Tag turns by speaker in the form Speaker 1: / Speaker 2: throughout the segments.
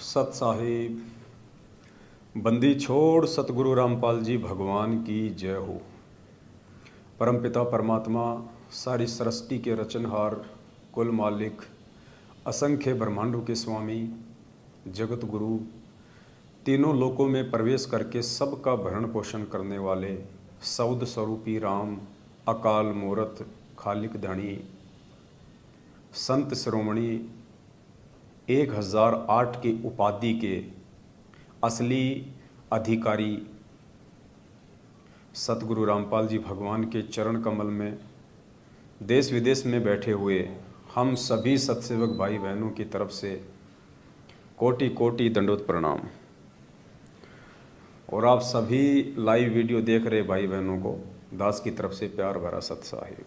Speaker 1: सत साहिब बंदी छोड़ सतगुरु रामपाल जी भगवान की जय हो। परमपिता परमात्मा सारी सृष्टि के रचनहार, कुल मालिक, असंख्य ब्रह्मांडों के स्वामी, जगत गुरु, तीनों लोकों में प्रवेश करके सबका भरण पोषण करने वाले सौद स्वरूपी राम, अकाल मूरत, खालिक धनी, संत शिरोमणि 1008 की उपाधि के असली अधिकारी सतगुरु रामपाल जी भगवान के चरण कमल में देश विदेश में बैठे हुए हम सभी सत्सेवक भाई बहनों की तरफ से कोटि कोटि दंडोत प्रणाम। और आप सभी लाइव वीडियो देख रहे भाई बहनों को दास की तरफ से प्यार भरा सत साहिब।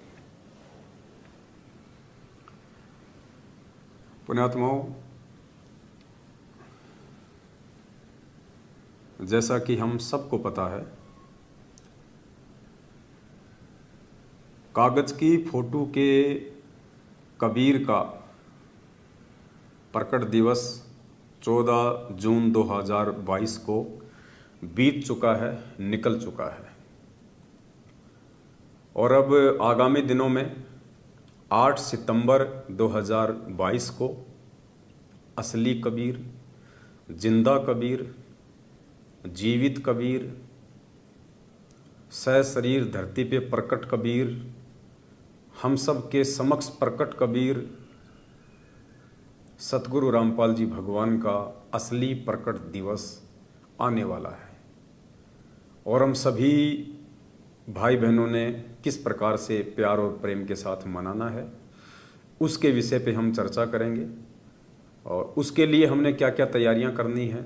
Speaker 1: पुण्यात्माओं, जैसा कि हम सबको पता है, कागज की फोटो के कबीर का प्रकट दिवस 14 जून 2022 को बीत चुका है, निकल चुका है। और अब आगामी दिनों में 8 सितंबर 2022 को असली कबीर, जिंदा कबीर, जीवित कबीर, सशरीर धरती पे प्रकट कबीर, हम सब के समक्ष प्रकट कबीर सतगुरु रामपाल जी भगवान का असली प्रकट दिवस आने वाला है। और हम सभी भाई बहनों ने किस प्रकार से प्यार और प्रेम के साथ मनाना है, उसके विषय पे हम चर्चा करेंगे। और उसके लिए हमने क्या क्या तैयारियां करनी है,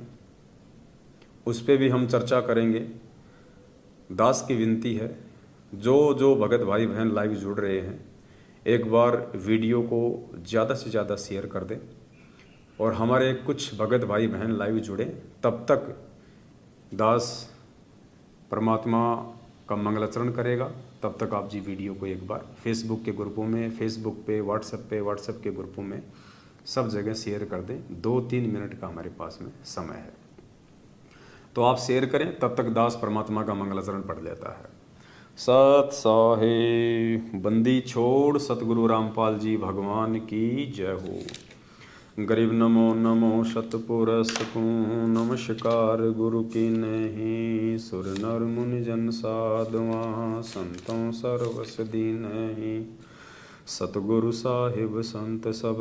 Speaker 1: उस पे भी हम चर्चा करेंगे। दास की विनती है, जो भगत भाई बहन लाइव जुड़ रहे हैं, एक बार वीडियो को ज़्यादा से ज़्यादा शेयर कर दें। और हमारे कुछ भगत भाई बहन लाइव जुड़े, तब तक दास परमात्मा का मंगलाचरण करेगा। तब तक आप जी वीडियो को एक बार फेसबुक के ग्रुपों में, फेसबुक पे, व्हाट्सएप के ग्रुपों में सब जगह शेयर कर दें। 2-3 मिनट का हमारे पास में समय है, तो आप शेयर करें। तब तक दास परमात्मा का मंगलाचरण पढ़ लेता है। सत साहिब बंदी छोड़ सतगुरु रामपाल जी भगवान की जय हो। गरीब नमो नमो शतपुरस को नमस्कार गुरु की नहीं। सुर नर मुनि जन साधवा संतों सर्वस दीन ही। सतगुरु साहिब संत सब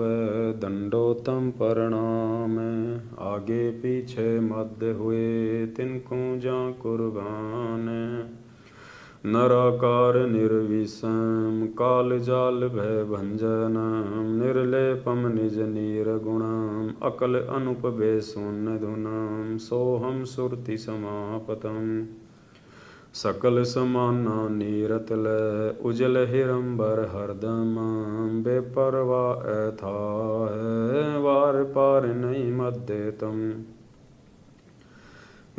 Speaker 1: दंडोतम प्रणाम। आगे पीछे मध्य हुए तिनको जा कुर्बान। नराकार निर्विषम काल जाल भय भंजन। निर्लेपम निज नीर गुणम अकल अनुप बेसुन धुनम। सोहम सुरति समापतम सकल समाना नीरतल। उजल हिरंबर हरदम बेपरवा ऐथा है। वार पार नहीं मध्य तम।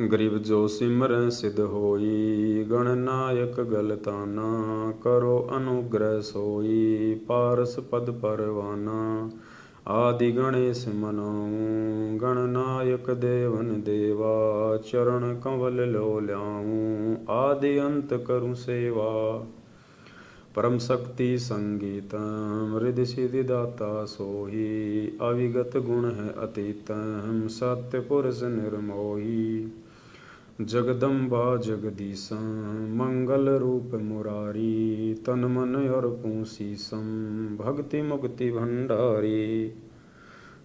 Speaker 1: गरीब जो सिमर सिद्ध होई गणनायक गलताना। करो अनुग्रह सोई पारस पद परवाना। आदि गणेश मनाऊं गणनायक देवन देवा। चरण कंवल लो ल्याऊं आदि अंत करूं सेवा। परम शक्ति संगीतम रिद्धि सिद्धि दाता सोही। अविगत गुण है अतीतम सत्य पुरुष निर्मोही। जगदम्बा जगदीशम मंगल रूप मुरारी। तन मन और पूसीसम भक्ति मुक्ति भंडारी।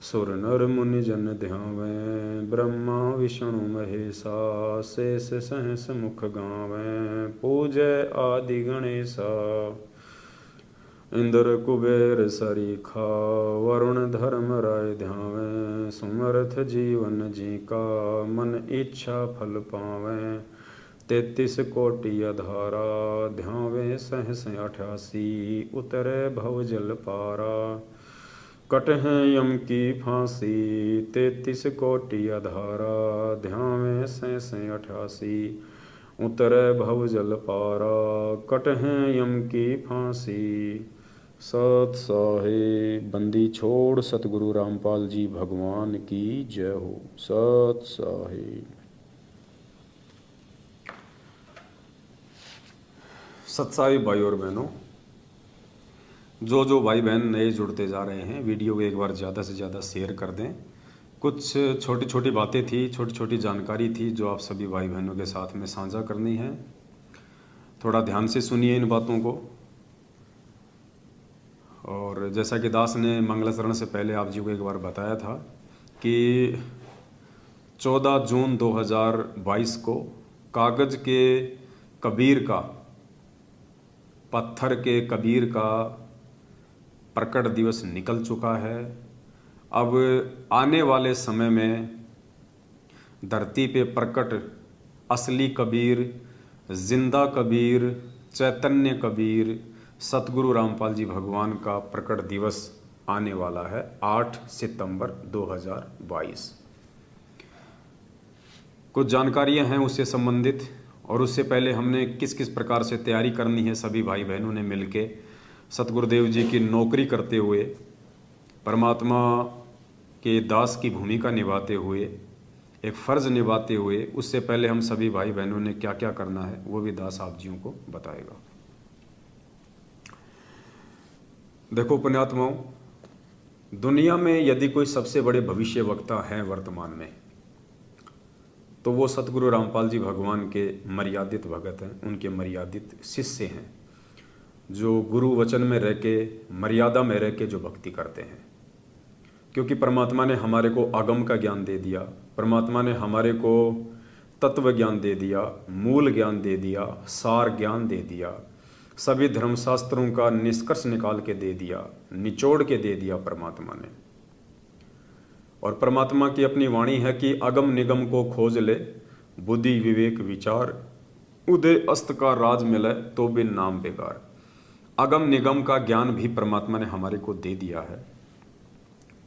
Speaker 1: सुर नर मुनि जन ध्यावें ब्रह्मा विष्णु महेशा। शेष सहस मुख गावें पूजय आदि गणेशा। इंद्र कुबेर सरीखा वरुण धर्म राय ध्यावें। सुमरथ जीवन जी का मन इच्छा फल पावें। 33 कोटि अधारा ध्यावें सहस 88। उतरे भव जल पारा कट हैं यम की फांसी। 33 कोटि अधारा ध्यावें सहस 88। उतरे भव जल पारा कट हैं यम की फांसी। सत साहिब बंदी छोड़ सतगुरु रामपाल जी भगवान की जय हो। सत साहिब। सत साहिब भाई और बहनों, जो भाई बहन नए जुड़ते जा रहे हैं, वीडियो को एक बार ज़्यादा से ज़्यादा शेयर कर दें। कुछ छोटी छोटी बातें थी, छोटी छोटी जानकारी थी जो आप सभी भाई बहनों के साथ में साझा करनी है। थोड़ा ध्यान से सुनिए इन बातों को। और जैसा कि दास ने मंगलाचरण से पहले आप जी को एक बार बताया था कि 14 जून 2022 को कागज के कबीर का, पत्थर के कबीर का प्रकट दिवस निकल चुका है। अब आने वाले समय में धरती पे प्रकट असली कबीर, जिंदा कबीर, चैतन्य कबीर, सतगुरु रामपाल जी भगवान का प्रकट दिवस आने वाला है 8 सितंबर 2022। कुछ जानकारियां हैं उससे संबंधित, और उससे पहले हमने किस किस प्रकार से तैयारी करनी है सभी भाई बहनों ने मिलके सतगुरुदेव जी की नौकरी करते हुए, परमात्मा के दास की भूमिका निभाते हुए, एक फ़र्ज़ निभाते हुए, उससे पहले हम सभी भाई बहनों ने क्या क्या करना है वो भी दास आप जियों को बताएगा। देखो पुण्यात्माओं, दुनिया में यदि कोई सबसे बड़े भविष्य वक्ता हैं वर्तमान में, तो वो सतगुरु रामपाल जी भगवान के मर्यादित भगत हैं, उनके मर्यादित शिष्य हैं, जो गुरु वचन में रह के, मर्यादा में रह के जो भक्ति करते हैं। क्योंकि परमात्मा ने हमारे को आगम का ज्ञान दे दिया, परमात्मा ने हमारे को तत्व ज्ञान दे दिया, मूल ज्ञान दे दिया, सार ज्ञान दे दिया, सभी धर्मशास्त्रों का निष्कर्ष निकाल के दे दिया, निचोड़ के दे दिया परमात्मा ने। और परमात्मा की अपनी वाणी है कि अगम निगम को खोज ले, बुद्धि विवेक विचार, उदय अस्त का राज मिले तो बिन नाम बेकार। अगम निगम का ज्ञान भी परमात्मा ने हमारे को दे दिया है।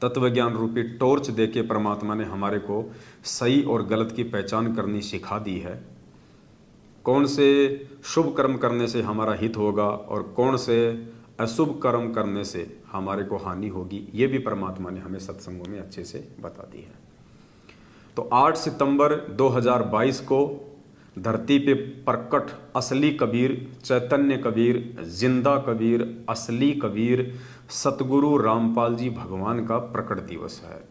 Speaker 1: तत्व ज्ञान रूपी टॉर्च देके परमात्मा ने हमारे को सही और गलत की पहचान करनी सिखा दी है। कौन से शुभ कर्म करने से हमारा हित होगा और कौन से अशुभ कर्म करने से हमारे को हानि होगी, ये भी परमात्मा ने हमें सत्संगों में अच्छे से बता दी है। तो 8 सितंबर 2022 को धरती पे प्रकट असली कबीर, चैतन्य कबीर, जिंदा कबीर, असली कबीर, सतगुरु रामपाल जी भगवान का प्रकट दिवस है।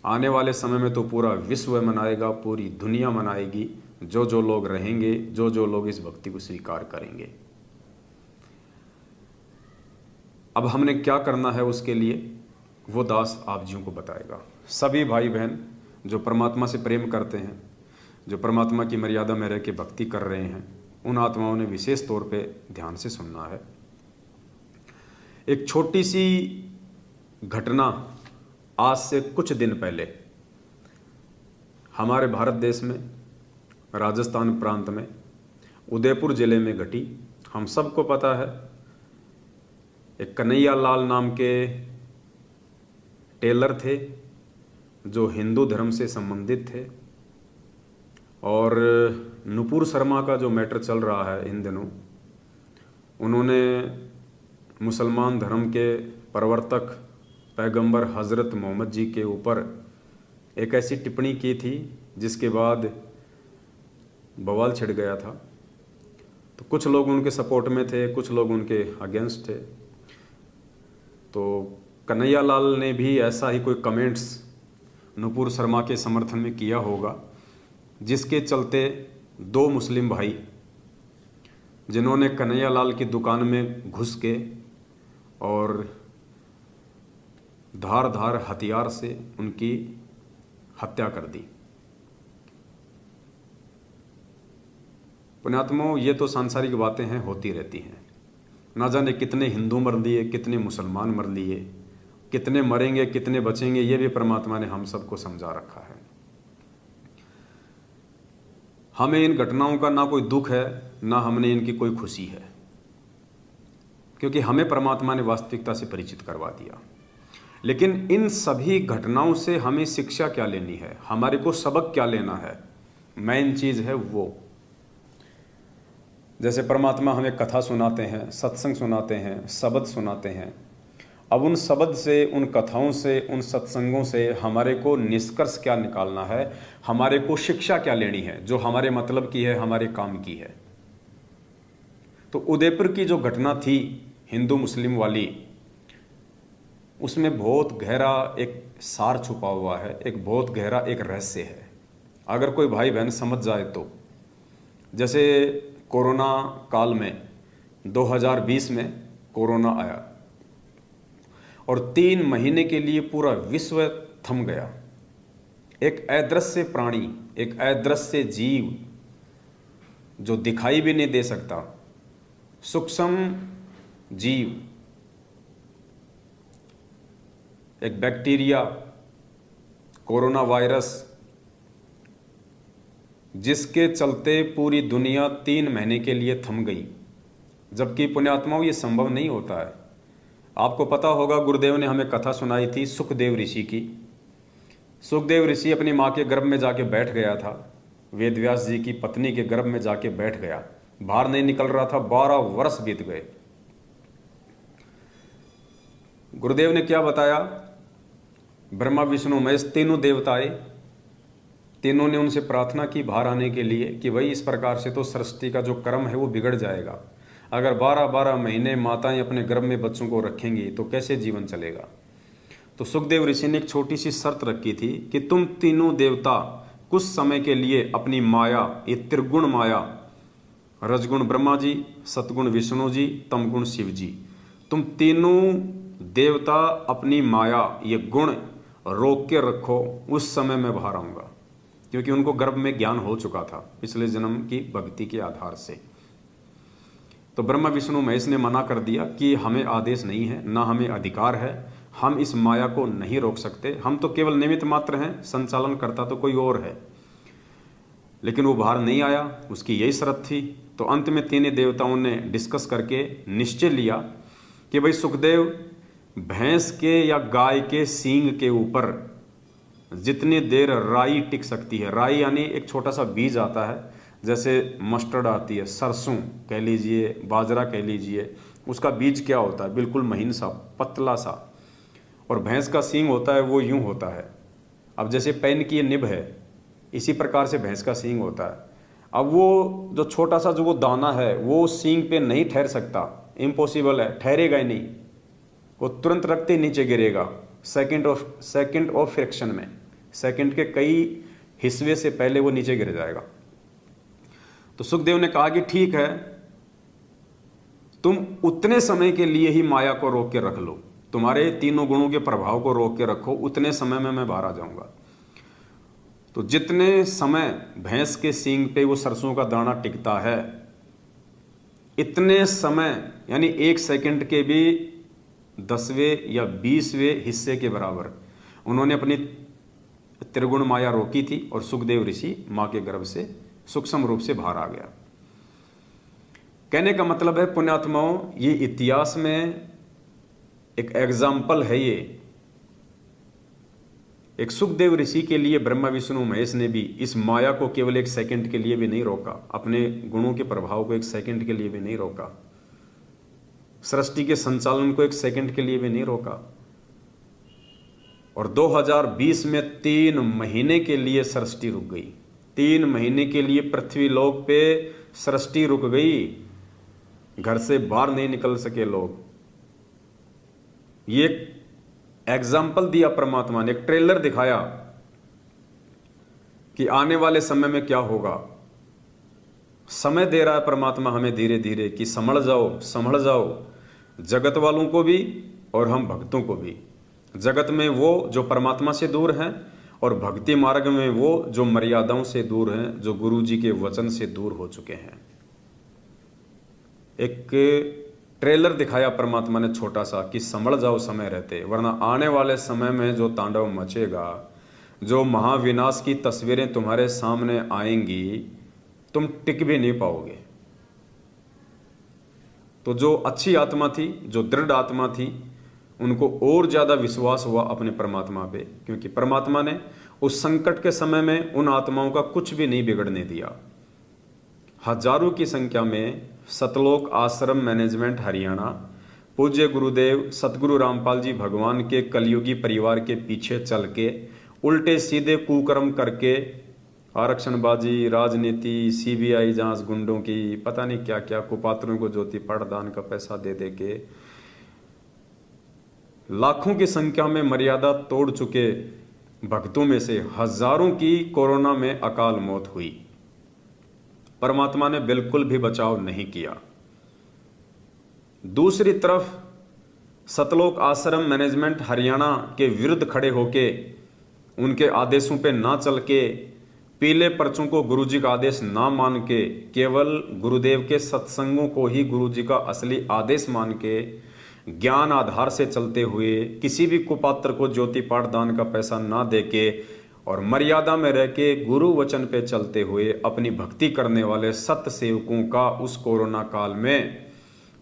Speaker 1: आने वाले समय में तो पूरा विश्व मनाएगा, पूरी दुनिया मनाएगी, जो लोग रहेंगे, जो लोग इस भक्ति को स्वीकार करेंगे। अब हमने क्या करना है उसके लिए वो दास आप जियों को बताएगा। सभी भाई बहन जो परमात्मा से प्रेम करते हैं, जो परमात्मा की मर्यादा में रह के भक्ति कर रहे हैं, उन आत्माओं ने विशेष तौर पे ध्यान से सुनना है। एक छोटी सी घटना आज से कुछ दिन पहले हमारे भारत देश में, राजस्थान प्रांत में, उदयपुर जिले में घटी। हम सबको पता है, एक कन्हैया लाल नाम के टेलर थे जो हिंदू धर्म से संबंधित थे, और नुपुर शर्मा का जो मैटर चल रहा है इन दिनों, उन्होंने मुसलमान धर्म के प्रवर्तक पैगंबर हज़रत मोहम्मद जी के ऊपर एक ऐसी टिप्पणी की थी जिसके बाद बवाल छिड़ गया था। तो कुछ लोग उनके सपोर्ट में थे, कुछ लोग उनके अगेंस्ट थे। तो कन्हैया लाल ने भी ऐसा ही कोई कमेंट्स नुपुर शर्मा के समर्थन में किया होगा, जिसके चलते दो मुस्लिम भाई जिन्होंने कन्हैया लाल की दुकान में घुस के और धार हथियार से उनकी हत्या कर दी। पुण्यात्माओं, ये तो सांसारिक बातें हैं, होती रहती हैं। ना जाने कितने हिंदू मर लिए, कितने मुसलमान मर लिए, कितने मरेंगे, कितने बचेंगे, ये भी परमात्मा ने हम सबको समझा रखा है। हमें इन घटनाओं का ना कोई दुख है, ना हमने इनकी कोई खुशी है, क्योंकि हमें परमात्मा ने वास्तविकता से परिचित करवा दिया। लेकिन इन सभी घटनाओं से हमें शिक्षा क्या लेनी है, हमारे को सबक क्या लेना है, मेन चीज़ है वो। जैसे परमात्मा हमें कथा सुनाते हैं, सत्संग सुनाते हैं, शब्द सुनाते हैं। अब उन शब्द से, उन कथाओं से, उन सत्संगों से हमारे को निष्कर्ष क्या निकालना है, हमारे को शिक्षा क्या लेनी है, जो हमारे मतलब की है, हमारे काम की है। तो उदयपुर की जो घटना थी हिंदू मुस्लिम वाली, उसमें बहुत गहरा एक सार छुपा हुआ है, एक बहुत गहरा एक रहस्य है। अगर कोई भाई बहन समझ जाए तो, जैसे कोरोना काल में 2020 में कोरोना आया और 3 महीने के लिए पूरा विश्व थम गया। एक अदृश्य प्राणी, एक अदृश्य जीव जो दिखाई भी नहीं दे सकता, सूक्ष्म जीव, एक बैक्टीरिया, कोरोना वायरस, जिसके चलते पूरी दुनिया 3 महीने के लिए थम गई। जबकि पुण्यात्माओं ये संभव नहीं होता है। आपको पता होगा, गुरुदेव ने हमें कथा सुनाई थी सुखदेव ऋषि की। सुखदेव ऋषि अपनी माँ के गर्भ में जाके बैठ गया था, वेदव्यास जी की पत्नी के गर्भ में जाके बैठ गया, बाहर नहीं निकल रहा था। 12 वर्ष बीत गए। गुरुदेव ने क्या बताया, ब्रह्मा विष्णु महेश तीनों देवताएं, तीनों ने उनसे प्रार्थना की बाहर आने के लिए कि भाई इस प्रकार से तो सृष्टि का जो क्रम है वो बिगड़ जाएगा। अगर 12-12 महीने माताएं अपने गर्भ में बच्चों को रखेंगी तो कैसे जीवन चलेगा। तो सुखदेव ऋषि ने एक छोटी सी शर्त रखी थी कि तुम तीनों देवता कुछ समय के लिए अपनी माया, ये त्रिगुण माया, रजगुण ब्रह्मा जी, सतगुण विष्णु जी, तमगुण शिव जी, तुम तीनों देवता अपनी माया, ये गुण रोक के रखो, उस समय मैं बाहर आऊंगा। क्योंकि उनको गर्भ में ज्ञान हो चुका था पिछले जन्म की भक्ति के आधार से। तो ब्रह्मा विष्णु महेश ने मना कर दिया कि हमें आदेश नहीं है, ना हमें अधिकार है, हम इस माया को नहीं रोक सकते, हम तो केवल निमित्त मात्र हैं, संचालन करता तो कोई और है। लेकिन वो बाहर नहीं आया, उसकी यही शर्त थी। तो अंत में तीनों देवताओं ने डिस्कस करके निश्चय लिया कि भाई सुखदेव, भैंस के या गाय के सींग के ऊपर जितनी देर राई टिक सकती है, राई यानी एक छोटा सा बीज आता है, जैसे मस्टर्ड आती है, सरसों कह लीजिए, बाजरा कह लीजिए, उसका बीज क्या होता है, बिल्कुल महीन सा, पतला सा। और भैंस का सींग होता है वो यूं होता है। अब जैसे पेन की निब है, इसी प्रकार से भैंस का सींग होता है। अब वो जो छोटा सा जो वो दाना है वो सींग पे नहीं ठहर सकता, इम्पॉसिबल है, ठहरेगा ही नहीं, वो तुरंत रखते नीचे गिरेगा सेकंड ऑफ फ्रैक्शन में, सेकंड के कई हिस्से से पहले वो नीचे गिर जाएगा। तो सुखदेव ने कहा कि ठीक है, तुम उतने समय के लिए ही माया को रोक के रख लो, तुम्हारे तीनों गुणों के प्रभाव को रोक के रखो, उतने समय में मैं बाहर आ जाऊंगा। तो जितने समय भैंस के सींग पे वो सरसों का दाना टिकता है, इतने समय यानी 1 सेकंड के भी 10वें या 20वें हिस्से के बराबर उन्होंने अपनी त्रिगुण माया रोकी थी और सुखदेव ऋषि मां के गर्भ से सूक्ष्म रूप से बाहर आ गया। कहने का मतलब है पुण्यात्माओं, ये इतिहास में एक एग्जाम्पल है। ये एक सुखदेव ऋषि के लिए ब्रह्मा विष्णु महेश ने भी इस माया को केवल 1 सेकंड के लिए भी नहीं रोका, अपने गुणों के प्रभाव को 1 सेकंड के लिए भी नहीं रोका, सृष्टि के संचालन को 1 सेकंड के लिए भी नहीं रोका। और 2020 में 3 महीने के लिए सृष्टि रुक गई। 3 महीने के लिए पृथ्वी लोक पे सृष्टि रुक गई, घर से बाहर नहीं निकल सके लोग। ये एग्जाम्पल दिया परमात्मा ने, एक ट्रेलर दिखाया कि आने वाले समय में क्या होगा। समय दे रहा है परमात्मा हमें धीरे धीरे कि संभल जाओ, संभल जाओ, जगत वालों को भी और हम भक्तों को भी। जगत में वो जो परमात्मा से दूर हैं और भक्ति मार्ग में वो जो मर्यादाओं से दूर हैं, जो गुरु जी के वचन से दूर हो चुके हैं। एक ट्रेलर दिखाया परमात्मा ने छोटा सा कि संभल जाओ समय रहते, वरना आने वाले समय में जो तांडव मचेगा, जो महाविनाश की तस्वीरें तुम्हारे सामने आएंगी, तुम टिक भी नहीं पाओगे। तो जो अच्छी आत्मा थी, जो दृढ़ आत्मा थी, उनको और ज्यादा विश्वास हुआ अपने परमात्मा पे, क्योंकि परमात्मा ने उस संकट के समय में उन आत्माओं का कुछ भी नहीं बिगड़ने दिया। हजारों की संख्या में सतलोक आश्रम मैनेजमेंट हरियाणा पूज्य गुरुदेव सतगुरु रामपाल जी भगवान के कलयुगी परिवार के पीछे चल के उल्टे सीधे कुकर्म करके आरक्षणबाजी, राजनीति, सीबीआई जांच, गुंडों की पता नहीं क्या क्या, कुपात्रों को ज्योति पाठदान का पैसा दे दे के लाखों की संख्या में मर्यादा तोड़ चुके भक्तों में से हजारों की कोरोना में अकाल मौत हुई। परमात्मा ने बिल्कुल भी बचाव नहीं किया। दूसरी तरफ सतलोक आश्रम मैनेजमेंट हरियाणा के विरुद्ध खड़े होके उनके आदेशों पे ना चल के पीले पर्चों को गुरुजी का आदेश ना मान के केवल गुरुदेव के सत्संगों को ही गुरुजी का असली आदेश मान के ज्ञान आधार से चलते हुए किसी भी कुपात्र को ज्योति पाठदान का पैसा ना देके और मर्यादा में रह के गुरु वचन पे चलते हुए अपनी भक्ति करने वाले सत्य सेवकों का उस कोरोना काल में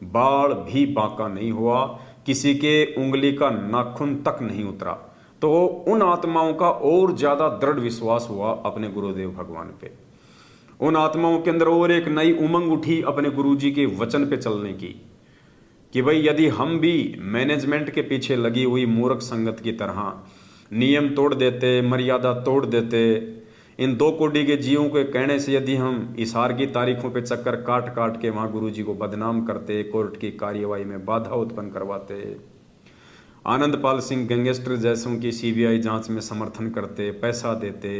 Speaker 1: बाल भी बांका नहीं हुआ, किसी के उंगली का नाखून तक नहीं उतरा। तो उन आत्माओं का और ज्यादा दृढ़ विश्वास हुआ अपने गुरुदेव भगवान पे। उन आत्माओं के अंदर और एक नई उमंग उठी अपने गुरुजी के वचन पे चलने की कि भाई यदि हम भी मैनेजमेंट के पीछे लगी हुई मूर्ख संगत की तरह नियम तोड़ देते, मर्यादा तोड़ देते, इन 2 कोड़ी के जीवों के कहने से यदि हम इशार की तारीखों पे चक्कर काट काट के वहां गुरुजी को बदनाम करते, कोर्ट की कार्यवाही में बाधा उत्पन्न करवाते, आनंदपाल सिंह गैंगस्टर जैसों की सीबीआई जांच में समर्थन करते, पैसा देते,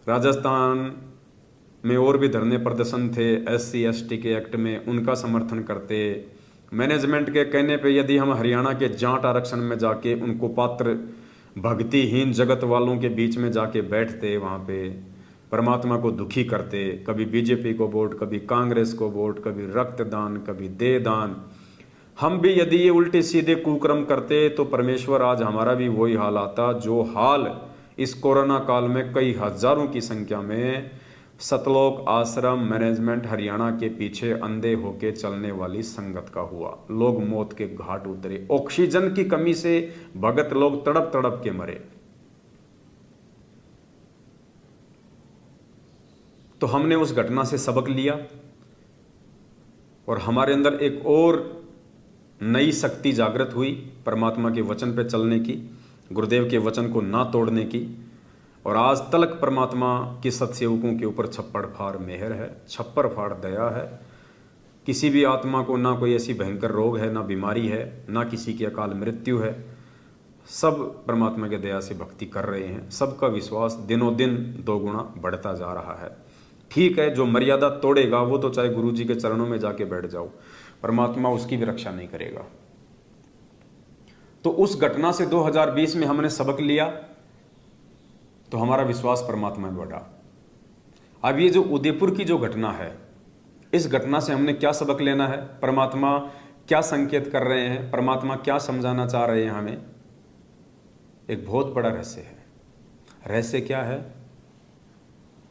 Speaker 1: राजस्थान में और भी धरने प्रदर्शन थे SC ST के एक्ट में उनका समर्थन करते, मैनेजमेंट के कहने पे यदि हम हरियाणा के जाट आरक्षण में जाके उनको पात्र भक्तिहीन जगत वालों के बीच में जाके बैठते, वहाँ पे परमात्मा को दुखी करते, कभी बीजेपी को वोट, कभी कांग्रेस को वोट, कभी रक्तदान, कभी देहदान, हम भी यदि ये उल्टे सीधे कुकर्म करते तो परमेश्वर आज हमारा भी वही हाल आता जो हाल इस कोरोना काल में कई हजारों की संख्या में सतलोक आश्रम मैनेजमेंट हरियाणा के पीछे अंधे होके चलने वाली संगत का हुआ। लोग मौत के घाट उतरे, ऑक्सीजन की कमी से भगत लोग तड़प तड़प के मरे। तो हमने उस घटना से सबक लिया और हमारे अंदर एक और नई शक्ति जागृत हुई परमात्मा के वचन पे चलने की, गुरुदेव के वचन को ना तोड़ने की। और आज तलक परमात्मा के सत्सेवकों के ऊपर छप्पड़ फाड़ मेहर है, छप्पर फाड़ दया है। किसी भी आत्मा को ना कोई ऐसी भयंकर रोग है, ना बीमारी है, ना किसी की अकाल मृत्यु है। सब परमात्मा के दया से भक्ति कर रहे हैं। सबका विश्वास दिनों दिन 2 गुना बढ़ता जा रहा है। ठीक है, जो मर्यादा तोड़ेगा वो तो चाहे गुरु जी के चरणों में जाके बैठ जाओ, परमात्मा उसकी भी रक्षा नहीं करेगा। तो उस घटना से 2020 में हमने सबक लिया तो हमारा विश्वास परमात्मा में बढ़ा। अब ये जो उदयपुर की जो घटना है, इस घटना से हमने क्या सबक लेना है, परमात्मा क्या संकेत कर रहे हैं, परमात्मा क्या समझाना चाह रहे हैं हमें, एक बहुत बड़ा रहस्य है। रहस्य क्या है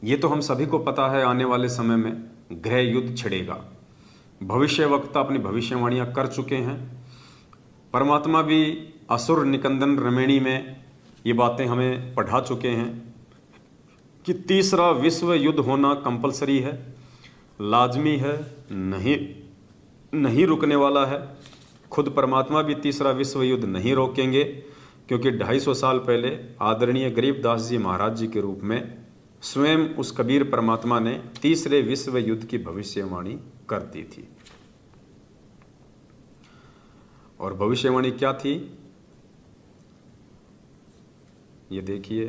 Speaker 1: ये तो हम सभी को पता है। आने वाले समय में गृह युद्ध छिड़ेगा। भविष्य वक्ता अपनी भविष्यवाणियां कर चुके हैं। परमात्मा भी असुर निकंदन रमेणी में ये बातें हमें पढ़ा चुके हैं कि तीसरा विश्व युद्ध होना कंपलसरी है, लाजमी है, नहीं रुकने वाला है। खुद परमात्मा भी तीसरा विश्व युद्ध नहीं रोकेंगे क्योंकि 250 साल पहले आदरणीय गरीबदास जी महाराज जी के रूप में स्वयं उस कबीर परमात्मा ने तीसरे विश्व युद्ध की भविष्यवाणी कर दी थी। और भविष्यवाणी क्या थी ये देखिए,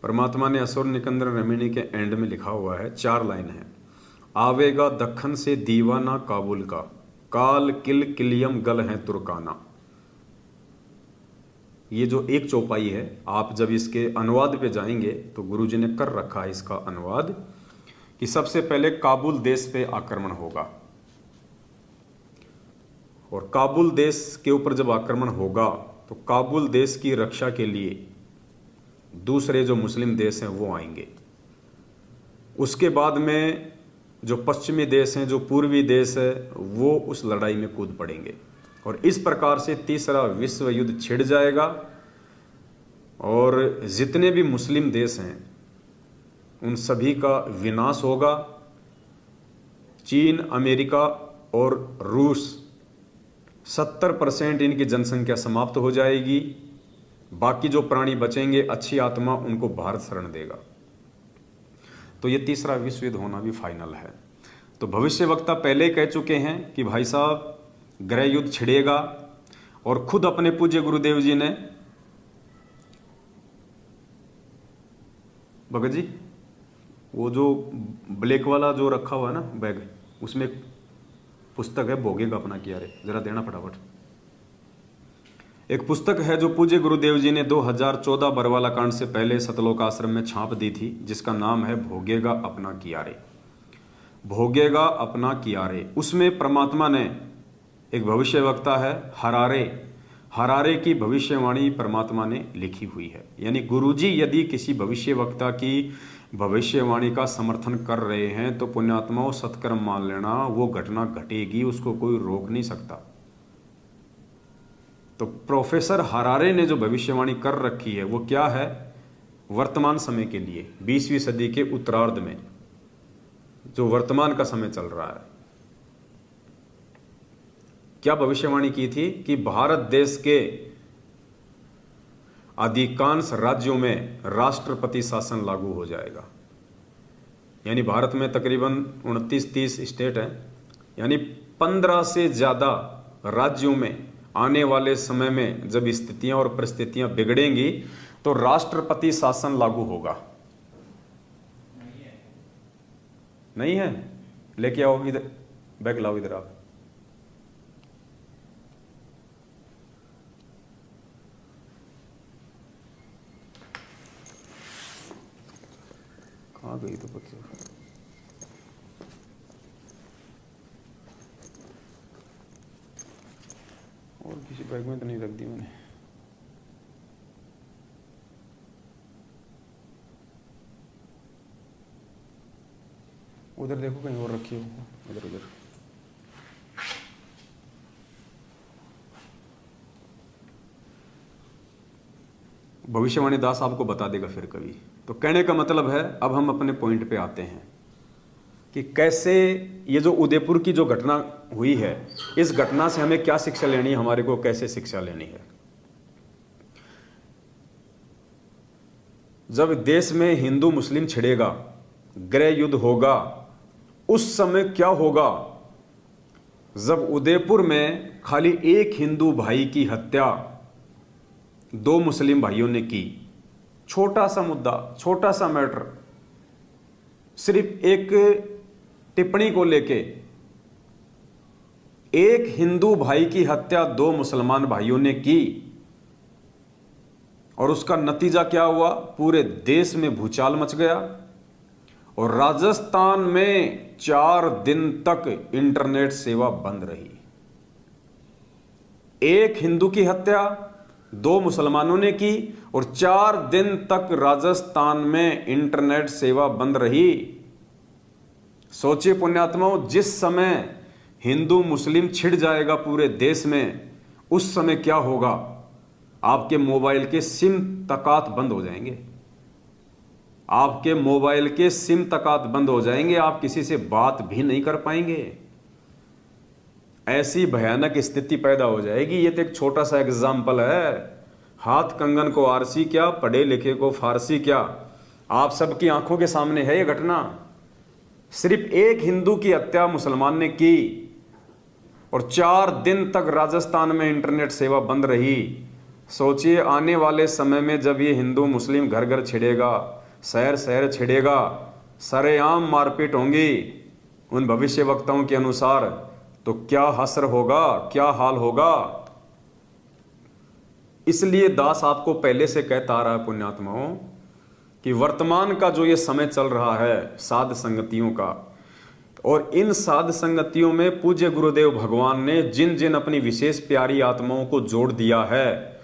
Speaker 1: परमात्मा ने असुर निकंदन रमिणी के एंड में लिखा हुआ है, 4 लाइन है। आवेगा दखन से दीवाना काबुल का, काल किल किलियम गल है तुर्काना। ये जो एक चौपाई है, आप जब इसके अनुवाद पे जाएंगे तो गुरुजी ने कर रखा है इसका अनुवाद कि सबसे पहले काबुल देश पे आक्रमण होगा और काबुल देश के ऊपर जब आक्रमण होगा तो काबुल देश की रक्षा के लिए दूसरे जो मुस्लिम देश हैं वो आएंगे। उसके बाद में जो पश्चिमी देश हैं, जो पूर्वी देश है, वो उस लड़ाई में कूद पड़ेंगे। और इस प्रकार से तीसरा विश्व युद्ध छिड़ जाएगा और जितने भी मुस्लिम देश हैं उन सभी का विनाश होगा। चीन, अमेरिका और रूस 70% इनकी जनसंख्या समाप्त हो जाएगी। बाकी जो प्राणी बचेंगे, अच्छी आत्मा, उनको भारत शरण देगा। तो ये तीसरा विश्व युद्ध होना भी फाइनल है। तो भविष्यवक्ता पहले कह चुके हैं कि भाई साहब गृह युद्ध छिड़ेगा, और खुद अपने पूज्य गुरुदेव जी ने, भगत जी वो जो ब्लैक वाला जो रखा हुआ है ना बैग, उसमें एक पुस्तक है, भोगेगा अपना किया रे, जरा देना फटाफट। एक पुस्तक है जो पूज्य गुरुदेव जी ने 2014 बरवाला कांड से पहले सतलोक आश्रम में छाप दी थी, जिसका नाम है भोगेगा अपना किया रे। भोगेगा अपना किया रे। उसमें परमात्मा ने, एक भविष्यवक्ता है हरारे की भविष्यवाणी परमात्मा ने लिखी हुई है। यानी गुरुजी यदि किसी भविष्यवक्ता की भविष्यवाणी का समर्थन कर रहे हैं तो पुण्यात्माओं सत्कर्म मान लेना, वो घटना घटेगी, उसको कोई रोक नहीं सकता। तो प्रोफेसर हरारे ने जो भविष्यवाणी कर रखी है वो क्या है? वर्तमान समय के लिए 20वीं सदी के उत्तरार्ध में जो वर्तमान का समय चल रहा है, क्या भविष्यवाणी की थी कि भारत देश के अधिकांश राज्यों में राष्ट्रपति शासन लागू हो जाएगा। यानी भारत में तकरीबन 29-30 स्टेट हैं, यानी 15 से ज़्यादा राज्यों में आने वाले समय में जब स्थितियां और परिस्थितियां बिगड़ेंगी तो राष्ट्रपति शासन लागू होगा। नहीं है? लेके आओ इधर, बैग लाओ इधर आप। कहाँ गई तो बच्चे? और किसी बैग में तो नहीं रख दी मैंने। उधर देखो कहीं और रखी हो, उधर उधर। भविष्यवाणी दास आपको बता देगा फिर कभी। तो कहने का मतलब है, अब हम अपने पॉइंट पे आते हैं कि कैसे ये जो उदयपुर की जो घटना हुई है, इस घटना से हमें क्या शिक्षा लेनी है, हमारे को कैसे शिक्षा लेनी है। जब देश में हिंदू मुस्लिम छिड़ेगा, गृह युद्ध होगा, उस समय क्या होगा? जब उदयपुर में खाली एक हिंदू भाई की हत्या 2 मुस्लिम भाइयों ने की, छोटा सा मुद्दा, छोटा सा मैटर, सिर्फ एक टिप्पणी को लेके एक हिंदू भाई की हत्या 2 मुसलमान भाइयों ने की, और उसका नतीजा क्या हुआ? पूरे देश में भूचाल मच गया और राजस्थान में 4 दिन तक इंटरनेट सेवा बंद रही। एक हिंदू की हत्या 2 मुसलमानों ने की और 4 दिन तक राजस्थान में इंटरनेट सेवा बंद रही। सोचिए पुण्यात्माओं, जिस समय हिंदू मुस्लिम छिड़ जाएगा पूरे देश में, उस समय क्या होगा? आपके मोबाइल के सिम तकात बंद हो जाएंगे। आपके मोबाइल के सिम तकात बंद हो जाएंगे, आप किसी से बात भी नहीं कर पाएंगे। ऐसी भयानक स्थिति पैदा हो जाएगी। ये तो एक छोटा सा एग्जाम्पल है। हाथ कंगन को आरसी क्या, पढ़े लिखे को फारसी क्या, आप सबकी आंखों के सामने है ये घटना। सिर्फ एक हिंदू की हत्या मुसलमान ने की और 4 दिन तक राजस्थान में इंटरनेट सेवा बंद रही। सोचिए आने वाले समय में जब ये हिंदू मुस्लिम घर घर छिड़ेगा, शहर शहर छिड़ेगा, सरेआम मारपीट होंगी उन भविष्यवक्ताओं के अनुसार, तो क्या हसर होगा, क्या हाल होगा। इसलिए दास आपको पहले से कहता आ रहा है पुण्यात्माओं कि वर्तमान का जो ये समय चल रहा है साध संगतियों का, और इन साध संगतियों में पूज्य गुरुदेव भगवान ने जिन जिन अपनी विशेष प्यारी आत्माओं को जोड़ दिया है,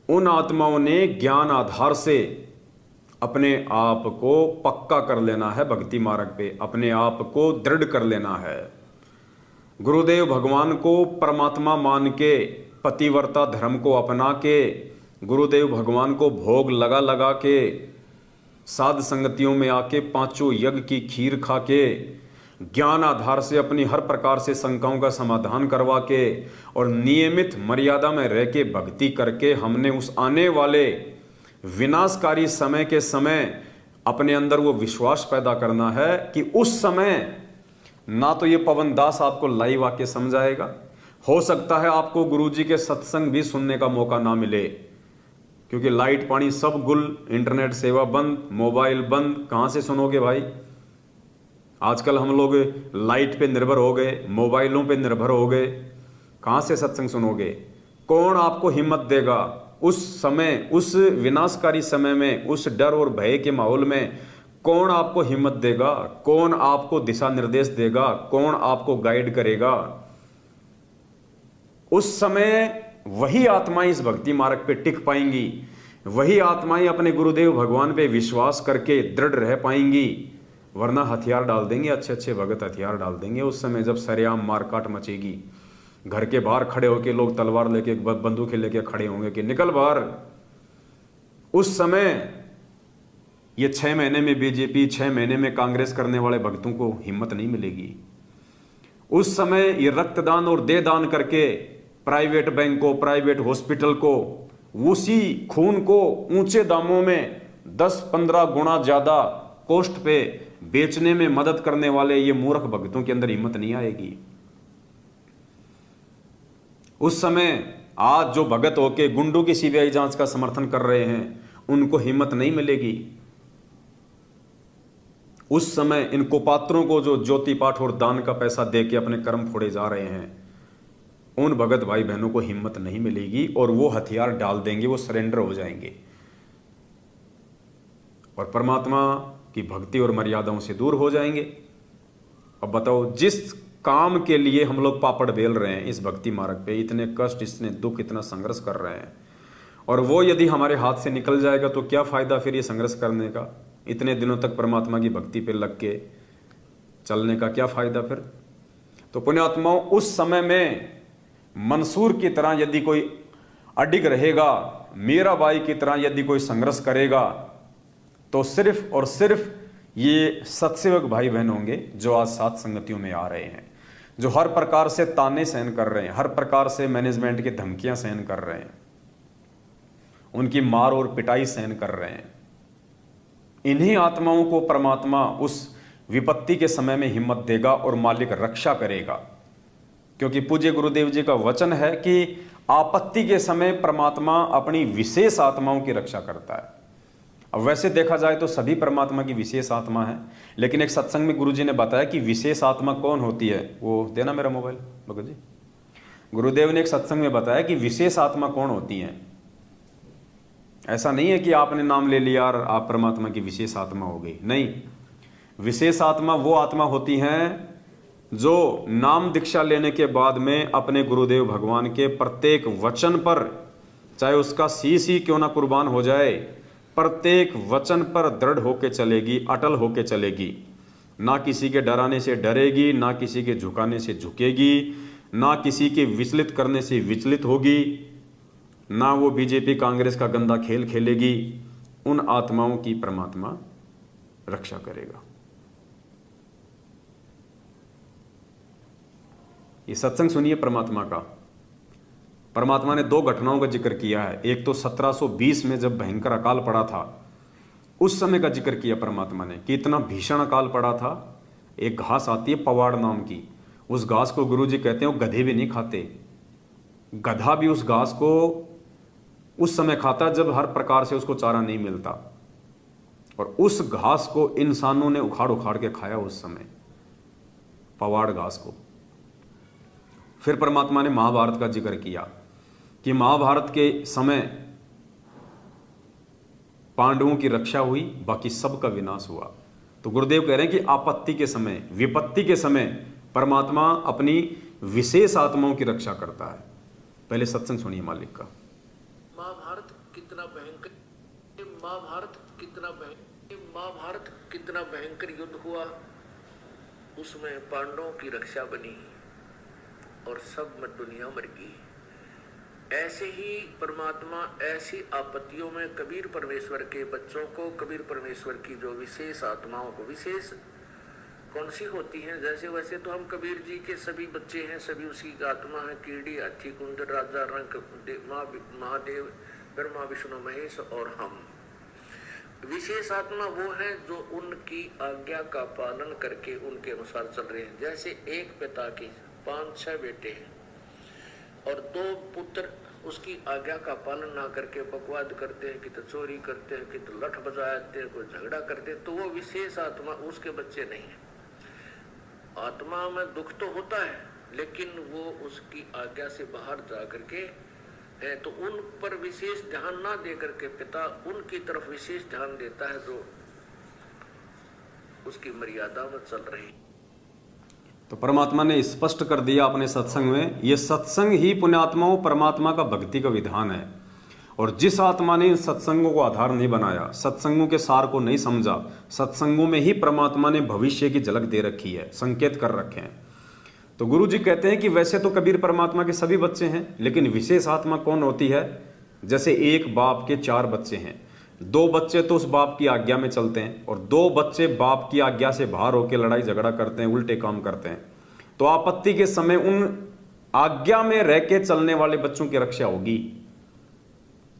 Speaker 1: उन आत्माओं ने ज्ञान आधार से अपने आप को पक्का कर लेना है, भक्ति मार्ग पे अपने आप को दृढ़ कर लेना है। गुरुदेव भगवान को परमात्मा मान के, पतिव्रता धर्म को अपना के, गुरुदेव भगवान को भोग लगा लगा के, साध संगतियों में आके पांचों यज्ञ की खीर खा के, ज्ञान आधार से अपनी हर प्रकार से शंकाओं का समाधान करवा के और नियमित मर्यादा में रह के भक्ति करके हमने उस आने वाले विनाशकारी समय के समय अपने अंदर वो विश्वास पैदा करना है कि उस समय ना तो ये पवन दास आपको लाइव आके समझाएगा, हो सकता है आपको गुरुजी के सत्संग भी सुनने का मौका ना मिले, क्योंकि लाइट पानी सब गुल, इंटरनेट सेवा बंद, मोबाइल बंद, कहां से सुनोगे भाई। आजकल हम लोग लाइट पे निर्भर हो गए, मोबाइलों पे निर्भर हो गए, कहां से सत्संग सुनोगे। कौन आपको हिम्मत देगा उस समय, उस विनाशकारी समय में, उस डर और भय के माहौल में कौन आपको हिम्मत देगा, कौन आपको दिशा निर्देश देगा, कौन आपको गाइड करेगा। उस समय वही आत्माएं इस भक्ति मार्ग पे टिक पाएंगी, वही आत्माएं अपने गुरुदेव भगवान पे विश्वास करके दृढ़ रह पाएंगी, वरना हथियार डाल देंगे, अच्छे अच्छे भगत हथियार डाल देंगे। उस समय जब सरेआम मारकाट मचेगी, घर के बाहर खड़े होके लोग तलवार लेके, बंदूकें लेके खड़े होंगे कि निकल बाहर। उस समय ये 6 महीने में बीजेपी, 6 महीने में कांग्रेस करने वाले भक्तों को हिम्मत नहीं मिलेगी। उस समय ये रक्तदान और देह दान करके प्राइवेट बैंक को, प्राइवेट हॉस्पिटल को, उसी खून को ऊंचे दामों में 10-15 गुना ज्यादा कॉस्ट पे बेचने में मदद करने वाले ये मूर्ख भक्तों के अंदर हिम्मत नहीं आएगी। उस समय आज जो भगत होके गुंडों की सीबीआई जांच का समर्थन कर रहे हैं, उनको हिम्मत नहीं मिलेगी। उस समय इन कुपात्रों को जो ज्योति पाठ और दान का पैसा दे के अपने कर्म फोड़े जा रहे हैं, उन भगत भाई बहनों को हिम्मत नहीं मिलेगी और वो हथियार डाल देंगे, वो सरेंडर हो जाएंगे और परमात्मा की भक्ति और मर्यादाओं से दूर हो जाएंगे। अब बताओ, जिस काम के लिए हम लोग पापड़ बेल रहे हैं इस भक्ति मार्ग पे, इतने कष्ट, इतने दुख, इतना संघर्ष कर रहे हैं, और वो यदि हमारे हाथ से निकल जाएगा तो क्या फायदा फिर ये संघर्ष करने का। इतने दिनों तक परमात्मा की भक्ति पे लग के चलने का क्या फायदा फिर। तो पुण्यात्माओं, उस समय में मंसूर की तरह यदि कोई अडिग रहेगा, मीराबाई की तरह यदि कोई संघर्ष करेगा, तो सिर्फ और सिर्फ ये सत्सेवक भाई बहन होंगे जो आज साथ संगतियों में आ रहे हैं, जो हर प्रकार से ताने सहन कर रहे हैं, हर प्रकार से मैनेजमेंट की धमकियां सहन कर रहे हैं, उनकी मार और पिटाई सहन कर रहे हैं। इन्हीं आत्माओं को परमात्मा उस विपत्ति के समय में हिम्मत देगा और मालिक रक्षा करेगा, क्योंकि पूज्य गुरुदेव जी का वचन है कि आपत्ति के समय परमात्मा अपनी विशेष आत्माओं की रक्षा करता है। अब वैसे देखा जाए तो सभी परमात्मा की विशेष आत्मा है, लेकिन एक सत्संग में गुरुजी ने बताया कि विशेष आत्मा कौन होती है। वो देना मेरा मोबाइल भगत जी। गुरुदेव ने एक सत्संग में बताया कि विशेष आत्मा कौन होती है। ऐसा नहीं है कि आपने नाम ले लिया और आप परमात्मा की विशेष आत्मा हो गई, नहीं। विशेष आत्मा वो आत्मा होती हैं जो नाम दीक्षा लेने के बाद में अपने गुरुदेव भगवान के प्रत्येक वचन पर, चाहे उसका शीश ही क्यों ना कुर्बान हो जाए, प्रत्येक वचन पर दृढ़ होके चलेगी, अटल होके चलेगी। ना किसी के डराने से डरेगी, ना किसी के झुकाने से झुकेगी, ना किसी के विचलित करने से विचलित होगी, ना वो बीजेपी कांग्रेस का गंदा खेल खेलेगी। उन आत्माओं की परमात्मा रक्षा करेगा। ये सत्संग सुनिए परमात्मा का। परमात्मा ने 2 घटनाओं का जिक्र किया है। एक तो 1720 में जब भयंकर अकाल पड़ा था, उस समय का जिक्र किया परमात्मा ने कि इतना भीषण अकाल पड़ा था। एक घास आती है पवाड़ नाम की, उस घास को गुरुजी कहते हैं वो गधे भी नहीं खाते, गधा भी उस घास को उस समय खाता जब हर प्रकार से उसको चारा नहीं मिलता, और उस घास को इंसानों ने उखाड़ उखाड़ के खाया उस समय, पवाड़ घास को। फिर परमात्मा ने महाभारत का जिक्र किया कि महाभारत के समय पांडवों की रक्षा हुई, बाकी सबका विनाश हुआ। तो गुरुदेव कह रहे हैं कि आपत्ति के समय, विपत्ति के समय परमात्मा अपनी विशेष आत्माओं की रक्षा करता है। पहले सत्संग सुनिए मालिक का।
Speaker 2: महाभारत कितना भयंकर युद्ध हुआ, उसमें पांडवों की रक्षा बनी। और सब में दुनिया मर गई। ऐसे ही परमात्मा ऐसी आपत्तियों में कबीर परमेश्वर के बच्चों को, कबीर परमेश्वर की जो विशेष आत्माओं को, विशेष कौन सी होती हैं, जैसे वैसे तो हम कबीर जी के सभी बच्चे हैं, सभी उसी की आत्मा है, कीड़ी, हाथी, कुंदर, राजा, रंग, महादेव, ब्रह्मा, विष्णु, महेश और हम। विशेष आत्मा वो है जो उनकी आज्ञा का पालन करके उनके अनुसार चल रहे हैं। जैसे एक पिता के 5-6 बेटे हैं और 2 पुत्र उसकी आज्ञा का पालन ना करके बकवाद करते हैं, कि तो चोरी करते हैं, कि तो लठ बजाते हैं, कोई झगड़ा करते हैं, तो वो विशेष आत्मा उसके बच्चे नहीं है। आत्मा में दुख तो होता है, लेकिन वो उसकी आज्ञा से बाहर जा करके है, तो उन पर विशेष ध्यान ना दे करके पिता उनकी तरफ विशेष ध्यान देता है जो उसकी मर्यादा में चल रही।
Speaker 1: तो परमात्मा ने स्पष्ट कर दिया अपने सत्संग में, ये सत्संग ही पुण्यात्माओं परमात्मा का भक्ति का विधान है। और जिस आत्मा ने इन सत्संगों को आधार नहीं बनाया, सत्संगों के सार को नहीं समझा, सत्संगों में ही परमात्मा ने भविष्य की झलक दे रखी है, संकेत कर रखे हैं। तो गुरु जी कहते हैं कि वैसे तो कबीर परमात्मा के सभी बच्चे हैं, लेकिन विशेष आत्मा कौन होती है? जैसे एक बाप के 4 बच्चे हैं, 2 बच्चे तो उस बाप की आज्ञा में चलते हैं और 2 बच्चे बाप की आज्ञा से बाहर होकर लड़ाई झगड़ा करते हैं, उल्टे काम करते हैं। तो आपत्ति के समय उन आज्ञा में रह के चलने वाले बच्चों की रक्षा होगी।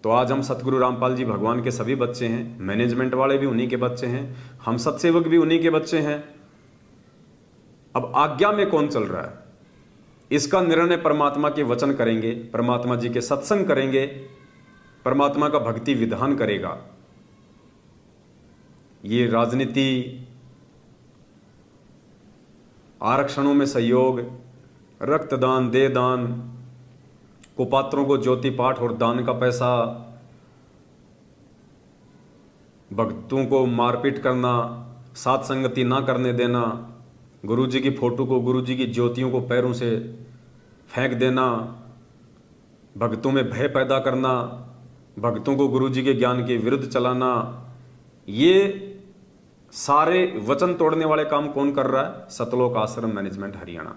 Speaker 1: तो आज हम सतगुरु रामपाल जी भगवान के सभी बच्चे हैं, मैनेजमेंट वाले भी उन्हीं के बच्चे हैं, हम सत्सेवक भी उन्हीं के बच्चे हैं। अब आज्ञा में कौन चल रहा है, इसका निर्णय परमात्मा के वचन करेंगे, परमात्मा जी के सत्संग करेंगे, परमात्मा का भक्ति विधान करेगा। ये राजनीति, आरक्षणों में सहयोग, रक्तदान, देदान, कुपात्रों को ज्योति पाठ और दान का पैसा, भक्तों को मारपीट करना, साथ संगति ना करने देना, गुरु जी की फोटो को, गुरु जी की ज्योतियों को पैरों से फेंक देना, भक्तों में भय पैदा करना, भक्तों को गुरु जी के ज्ञान के विरुद्ध चलाना, ये सारे वचन तोड़ने वाले काम कौन कर रहा है? सतलोक आश्रम मैनेजमेंट हरियाणा।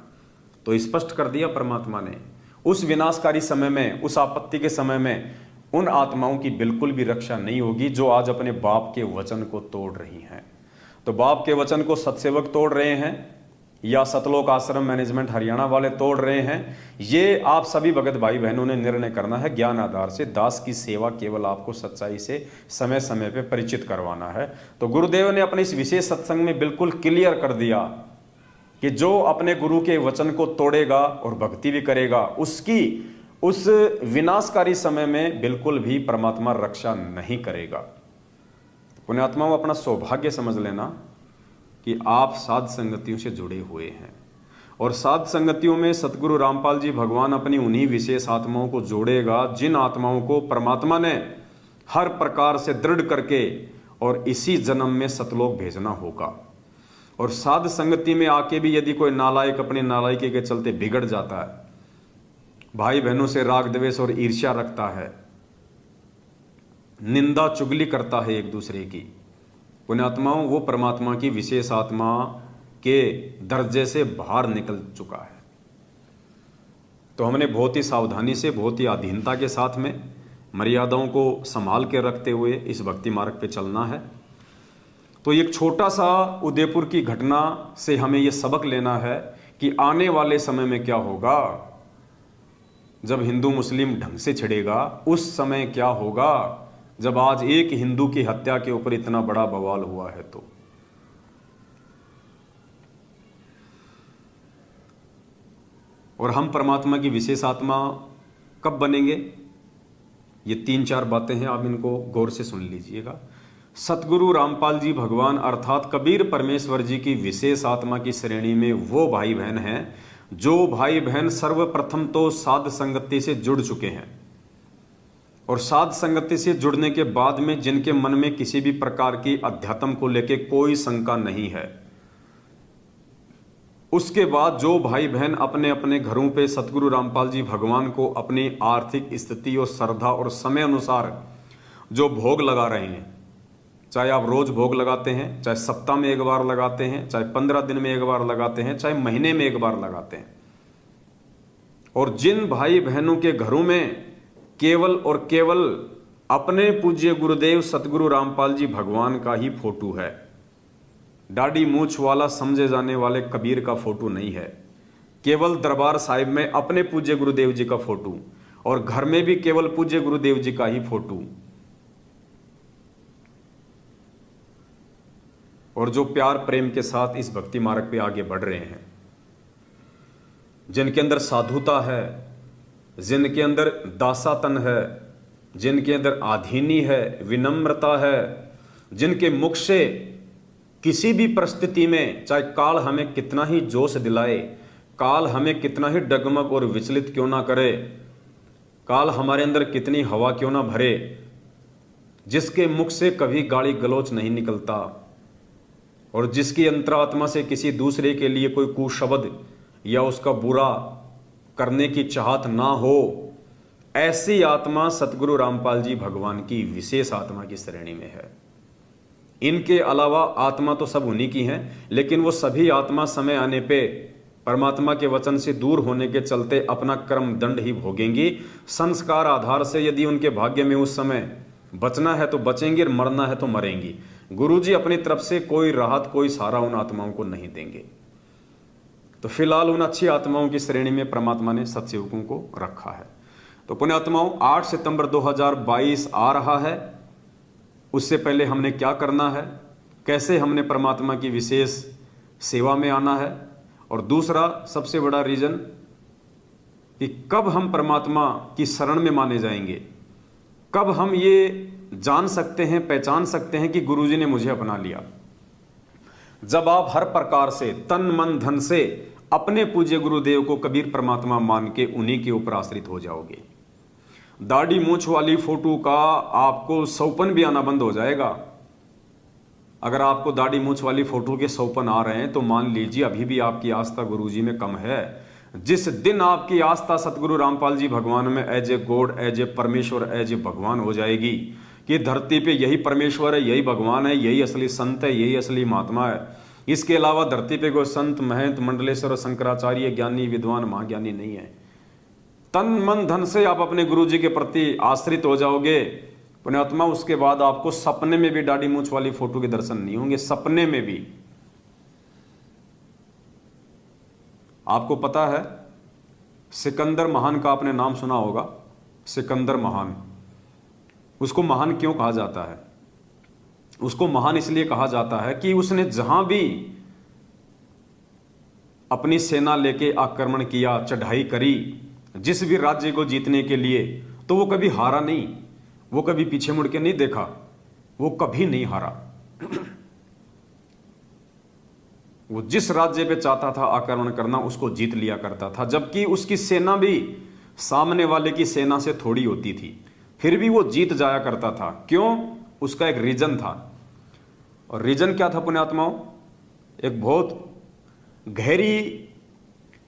Speaker 1: तो स्पष्ट कर दिया परमात्मा ने, उस विनाशकारी समय में, उस आपत्ति के समय में उन आत्माओं की बिल्कुल भी रक्षा नहीं होगी जो आज अपने बाप के वचन को तोड़ रही हैं। तो बाप के वचन को सत्सेवक तोड़ रहे हैं या सतलोक आश्रम मैनेजमेंट हरियाणा वाले तोड़ रहे हैं, ये आप सभी भगत भाई बहनों ने निर्णय करना है। ज्ञान आधार से दास की सेवा केवल आपको सच्चाई से समय समय पे परिचित करवाना है। तो गुरुदेव ने अपने इस विशेष सत्संग में बिल्कुल क्लियर कर दिया कि जो अपने गुरु के वचन को तोड़ेगा और भक्ति भी करेगा, उसकी उस विनाशकारी समय में बिल्कुल भी परमात्मा रक्षा नहीं करेगा। पुण्यात्माओं, अपना सौभाग्य समझ लेना कि आप साध संगतियों से जुड़े हुए हैं और साध संगतियों में सतगुरु रामपाल जी भगवान अपनी उन्हीं विशेष आत्माओं को जोड़ेगा जिन आत्माओं को परमात्मा ने हर प्रकार से दृढ़ करके और इसी जन्म में सतलोक भेजना होगा। और साध संगति में आके भी यदि कोई नालायक अपनी नालायकी के चलते बिगड़ जाता है, भाई बहनों से राग द्वेष और ईर्ष्या रखता है, निंदा चुगली करता है एक दूसरे की, पुण्यात्माओं, वो परमात्मा की विशेष आत्मा के दर्जे से बाहर निकल चुका है। तो हमने बहुत ही सावधानी से, बहुत ही अधीनता के साथ में मर्यादाओं को संभाल के रखते हुए इस भक्ति मार्ग पे चलना है। तो एक छोटा सा उदयपुर की घटना से हमें यह सबक लेना है कि आने वाले समय में क्या होगा, जब हिंदू मुस्लिम ढंग से छिड़ेगा, उस समय क्या होगा जब आज एक हिंदू की हत्या के ऊपर इतना बड़ा बवाल हुआ है। तो और हम परमात्मा की विशेष आत्मा कब बनेंगे, ये 3-4 बातें हैं, आप इनको गौर से सुन लीजिएगा। सतगुरु रामपाल जी भगवान अर्थात कबीर परमेश्वर जी की विशेष आत्मा की श्रेणी में वो भाई बहन हैं जो भाई बहन सर्वप्रथम तो साध संगति से जुड़ चुके हैं और साध संगति से जुड़ने के बाद में जिनके मन में किसी भी प्रकार की अध्यात्म को लेकर कोई शंका नहीं है, उसके बाद जो भाई बहन अपने अपने घरों पे सतगुरु रामपाल जी भगवान को अपनी आर्थिक स्थिति और श्रद्धा और समय अनुसार जो भोग लगा रहे हैं, चाहे आप रोज भोग लगाते हैं, चाहे सप्ताह में एक बार लगाते हैं, चाहे 15 दिन में एक बार लगाते हैं, चाहे महीने में एक बार लगाते हैं, और जिन भाई बहनों के घरों में केवल और केवल अपने पूज्य गुरुदेव सतगुरु रामपाल जी भगवान का ही फोटो है, दाढ़ी मूछ वाला समझे जाने वाले कबीर का फोटो नहीं है, केवल दरबार साहिब में अपने पूज्य गुरुदेव जी का फोटो और घर में भी केवल पूज्य गुरुदेव जी का ही फोटो, और जो प्यार प्रेम के साथ इस भक्ति मार्ग पे आगे बढ़ रहे हैं, जिनके अंदर साधुता है, जिनके अंदर दासातन है, जिनके अंदर आधीनी है, विनम्रता है, जिनके मुख से किसी भी परिस्थिति में चाहे काल हमें कितना ही जोश दिलाए, काल हमें कितना ही डगमग और विचलित क्यों ना करे, काल हमारे अंदर कितनी हवा क्यों ना भरे, जिसके मुख से कभी गाली गलौच नहीं निकलता और जिसकी अंतरात्मा से किसी दूसरे के लिए कोई कुशब्द या उसका बुरा करने की चाहत ना हो, ऐसी आत्मा सतगुरु रामपाल जी भगवान की विशेष आत्मा की श्रेणी में है। इनके अलावा आत्मा तो सब उन्हीं की हैं, लेकिन वो सभी आत्मा समय आने पे परमात्मा के वचन से दूर होने के चलते अपना कर्म दंड ही भोगेंगी। संस्कार आधार से यदि उनके भाग्य में उस समय बचना है तो बचेंगे, मरना है तो मरेंगी। गुरुजी अपनी तरफ से कोई राहत, कोई सहारा उन आत्माओं को नहीं देंगे। तो फिलहाल उन अच्छी आत्माओं की श्रेणी में परमात्मा ने सत्सेवकों को रखा है। तो पुण्यात्माओं, 8 सितंबर 2022 आ रहा है। उससे पहले हमने क्या करना है, कैसे हमने परमात्मा की विशेष सेवा में आना है, और दूसरा सबसे बड़ा रीजन कि कब हम परमात्मा की शरण में माने जाएंगे, कब हम ये जान सकते हैं, पहचान सकते हैं कि गुरुजी ने मुझे अपना लिया। जब आप हर प्रकार से तन मन धन से अपने पूज्य गुरुदेव को कबीर परमात्मा मान के उन्हीं के ऊपर आश्रित हो जाओगे। दाढ़ी मूछ वाली फोटो का आपको सौपन भी आना बंद हो जाएगा। अगर आपको दाढ़ी मूछ वाली फोटो के सौपन आ रहे हैं तो मान लीजिए अभी भी आपकी आस्था गुरुजी में कम है। जिस दिन आपकी आस्था सतगुरु रामपाल जी भगवान में as a god, as a Parmeshwar, as ए भगवान हो जाएगी कि धरती पे यही परमेश्वर है, यही भगवान है, यही असली संत है, यही असली महात्मा है, इसके अलावा धरती पे कोई संत, महंत, मंडलेश्वर, शंकराचार्य, ज्ञानी, विद्वान, महाज्ञानी नहीं है। तन मन धन से आप अपने गुरुजी के प्रति आश्रित हो जाओगे पुण्यात्मा। उसके बाद आपको सपने में भी दाढ़ी मूछ वाली फोटो के दर्शन नहीं होंगे, सपने में भी। आपको पता है सिकंदर महान का आपने नाम सुना होगा। सिकंदर महान, उसको महान क्यों कहा जाता है? उसको महान इसलिए कहा जाता है कि उसने जहां भी अपनी सेना लेके आक्रमण किया, चढ़ाई करी, जिस भी राज्य को जीतने के लिए, तो वो कभी हारा नहीं, वो कभी पीछे मुड़ के नहीं देखा, वो कभी नहीं हारा। वो जिस राज्य पे चाहता था आक्रमण करना, उसको जीत लिया करता था। जबकि उसकी सेना भी सामने वाले की सेना से थोड़ी होती थी, फिर भी वो जीत जाया करता था। क्यों? उसका एक रीजन था। और रीजन क्या था पुण्यात्माओं? एक बहुत गहरी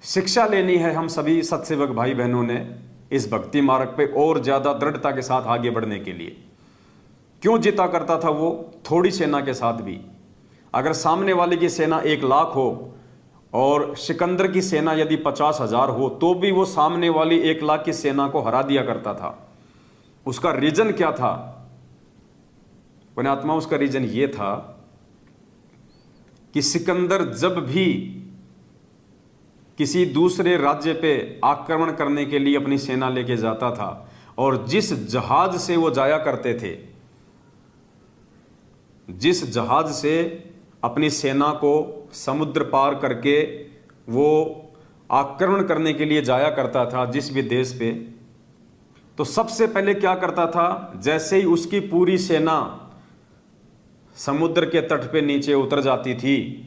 Speaker 1: शिक्षा लेनी है हम सभी सत्सेवक भाई बहनों ने इस भक्ति मार्ग पे और ज्यादा दृढ़ता के साथ आगे बढ़ने के लिए। क्यों जीता करता था वो? थोड़ी सेना के साथ भी। अगर सामने वाले की सेना 1 लाख हो और सिकंदर की सेना यदि 50,000 हो, तो भी वो सामने वाली 1 लाख की सेना को हरा दिया करता था। उसका रीजन क्या था पुण्यात्मा? उसका रीजन ये था कि सिकंदर जब भी किसी दूसरे राज्य पे आक्रमण करने के लिए अपनी सेना लेके जाता था, और जिस जहाज से वो जाया करते थे, जिस जहाज से अपनी सेना को समुद्र पार करके वो आक्रमण करने के लिए जाया करता था जिस भी देश पे, तो सबसे पहले क्या करता था? जैसे ही उसकी पूरी सेना समुद्र के तट पे नीचे उतर जाती थी,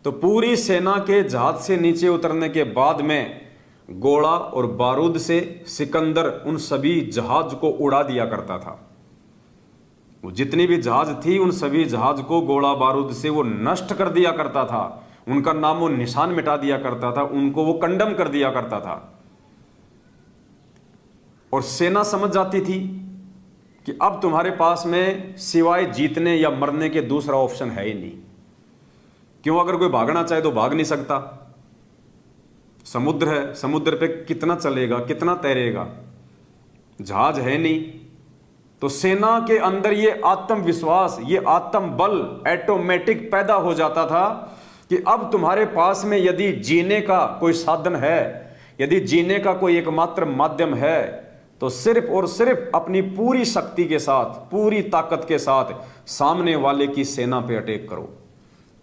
Speaker 1: तो पूरी सेना के जहाज से नीचे उतरने के बाद में गोला और बारूद से सिकंदर उन सभी जहाज को उड़ा दिया करता था। वो जितनी भी जहाज थी, उन सभी जहाज को गोला बारूद से वो नष्ट कर दिया करता था, उनका नाम वो निशान मिटा दिया करता था, उनको वो कंडम कर दिया करता था। और सेना समझ जाती थी कि अब तुम्हारे पास में सिवाय जीतने या मरने के दूसरा ऑप्शन है ही नहीं। क्यों? अगर कोई भागना चाहे तो भाग नहीं सकता, समुद्र है, समुद्र पे कितना चलेगा, कितना तैरेगा, जहाज है नहीं। तो सेना के अंदर ये आत्मविश्वास, ये आत्मबल ऑटोमेटिक पैदा हो जाता था कि अब तुम्हारे पास में यदि जीने का कोई साधन है, यदि जीने का कोई एकमात्र माध्यम है, तो सिर्फ और सिर्फ अपनी पूरी शक्ति के साथ, पूरी ताकत के साथ सामने वाले की सेना पे अटैक करो,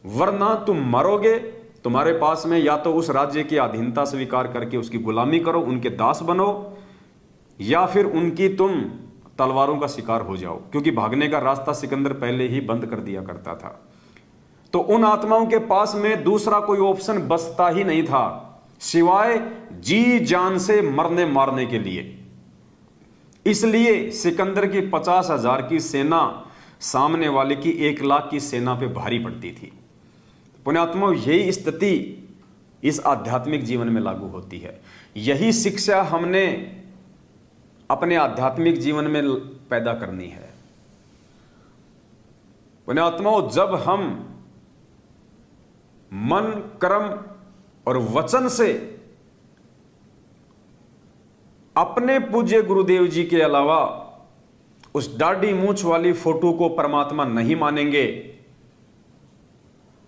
Speaker 1: वरना तुम मरोगे। तुम्हारे पास में या तो उस राज्य की अधीनता स्वीकार करके उसकी गुलामी करो, उनके दास बनो, या फिर उनकी तुम तलवारों का शिकार हो जाओ, क्योंकि भागने का रास्ता सिकंदर पहले ही बंद कर दिया करता था। तो उन आत्माओं के पास में दूसरा कोई ऑप्शन बचता ही नहीं था सिवाय जी जान से मरने मारने के लिए। इसलिए सिकंदर की 50,000 की सेना सामने वाले की 1 लाख की सेना पे भारी पड़ती थी। पुण्यात्मा, यही स्थिति इस आध्यात्मिक जीवन में लागू होती है। यही शिक्षा हमने अपने आध्यात्मिक जीवन में पैदा करनी है। पुण्यात्माओं, जब हम मन, कर्म और वचन से अपने पूज्य गुरुदेव जी के अलावा उस दाढ़ी मूंछ वाली फोटो को परमात्मा नहीं मानेंगे,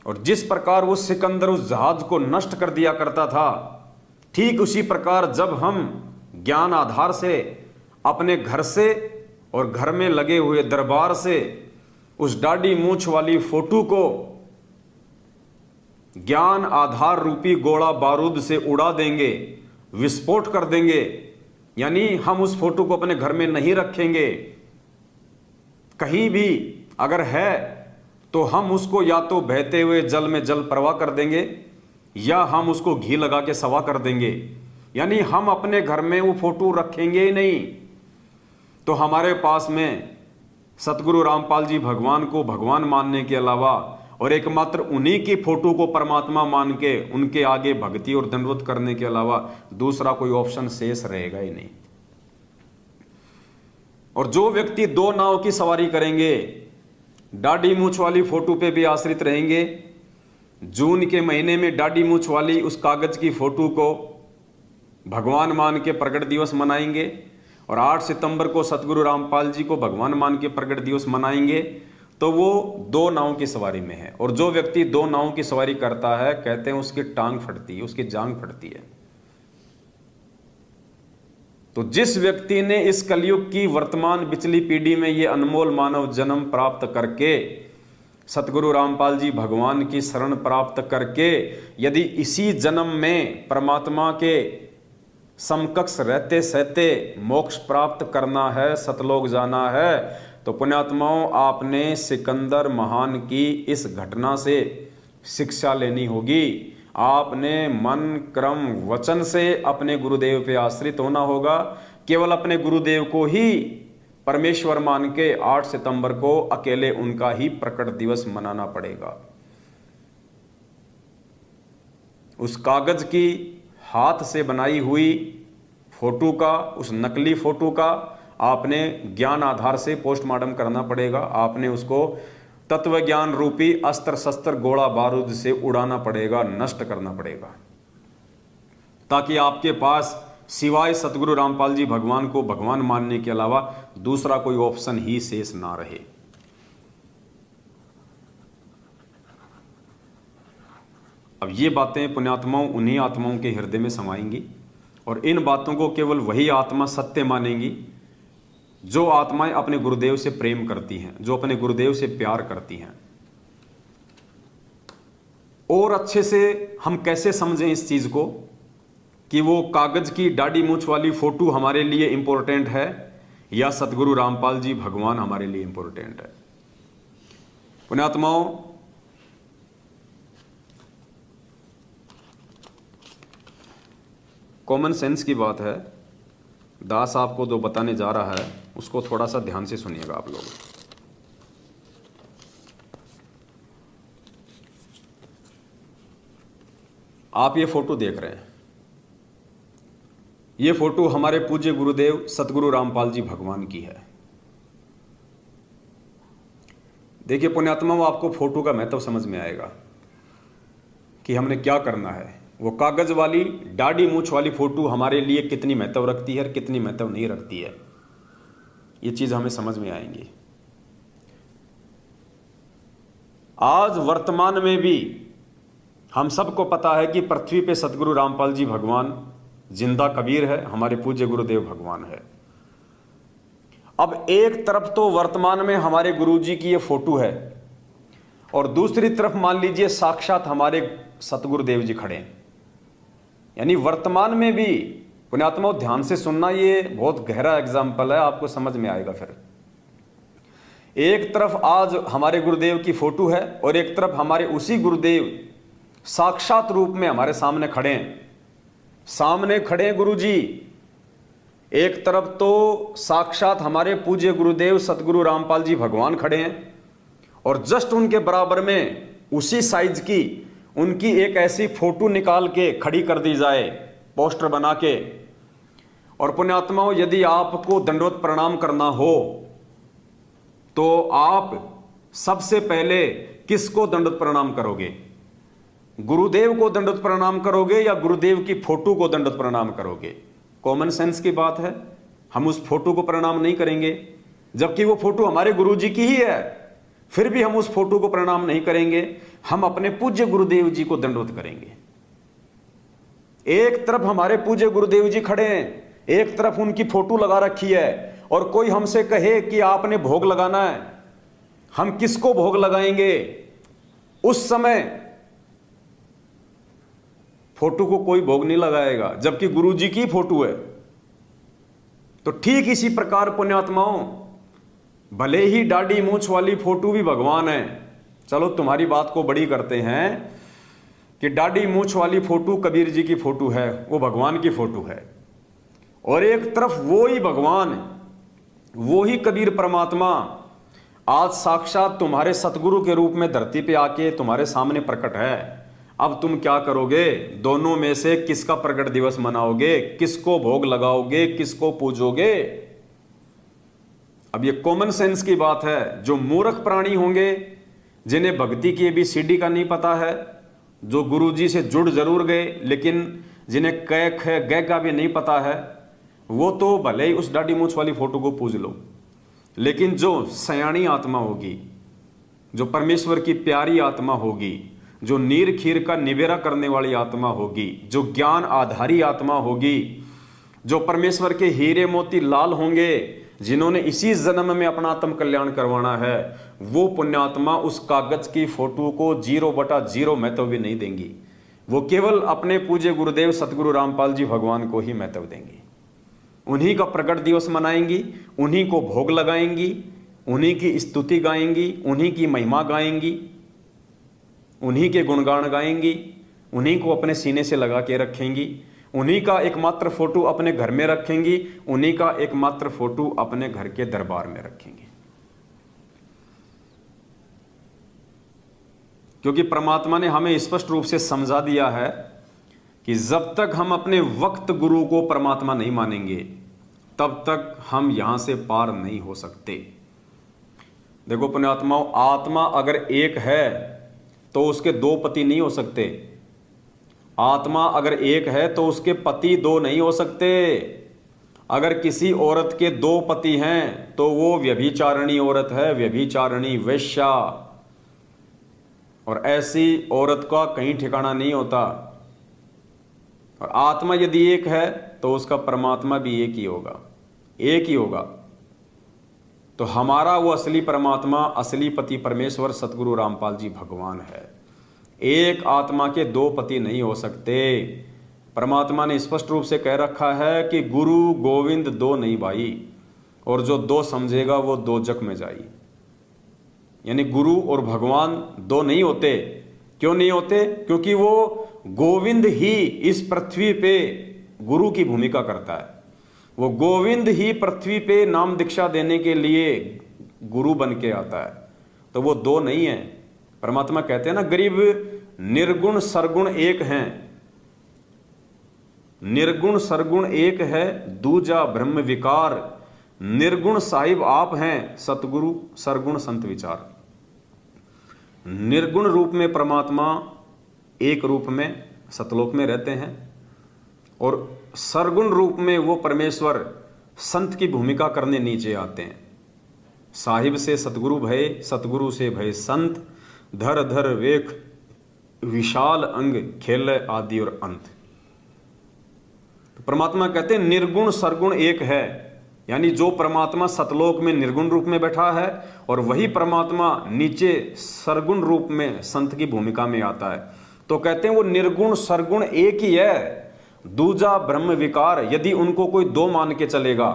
Speaker 1: और जिस प्रकार वो सिकंदर उस जहाज को नष्ट कर दिया करता था, ठीक उसी प्रकार जब हम ज्ञान आधार से अपने घर से और घर में लगे हुए दरबार से उस दाढ़ी मूंछ वाली फोटो को ज्ञान आधार रूपी गोला बारूद से उड़ा देंगे, विस्फोट कर देंगे, यानी हम उस फोटो को अपने घर में नहीं रखेंगे, कहीं भी अगर है तो हम उसको या तो बहते हुए जल में जल प्रवाह कर देंगे, या हम उसको घी लगा के सवा कर देंगे, यानी हम अपने घर में वो फोटो रखेंगे ही नहीं। तो हमारे पास में सतगुरु रामपाल जी भगवान को भगवान मानने के अलावा और एकमात्र उन्हीं की फोटो को परमात्मा मान के उनके आगे भक्ति और दंडवत करने के अलावा दूसरा कोई ऑप्शन शेष रहेगा ही नहीं। और जो व्यक्ति 2 नाव की सवारी करेंगे, दाढ़ी मूंछ वाली फोटो पे भी आश्रित रहेंगे, जून के महीने में दाढ़ी मूंछ वाली उस कागज की फोटो को भगवान मान के प्रगट दिवस मनाएंगे, और 8 सितंबर को सतगुरु रामपाल जी को भगवान मान के प्रगट दिवस मनाएंगे, तो वो 2 नाव की सवारी में है। और जो व्यक्ति 2 नाव की सवारी करता है, कहते हैं उसकी टांग फटती है, उसकी जांग फटती है। तो जिस व्यक्ति ने इस कलयुग की वर्तमान पिछली पीढ़ी में ये अनमोल मानव जन्म प्राप्त करके सतगुरु रामपाल जी भगवान की शरण प्राप्त करके यदि इसी जन्म में परमात्मा के समकक्ष रहते सहते मोक्ष प्राप्त करना है, सतलोक जाना है, तो पुण्यात्माओं, आपने सिकंदर महान की इस घटना से शिक्षा लेनी होगी। आपने मन, क्रम, वचन से अपने गुरुदेव पे आश्रित होना होगा। केवल अपने गुरुदेव को ही परमेश्वर मान के 8 सितंबर को अकेले उनका ही प्रकट दिवस मनाना पड़ेगा। उस कागज की हाथ से बनाई हुई फोटो का, उस नकली फोटो का आपने ज्ञान आधार से पोस्टमार्टम करना पड़ेगा। आपने उसको तत्व ज्ञान रूपी अस्त्र शस्त्र गोला बारूद से उड़ाना पड़ेगा, नष्ट करना पड़ेगा, ताकि आपके पास सिवाय सतगुरु रामपाल जी भगवान को भगवान मानने के अलावा दूसरा कोई ऑप्शन ही शेष ना रहे। अब ये बातें पुण्यात्माओं उन्हीं आत्माओं के हृदय में समाएंगी, और इन बातों को केवल वही आत्मा सत्य मानेंगी जो आत्माएं अपने गुरुदेव से प्रेम करती हैं, जो अपने गुरुदेव से प्यार करती हैं। और अच्छे से हम कैसे समझें इस चीज को कि वो कागज की दाढ़ी मूंछ वाली फोटो हमारे लिए इंपॉर्टेंट है या सतगुरु रामपाल जी भगवान हमारे लिए इंपॉर्टेंट है। पुण्यात्माओं, कॉमन सेंस की बात है, दास आपको जो बताने जा रहा है उसको थोड़ा सा ध्यान से सुनिएगा आप लोग। आप ये फोटो देख रहे हैं, ये फोटो हमारे पूज्य गुरुदेव सतगुरु रामपाल जी भगवान की है। देखिए पुण्यात्मा, आपको फोटो का महत्व समझ में आएगा कि हमने क्या करना है, वो कागज वाली दाढ़ी मूछ वाली फोटो हमारे लिए कितनी महत्व रखती है और कितनी महत्व नहीं रखती है, ये चीज हमें समझ में आएंगी। आज वर्तमान में भी हम सबको पता है कि पृथ्वी पे सतगुरु रामपाल जी भगवान जिंदा कबीर है, हमारे पूज्य गुरुदेव भगवान है। अब एक तरफ तो वर्तमान में हमारे गुरु जी की ये फोटो है और दूसरी तरफ मान लीजिए साक्षात हमारे सतगुरुदेव जी खड़े हैं। यानी वर्तमान में भी पुण्यात्मा ध्यान से सुनना, ये बहुत गहरा एग्जाम्पल है, आपको समझ में आएगा। फिर एक तरफ आज हमारे गुरुदेव की फोटो है और एक तरफ हमारे उसी गुरुदेव साक्षात रूप में हमारे सामने खड़े हैं। सामने खड़े हैं गुरु जी, एक तरफ तो साक्षात हमारे पूज्य गुरुदेव सतगुरु रामपाल जी भगवान खड़े हैं और जस्ट उनके बराबर में उसी साइज की उनकी एक ऐसी फोटो निकाल के खड़ी कर दी जाए, पोस्टर बना के। और पुण्यात्माओं, यदि आपको दंडवत प्रणाम करना हो तो आप सबसे पहले किसको दंडवत प्रणाम करोगे? गुरुदेव को दंडवत प्रणाम करोगे या गुरुदेव की फोटो को दंडवत प्रणाम करोगे? कॉमन सेंस की बात है, हम उस फोटो को प्रणाम नहीं करेंगे, जबकि वो फोटो हमारे गुरु जी की ही है, फिर भी हम उस फोटो को प्रणाम नहीं करेंगे, हम अपने पूज्य गुरुदेव जी को दंडवत करेंगे। एक तरफ हमारे पूज्य गुरुदेव जी खड़े हैं, एक तरफ उनकी फोटो लगा रखी है, और कोई हमसे कहे कि आपने भोग लगाना है, हम किसको भोग लगाएंगे? उस समय फोटो को कोई भोग नहीं लगाएगा, जबकि गुरु जी की फोटो है। तो ठीक इसी प्रकार पुण्यात्माओं, भले ही दाढ़ी मूछ वाली फोटो भी भगवान है, चलो तुम्हारी बात को बड़ी करते हैं कि दाढ़ी मूछ वाली फोटो कबीर जी की फोटो है, वो भगवान की फोटो है, और एक तरफ वो ही भगवान, वो ही कबीर परमात्मा आज साक्षात तुम्हारे सतगुरु के रूप में धरती पे आके तुम्हारे सामने प्रकट है। अब तुम क्या करोगे? दोनों में से किसका प्रकट दिवस मनाओगे? किसको भोग लगाओगे? किसको पूजोगे? अब ये कॉमन सेंस की बात है। जो मूर्ख प्राणी होंगे, जिन्हें भक्ति की ABCD का नहीं पता है, जो गुरु जी से जुड़ जरूर गए लेकिन जिन्हें क ख ग का भी नहीं पता है, वो तो भले ही उस दाढ़ी मूछ वाली फोटो को पूज लो, लेकिन जो सयानी आत्मा होगी, जो परमेश्वर की प्यारी आत्मा होगी, जो नीर खीर का निवेरा करने वाली आत्मा होगी, जो ज्ञान आधारी आत्मा होगी, जो परमेश्वर के हीरे मोती लाल होंगे, जिन्होंने इसी जन्म में अपना आत्म कल्याण करवाना है, वो पुण्यात्मा उस कागज की फोटो को 0/0 महत्व भी नहीं देंगी। वो केवल अपने पूज्य गुरुदेव सतगुरु रामपाल जी भगवान को ही महत्व देंगी। उन्हीं का प्रकट दिवस मनाएंगी, उन्हीं को भोग लगाएंगी, उन्हीं की स्तुति गाएंगी, उन्हीं की महिमा गाएंगी, उन्हीं के गुणगान गाएंगी, उन्हीं को अपने सीने से लगा के रखेंगी, उन्हीं का एकमात्र फोटो अपने घर में रखेंगी, उन्हीं का एकमात्र फोटो अपने घर के दरबार में रखेंगे। क्योंकि परमात्मा ने हमें स्पष्ट रूप से समझा दिया है कि जब तक हम अपने वक्त गुरु को परमात्मा नहीं मानेंगे, तब तक हम यहां से पार नहीं हो सकते। देखो पुण्यात्माओं, आत्मा अगर एक है तो उसके 2 पति नहीं हो सकते। आत्मा अगर एक है तो उसके पति 2 नहीं हो सकते। अगर किसी औरत के 2 पति हैं तो वो व्यभिचारिणी औरत है, व्यभिचारिणी वेश्या, और ऐसी औरत का कहीं ठिकाना नहीं होता। और आत्मा यदि एक है तो उसका परमात्मा भी एक ही होगा, एक ही होगा। तो हमारा वो असली परमात्मा, असली पति परमेश्वर सतगुरु रामपाल जी भगवान है। एक आत्मा के 2 पति नहीं हो सकते। परमात्मा ने स्पष्ट रूप से कह रखा है कि गुरु गोविंद 2 नहीं भाई, और जो 2 समझेगा वो 2 जग में जाई। यानी गुरु और भगवान 2 नहीं होते। क्यों नहीं होते? क्योंकि वो गोविंद ही इस पृथ्वी पे गुरु की भूमिका करता है। वो गोविंद ही पृथ्वी पे नाम दीक्षा देने के लिए गुरु बन के आता है। तो वो 2 नहीं है। परमात्मा कहते हैं ना, गरीब निर्गुण सरगुण एक हैं, निर्गुण सरगुण एक है, दूजा ब्रह्म विकार, निर्गुण साहिब आप हैं, सतगुरु सरगुण संत विचार। निर्गुण रूप में परमात्मा एक रूप में, सतलोक में रहते हैं, और सरगुण रूप में वो परमेश्वर संत की भूमिका करने नीचे आते हैं। साहिब से सतगुरु भय, सतगुरु से भय संत, धर धर वेख विशाल अंग, खेल आदि और अंत। तो परमात्मा कहते हैं निर्गुण सरगुण एक है, यानी जो परमात्मा सतलोक में निर्गुण रूप में बैठा है और वही परमात्मा नीचे सरगुण रूप में संत की भूमिका में आता है। तो कहते हैं वो निर्गुण सरगुण एक ही है। दूजा ब्रह्म विकार, यदि उनको कोई दो मान के चलेगा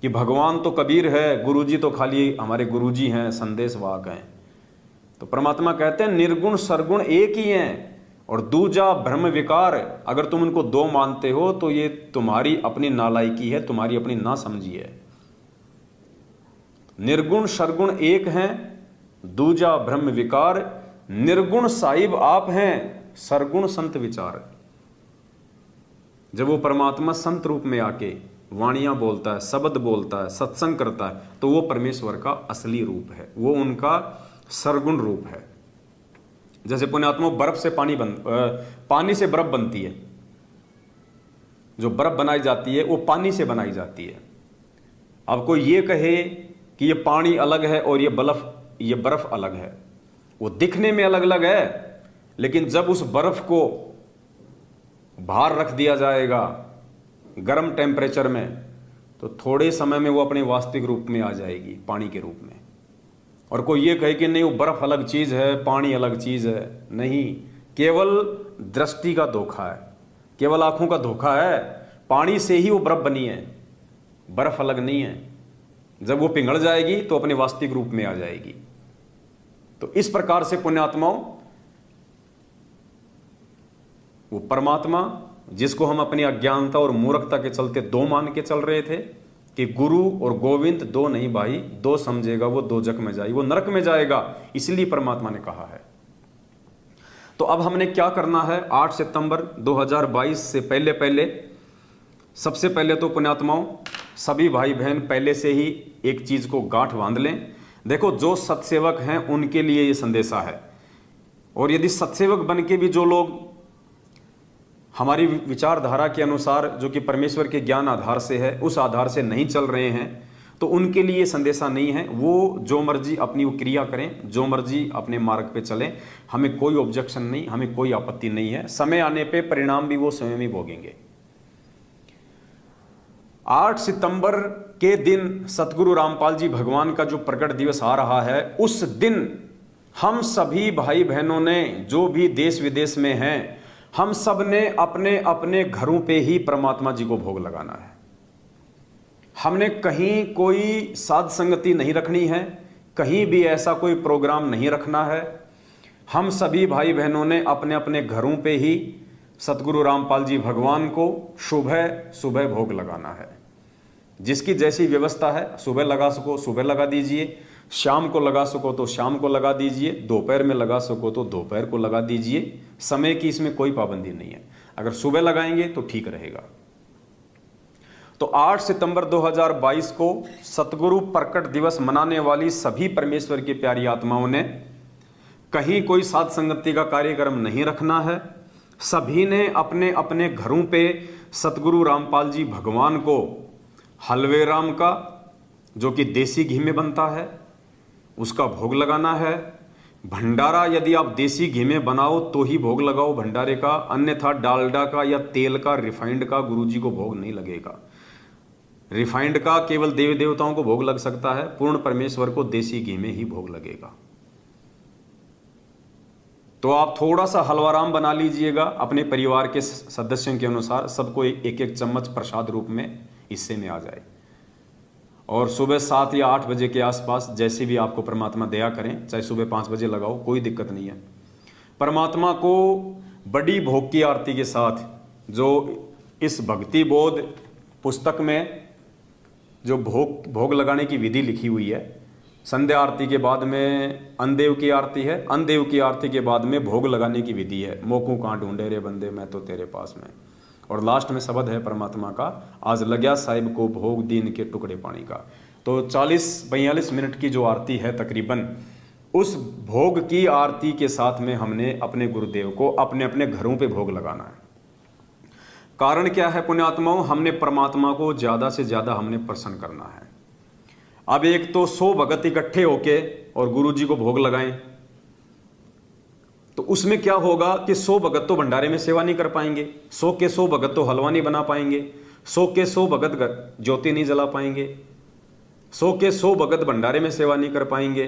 Speaker 1: कि भगवान तो कबीर है, गुरुजी तो खाली हमारे गुरुजी हैं, संदेशवाहक हैं, तो परमात्मा कहते हैं निर्गुण सरगुण एक ही हैं। और दूजा ब्रह्म विकार, अगर तुम उनको दो मानते हो तो ये तुम्हारी अपनी नालायकी है, तुम्हारी अपनी नासमझी है। निर्गुण सरगुण एक हैं, दूजा ब्रह्म विकार, निर्गुण साहिब आप हैं, सरगुण संत विचार। जब वो परमात्मा संत रूप में आके वाणियां बोलता है, शब्द बोलता है, सत्संग करता है, तो वो परमेश्वर का असली रूप है, वो उनका सरगुण रूप है। जैसे पुण्यात्मा बर्फ से पानी से बर्फ बनती है, जो बर्फ बनाई जाती है वो पानी से बनाई जाती है। अब कोई ये कहे कि ये पानी अलग है और ये बर्फ अलग है, वो दिखने में अलग अलग है, लेकिन जब उस बर्फ को बाहर रख दिया जाएगा गर्म टेम्परेचर में, तो थोड़े समय में वो अपने वास्तविक रूप में आ जाएगी, पानी के रूप में। और कोई ये कहे कि नहीं वो बर्फ अलग चीज है, पानी अलग चीज है, नहीं, केवल दृष्टि का धोखा है, केवल आंखों का धोखा है। पानी से ही वो बर्फ बनी है, बर्फ अलग नहीं है। जब वो पिघल जाएगी तो अपने वास्तविक रूप में आ जाएगी। तो इस प्रकार से पुण्यात्माओं, वो परमात्मा जिसको हम अपनी अज्ञानता और मूर्खता के चलते दो मान के चल रहे थे कि गुरु और गोविंद दो नहीं भाई, दो समझेगा वो दोजख में जाएगी, वो नरक में जाएगा, इसलिए परमात्मा ने कहा है। तो अब हमने क्या करना है, 8 सितंबर 2022 से पहले सबसे पहले तो पुण्यात्माओं सभी भाई बहन पहले से ही एक चीज को गांठ बांध लें। देखो, जो सत्सेवक हैं उनके लिए ये संदेशा है, और यदि सत्सेवक बन के भी जो लोग हमारी विचारधारा के अनुसार, जो कि परमेश्वर के ज्ञान आधार से है, उस आधार से नहीं चल रहे हैं, तो उनके लिए संदेशा नहीं है। वो जो मर्जी अपनी वो क्रिया करें, जो मर्जी अपने मार्ग पे चलें, हमें कोई ऑब्जेक्शन नहीं, हमें कोई आपत्ति नहीं है। समय आने पे परिणाम भी वो स्वयं ही भोगेंगे। 8 सितंबर के दिन सतगुरु रामपाल जी भगवान का जो प्रकट दिवस आ रहा है, उस दिन हम सभी भाई बहनों ने, जो भी देश विदेश में हैं, हम सब ने अपने अपने घरों पे ही परमात्मा जी को भोग लगाना है। हमने कहीं कोई साध संगति नहीं रखनी है, कहीं भी ऐसा कोई प्रोग्राम नहीं रखना है। हम सभी भाई बहनों ने अपने अपने घरों पे ही सतगुरु रामपाल जी भगवान को सुबह सुबह भोग लगाना है। जिसकी जैसी व्यवस्था है, सुबह लगा सको सुबह लगा दीजिए, शाम को लगा सको तो शाम को लगा दीजिए, दोपहर में लगा सको तो दोपहर को लगा दीजिए। समय की इसमें कोई पाबंदी नहीं है, अगर सुबह लगाएंगे तो ठीक रहेगा। तो 8 सितंबर 2022 को सतगुरु प्रकट दिवस मनाने वाली सभी परमेश्वर की प्यारी आत्माओं ने कहीं कोई साध संगति का कार्यक्रम नहीं रखना है। सभी ने अपने अपने घरों पे सतगुरु रामपाल जी भगवान को हलवे राम का, जो कि देसी घी में बनता है, उसका भोग लगाना है। भंडारा यदि आप देसी घी में बनाओ तो ही भोग लगाओ भंडारे का, अन्यथा डालडा का या तेल का, रिफाइंड का गुरुजी को भोग नहीं लगेगा। रिफाइंड का केवल देवी देवताओं को भोग लग सकता है, पूर्ण परमेश्वर को देसी घी में ही भोग लगेगा। तो आप थोड़ा सा हलवाराम बना लीजिएगा अपने परिवार के सदस्यों के अनुसार, सबको एक एक चम्मच प्रसाद रूप में हिस्से में आ जाए। और सुबह 7 या 8 बजे के आसपास जैसे भी आपको परमात्मा दया करें, चाहे सुबह 5 बजे लगाओ, कोई दिक्कत नहीं है। परमात्मा को बड़ी भोग की आरती के साथ, जो इस भक्ति बोध पुस्तक में जो भोग लगाने की विधि लिखी हुई है, संध्या आरती के बाद में अनदेव की आरती है, अनदेव की आरती के बाद में भोग लगाने की विधि है। मोकू कहाँ ढूंढे रे बंदे, मैं तो तेरे पास में। और लास्ट में शब्द है परमात्मा का, आज लग्या साहिब को भोग दीन के टुकड़े पानी का। तो 40-42 मिनट की जो आरती है तकरीबन, उस भोग की आरती के साथ में हमने अपने गुरुदेव को अपने अपने घरों पे भोग लगाना है। कारण क्या है पुण्यात्माओं, हमने परमात्मा को ज्यादा से ज्यादा हमने प्रसन्न करना है। अब एक तो 100 भगत इकट्ठे होके और गुरु जी को भोग लगाएं, तो उसमें क्या होगा कि 100 भगत तो भंडारे में सेवा नहीं कर पाएंगे, 100 के 100 भगत तो हलवा नहीं बना पाएंगे, 100 के 100 भगत ज्योति नहीं जला पाएंगे, 100 के 100 भगत भंडारे में सेवा नहीं कर पाएंगे।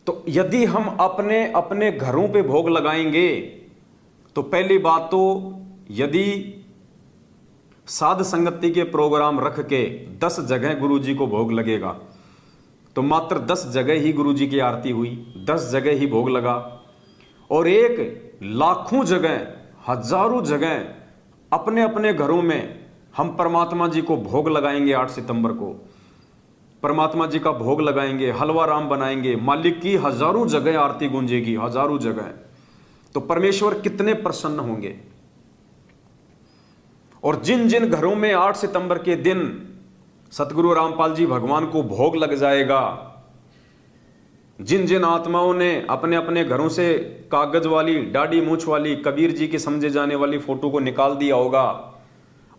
Speaker 1: तो यदि हम अपने अपने घरों पे भोग लगाएंगे तो पहली बात तो यदि साध संगति के प्रोग्राम रख के 10 जगह गुरु जी को भोग लगेगा तो मात्र 10 जगह ही गुरु जी की आरती हुई, 10 जगह ही भोग लगा। और एक लाखों जगह, हजारों जगह अपने अपने घरों में हम परमात्मा जी को भोग लगाएंगे। 8 सितंबर को परमात्मा जी का भोग लगाएंगे, हलवा राम बनाएंगे, मालिक की हजारों जगह आरती गूंजेगी, हजारों जगह। तो परमेश्वर कितने प्रसन्न होंगे। और जिन जिन घरों में 8 सितंबर के दिन सतगुरु रामपाल जी भगवान को भोग लग जाएगा, जिन जिन आत्माओं ने अपने अपने घरों से कागज वाली, दाढ़ी मूछ वाली, कबीर जी की समझे जाने वाली फोटो को निकाल दिया होगा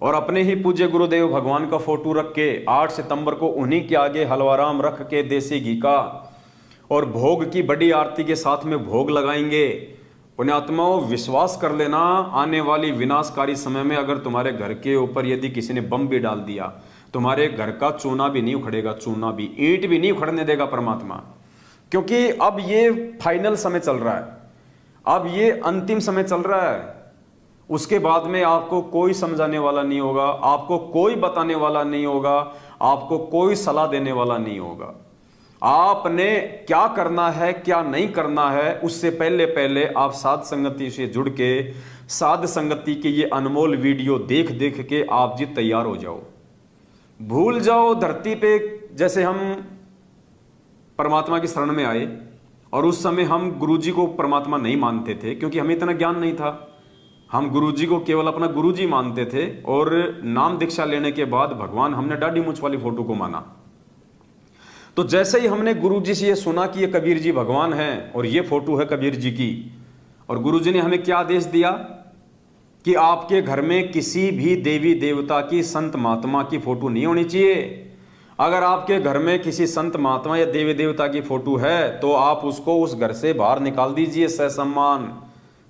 Speaker 1: और अपने ही पूज्य गुरुदेव भगवान का फोटो रख के 8 सितंबर को उन्हीं के आगे हलवाराम रख के देसी घी का और भोग की बड़ी आरती के साथ में भोग लगाएंगे। पुण्यात्माओं, विश्वास कर लेना, आने वाली विनाशकारी समय में अगर तुम्हारे घर के ऊपर यदि किसी ने बम भी डाल दिया, तुम्हारे घर का चूना भी नहीं उखड़ेगा, चूना भी, ईंट भी नहीं उखड़ने देगा परमात्मा। क्योंकि अब ये फाइनल समय चल रहा है, अब ये अंतिम समय चल रहा है। उसके बाद में आपको कोई समझाने वाला नहीं होगा, आपको कोई बताने वाला नहीं होगा, आपको कोई सलाह देने वाला नहीं होगा। आपने क्या करना है क्या नहीं करना है, उससे पहले पहले आप साध संगति से जुड़ के साध संगति के ये अनमोल वीडियो देख देख के आप जी तैयार हो जाओ। भूल जाओ धरती पे जैसे हम परमात्मा की शरण में आए और उस समय हम गुरुजी को परमात्मा नहीं मानते थे, क्योंकि हमें इतना ज्ञान नहीं था। हम गुरुजी को केवल अपना गुरुजी मानते थे और नाम दीक्षा लेने के बाद भगवान हमने दाढ़ी मूछ वाली फोटो को माना। तो जैसे ही हमने गुरुजी से ये सुना कि ये कबीर जी भगवान हैं और ये फोटो है कबीर जी की, और गुरुजी ने हमें क्या आदेश दिया कि आपके घर में किसी भी देवी देवता की, संत महात्मा की फोटो नहीं होनी चाहिए। अगर आपके घर में किसी संत महात्मा या देवी देवता की फोटो है तो आप उसको उस घर से बाहर निकाल दीजिए, ससम्मान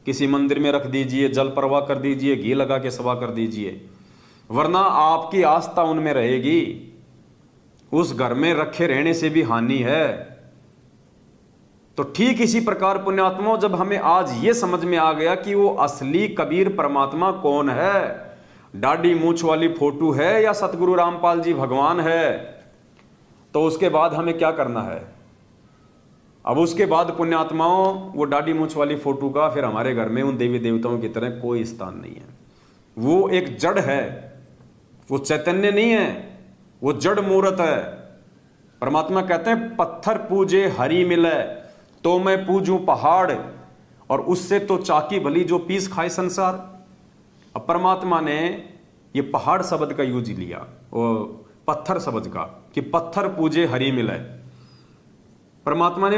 Speaker 1: किसी मंदिर में रख दीजिए, जल प्रवाह कर दीजिए, घी लगा के सवा कर दीजिए, वरना आपकी आस्था उनमें रहेगी। उस घर में रखे रहने से भी हानि है। तो ठीक इसी प्रकार पुण्यात्माओं, जब हमें आज ये समझ में आ गया कि वो असली कबीर परमात्मा कौन है, दाढ़ी मूछ वाली फोटो है या सतगुरु रामपाल जी भगवान है, तो उसके बाद हमें क्या करना है। अब उसके बाद पुण्यात्माओं, वो दाढ़ी मूछ वाली फोटो का फिर हमारे घर में उन देवी देवताओं की तरह कोई स्थान नहीं है। वो एक जड़ है, वो चैतन्य नहीं है, वो जड़ मूर्त है। परमात्मा कहते हैं पत्थर पूजे हरि मिले तो मैं पूजूं पहाड़, और उससे तो चाकी भली जो पीस खाए संसार। अब परमात्मा ने ये पहाड़ शब्द का यूज लिया, वो पत्थर शब्द का, कि पत्थर पूजे हरि मिले। परमात्मा ने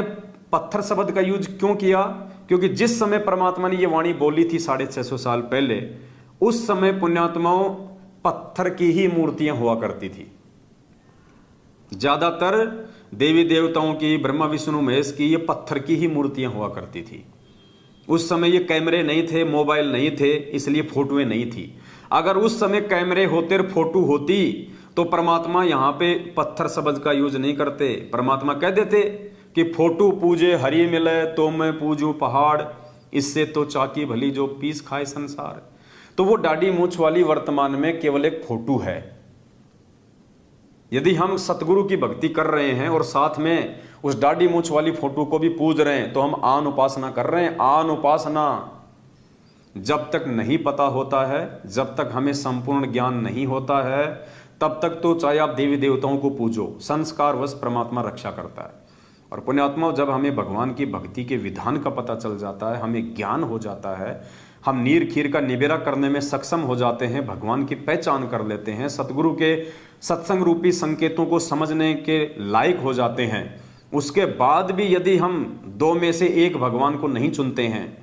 Speaker 1: पत्थर शब्द का यूज क्यों किया? क्योंकि जिस समय परमात्मा ने ये वाणी बोली थी 650 साल पहले, उस समय पुण्यात्माओं पत्थर की ही मूर्तियां हुआ करती थी। ज्यादातर देवी देवताओं की, ब्रह्मा विष्णु महेश की, ये पत्थर की ही मूर्तियां हुआ करती थी। उस समय ये कैमरे नहीं थे, मोबाइल नहीं थे, इसलिए फोटोएं नहीं थी। अगर उस समय कैमरे होते और फोटो होती तो परमात्मा यहां पे पत्थर शब्द का यूज नहीं करते। परमात्मा कह देते कि फोटो पूजे हरि मिले तो मैं पूजू पहाड़, इससे तो चाकी भली जो पीस खाए संसार। तो वो दाढ़ी मूछ वाली वर्तमान में केवल एक फोटो है। यदि हम सतगुरु की भक्ति कर रहे हैं और साथ में उस दाढ़ी मूछ वाली फोटो को भी पूज रहे हैं तो हम आन उपासना कर रहे हैं। आन उपासना जब तक नहीं पता होता है, जब तक हमें संपूर्ण ज्ञान नहीं होता है, तब तक तो चाहे आप देवी देवताओं को पूजो, संस्कार वश परमात्मा रक्षा करता है। और पुण्यात्माओं, जब हमें भगवान की भक्ति के विधान का पता चल जाता है, हमें ज्ञान हो जाता है, हम नीर खीर का निबेरा करने में सक्षम हो जाते हैं, भगवान की पहचान कर लेते हैं, सतगुरु के सत्संग रूपी संकेतों को समझने के लायक हो जाते हैं, उसके बाद भी यदि हम दो में से एक भगवान को नहीं चुनते हैं,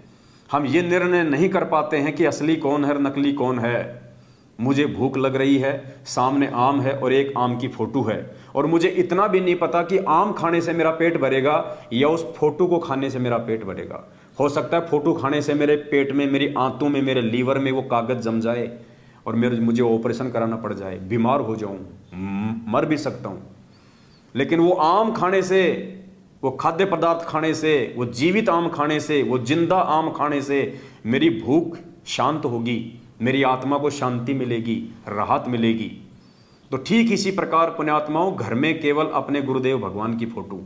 Speaker 1: हम ये निर्णय नहीं कर पाते हैं कि असली कौन है और नकली कौन है। मुझे भूख लग रही है, सामने आम है और एक आम की फोटो है, और मुझे इतना भी नहीं पता कि आम खाने से मेरा पेट भरेगा या उस फोटो को खाने से मेरा पेट भरेगा। हो सकता है फोटो खाने से मेरे पेट में, मेरी आंतों में, मेरे लीवर में वो कागज जम जाए और मुझे ऑपरेशन कराना पड़ जाए, बीमार हो जाऊं, मर भी सकता हूं। लेकिन वो आम खाने से, वो खाद्य पदार्थ खाने से, वो जीवित आम खाने से, वो जिंदा आम खाने से मेरी भूख शांत होगी, मेरी आत्मा को शांति मिलेगी, राहत मिलेगी। तो ठीक इसी प्रकार पुण्यात्माओं, घर में केवल अपने गुरुदेव भगवान की फोटो,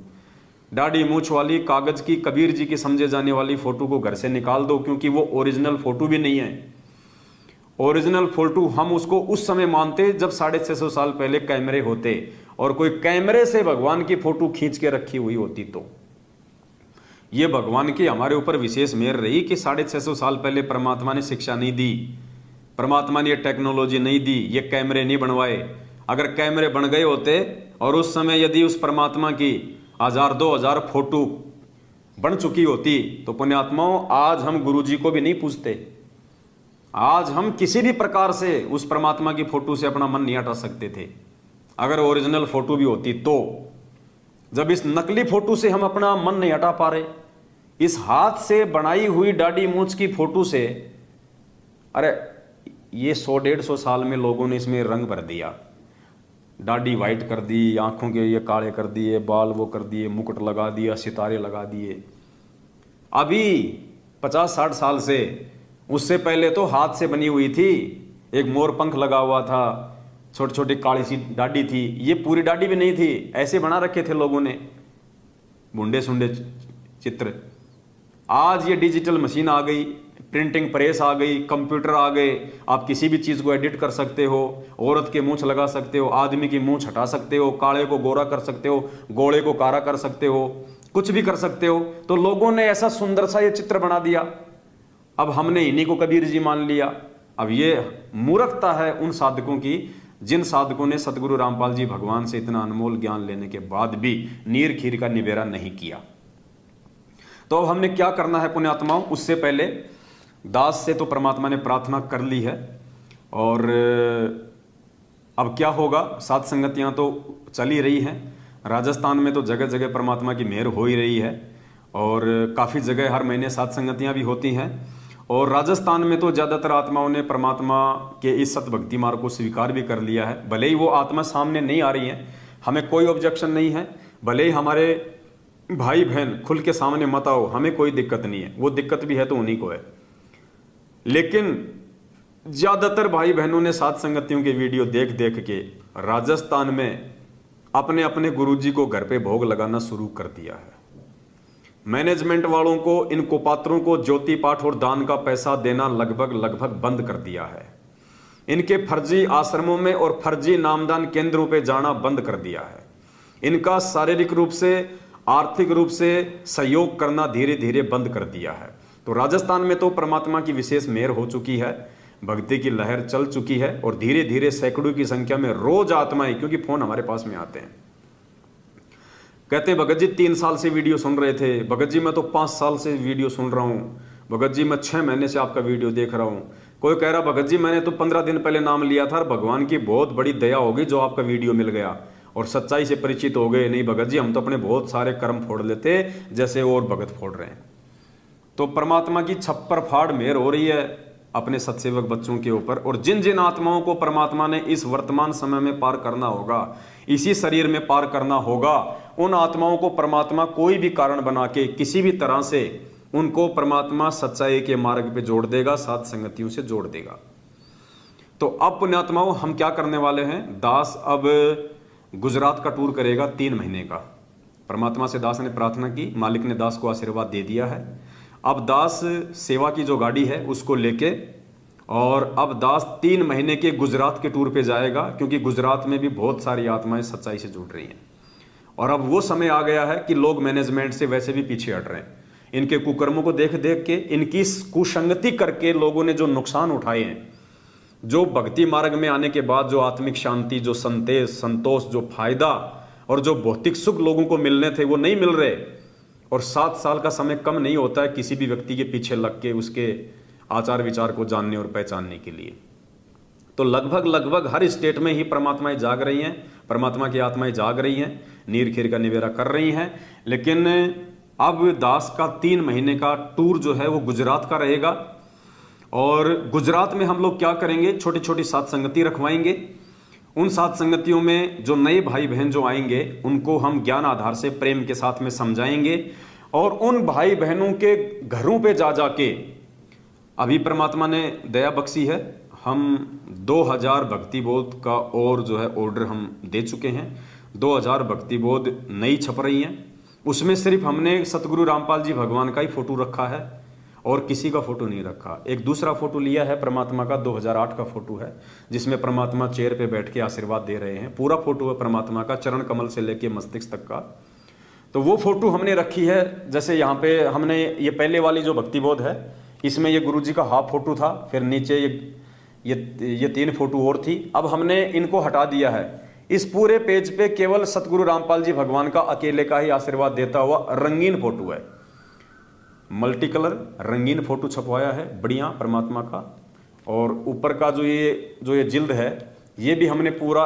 Speaker 1: दाढ़ी मूछ वाली कागज की कबीर जी की समझे जाने वाली फोटो को घर से निकाल दो, क्योंकि वो ओरिजिनल फोटो भी नहीं है। ओरिजिनल फोटो हम उसको उस समय मानते जब 650 साल पहले कैमरे होते और कोई कैमरे से भगवान की फोटो खींच के रखी हुई होती। तो ये भगवान की हमारे ऊपर विशेष मेहर रही कि 650 साल पहले परमात्मा ने शिक्षा नहीं दी, परमात्मा ने ये टेक्नोलॉजी नहीं दी, ये कैमरे नहीं बनवाए। अगर कैमरे बन गए होते और उस समय यदि उस परमात्मा की 1000-2000 फोटो बन चुकी होती, तो पुण्यात्माओं आज हम गुरु जी को भी नहीं पूछते। आज हम किसी भी प्रकार से उस परमात्मा की फोटो से अपना मन नहीं हटा सकते थे, अगर ओरिजिनल फोटो भी होती तो। जब इस नकली फोटो से हम अपना मन नहीं हटा पा रहे, इस हाथ से बनाई हुई दाढ़ी मूछ की फोटो से, अरे ये 100-150 साल में लोगों ने इसमें रंग भर दिया, दाढ़ी वाइट कर दी, आंखों के ये काले कर दिए, बाल वो कर दिए, मुकुट लगा दिया, सितारे लगा दिए। अभी 50-60 साल से, उससे पहले तो हाथ से बनी हुई थी, एक मोर पंख लगा हुआ था, छोटी छोटी काली सी दाढ़ी थी, ये पूरी दाढ़ी भी नहीं थी, ऐसे बना रखे थे लोगों ने बुंडे सुंडे चित्र। आज ये डिजिटल मशीन आ गई, प्रिंटिंग प्रेस आ गई, कंप्यूटर आ गए, आप किसी भी चीज को एडिट कर सकते हो, औरत के मूंछ लगा सकते हो, आदमी की मूंछ हटा सकते हो, काले को गोरा कर सकते हो, गोले को काला कर सकते हो, कुछ भी कर सकते हो। तो लोगों ने ऐसा सुंदर सा ये चित्र बना दिया, अब हमने इन्हीं को कबीर जी मान लिया। अब ये मूर्खता है उन साधकों की, जिन साधकों ने सतगुरु रामपाल जी भगवान से इतना अनमोल ज्ञान लेने के बाद भी नीर खीर का निबेरा नहीं किया। तो अब हमने क्या करना है पुण्यात्माओं? उससे पहले दास से तो परमात्मा ने प्रार्थना कर ली है, और अब क्या होगा, सात संगतियां तो चल ही रही हैं। राजस्थान में तो जगह जगह परमात्मा की मेहर हो ही रही है, और काफ़ी जगह हर महीने सात संगतियां भी होती हैं। और राजस्थान में तो ज़्यादातर आत्माओं ने परमात्मा के इस सतभक्ति मार्ग को स्वीकार भी कर लिया है। भले ही वो आत्मा सामने नहीं आ रही है, हमें कोई ऑब्जेक्शन नहीं है, भले ही हमारे भाई बहन खुल के सामने मत आओ, हमें कोई दिक्कत नहीं है, वो दिक्कत भी है तो उन्हीं को है। लेकिन ज़्यादातर भाई बहनों ने सात संगतियों के वीडियो देख देख के राजस्थान में अपने अपने गुरुजी को घर पे भोग लगाना शुरू कर दिया है। मैनेजमेंट वालों को, इन कुपात्रों को ज्योति पाठ और दान का पैसा देना लगभग बंद कर दिया है। इनके फर्जी आश्रमों में और फर्जी नामदान केंद्रों पे जाना बंद कर दिया है। इनका शारीरिक रूप से, आर्थिक रूप से सहयोग करना धीरे धीरे बंद कर दिया है। तो राजस्थान में तो परमात्मा की विशेष मेहर हो चुकी है, भक्ति की लहर चल चुकी है, और धीरे धीरे सैकड़ों की संख्या में रोज आत्माएं, क्योंकि फोन हमारे पास में आते हैं, कहते भगत जी 3 साल से वीडियो सुन रहे थे, भगत जी मैं तो 5 साल से वीडियो सुन रहा हूँ, भगत जी मैं 6 महीने से आपका वीडियो देख रहा हूँ। कोई कह रहा भगत जी मैंने तो 15 दिन पहले नाम लिया था और भगवान की बहुत बड़ी दया होगी जो आपका वीडियो मिल गया और सच्चाई से परिचित हो गए। नहीं भगत जी, हम तो अपने बहुत सारे कर्म फोड़ लेते जैसे और भगत फोड़ रहे हैं। तो परमात्मा की छप्पर फाड़ मेहर हो रही है अपने सत्सेवक बच्चों के ऊपर, और जिन जिन आत्माओं को परमात्मा ने इस वर्तमान समय में पार करना होगा, इसी शरीर में पार करना होगा, उन आत्माओं को परमात्मा कोई भी कारण बना के किसी भी तरह से उनको परमात्मा सच्चाई के मार्ग पे जोड़ देगा, सात संगतियों से जोड़ देगा। तो अब पुण्यात्माओं हम क्या करने वाले हैं, दास अब गुजरात का टूर करेगा 3 महीने का। परमात्मा से दास ने प्रार्थना की, मालिक ने दास को आशीर्वाद दे दिया है। अब दास सेवा की जो गाड़ी है उसको लेके, और अब दास 3 महीने के गुजरात के टूर पे जाएगा, क्योंकि गुजरात में भी बहुत सारी आत्माएं सच्चाई से जुड़ रही हैं। और अब वो समय आ गया है कि लोग मैनेजमेंट से वैसे भी पीछे हट रहे हैं। इनके कुकर्मों को देख देख के, इनकी कुसंगति करके लोगों ने जो नुकसान उठाए हैं, जो भक्ति मार्ग में आने के बाद जो आत्मिक शांति, जो संतोष, जो फायदा और जो भौतिक सुख लोगों को मिलने थे वो नहीं मिल रहे। और 7 साल का समय कम नहीं होता है किसी भी व्यक्ति के पीछे लग के उसके आचार विचार को जानने और पहचानने के लिए। तो लगभग हर स्टेट में ही परमात्माएं जाग रही हैं, परमात्मा की आत्माएं जाग रही हैं, नीर खीर का निवेरा कर रही हैं। लेकिन अब दास का 3 महीने का टूर जो है वो गुजरात का रहेगा। और गुजरात में हम लोग क्या करेंगे, छोटी छोटी सत्संगति रखवाएंगे। उन सत्संगतियों में जो नए भाई बहन जो आएंगे उनको हम ज्ञान आधार से प्रेम के साथ में समझाएंगे। और उन भाई बहनों के घरों पे जा जाके, अभी परमात्मा ने दया बख्शी है, हम 2000 भक्ति बोध का और जो है ऑर्डर हम दे चुके हैं। 2000 भक्ति बोध नई छप रही हैं। उसमें सिर्फ हमने सतगुरु रामपाल जी भगवान का ही फोटो रखा है और किसी का फोटो नहीं रखा। एक दूसरा फोटो लिया है परमात्मा का, 2008 का फोटो है, जिसमें परमात्मा चेयर पे बैठ के आशीर्वाद दे रहे हैं। पूरा फोटो है परमात्मा का, चरण कमल से लेके मस्तिष्क तक का। तो वो फोटो हमने रखी है। जैसे यहाँ पे हमने ये पहले वाली जो भक्ति बोध है, इसमें ये गुरु जी का हाफ फोटो था, फिर नीचे ये 3 फोटो और थी। अब हमने इनको हटा दिया है। इस पूरे पेज पे केवल सतगुरु रामपाल जी भगवान का अकेले का ही आशीर्वाद देता हुआ रंगीन फोटो है, मल्टी कलर रंगीन फोटो छपवाया है बढ़िया परमात्मा का। और ऊपर का जो ये जिल्द है ये भी हमने पूरा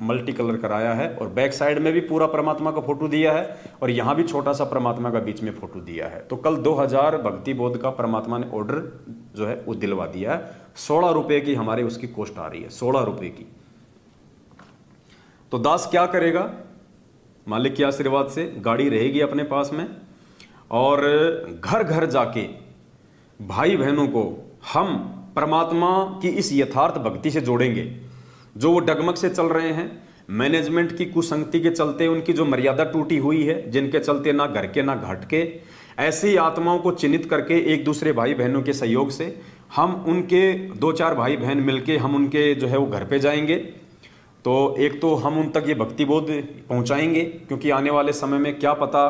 Speaker 1: मल्टी कलर कराया है। और बैक साइड में भी पूरा परमात्मा का फोटो दिया है और यहाँ भी छोटा सा परमात्मा का बीच में फोटो दिया है। तो कल 2000 भक्ति बोध का परमात्मा ने ऑर्डर जो है वो दिलवा दिया है। 16 रुपए की हमारे उसकी कॉस्ट आ रही है, 16 रुपए की। तो दास क्या करेगा, मालिक के आशीर्वाद से गाड़ी रहेगी अपने पास में और घर घर जाके भाई बहनों को हम परमात्मा की इस यथार्थ भक्ति से जोड़ेंगे। जो वो डगमग से चल रहे हैं, मैनेजमेंट की कुसंगति के चलते उनकी जो मर्यादा टूटी हुई है, जिनके चलते ना घर के ना घाट के, ऐसी आत्माओं को चिन्हित करके एक दूसरे भाई बहनों के सहयोग से हम उनके 2-4 भाई बहन मिलके हम उनके जो है वो घर पे जाएंगे। तो एक तो हम उन तक ये भक्ति बोध पहुंचाएंगे, क्योंकि आने वाले समय में क्या पता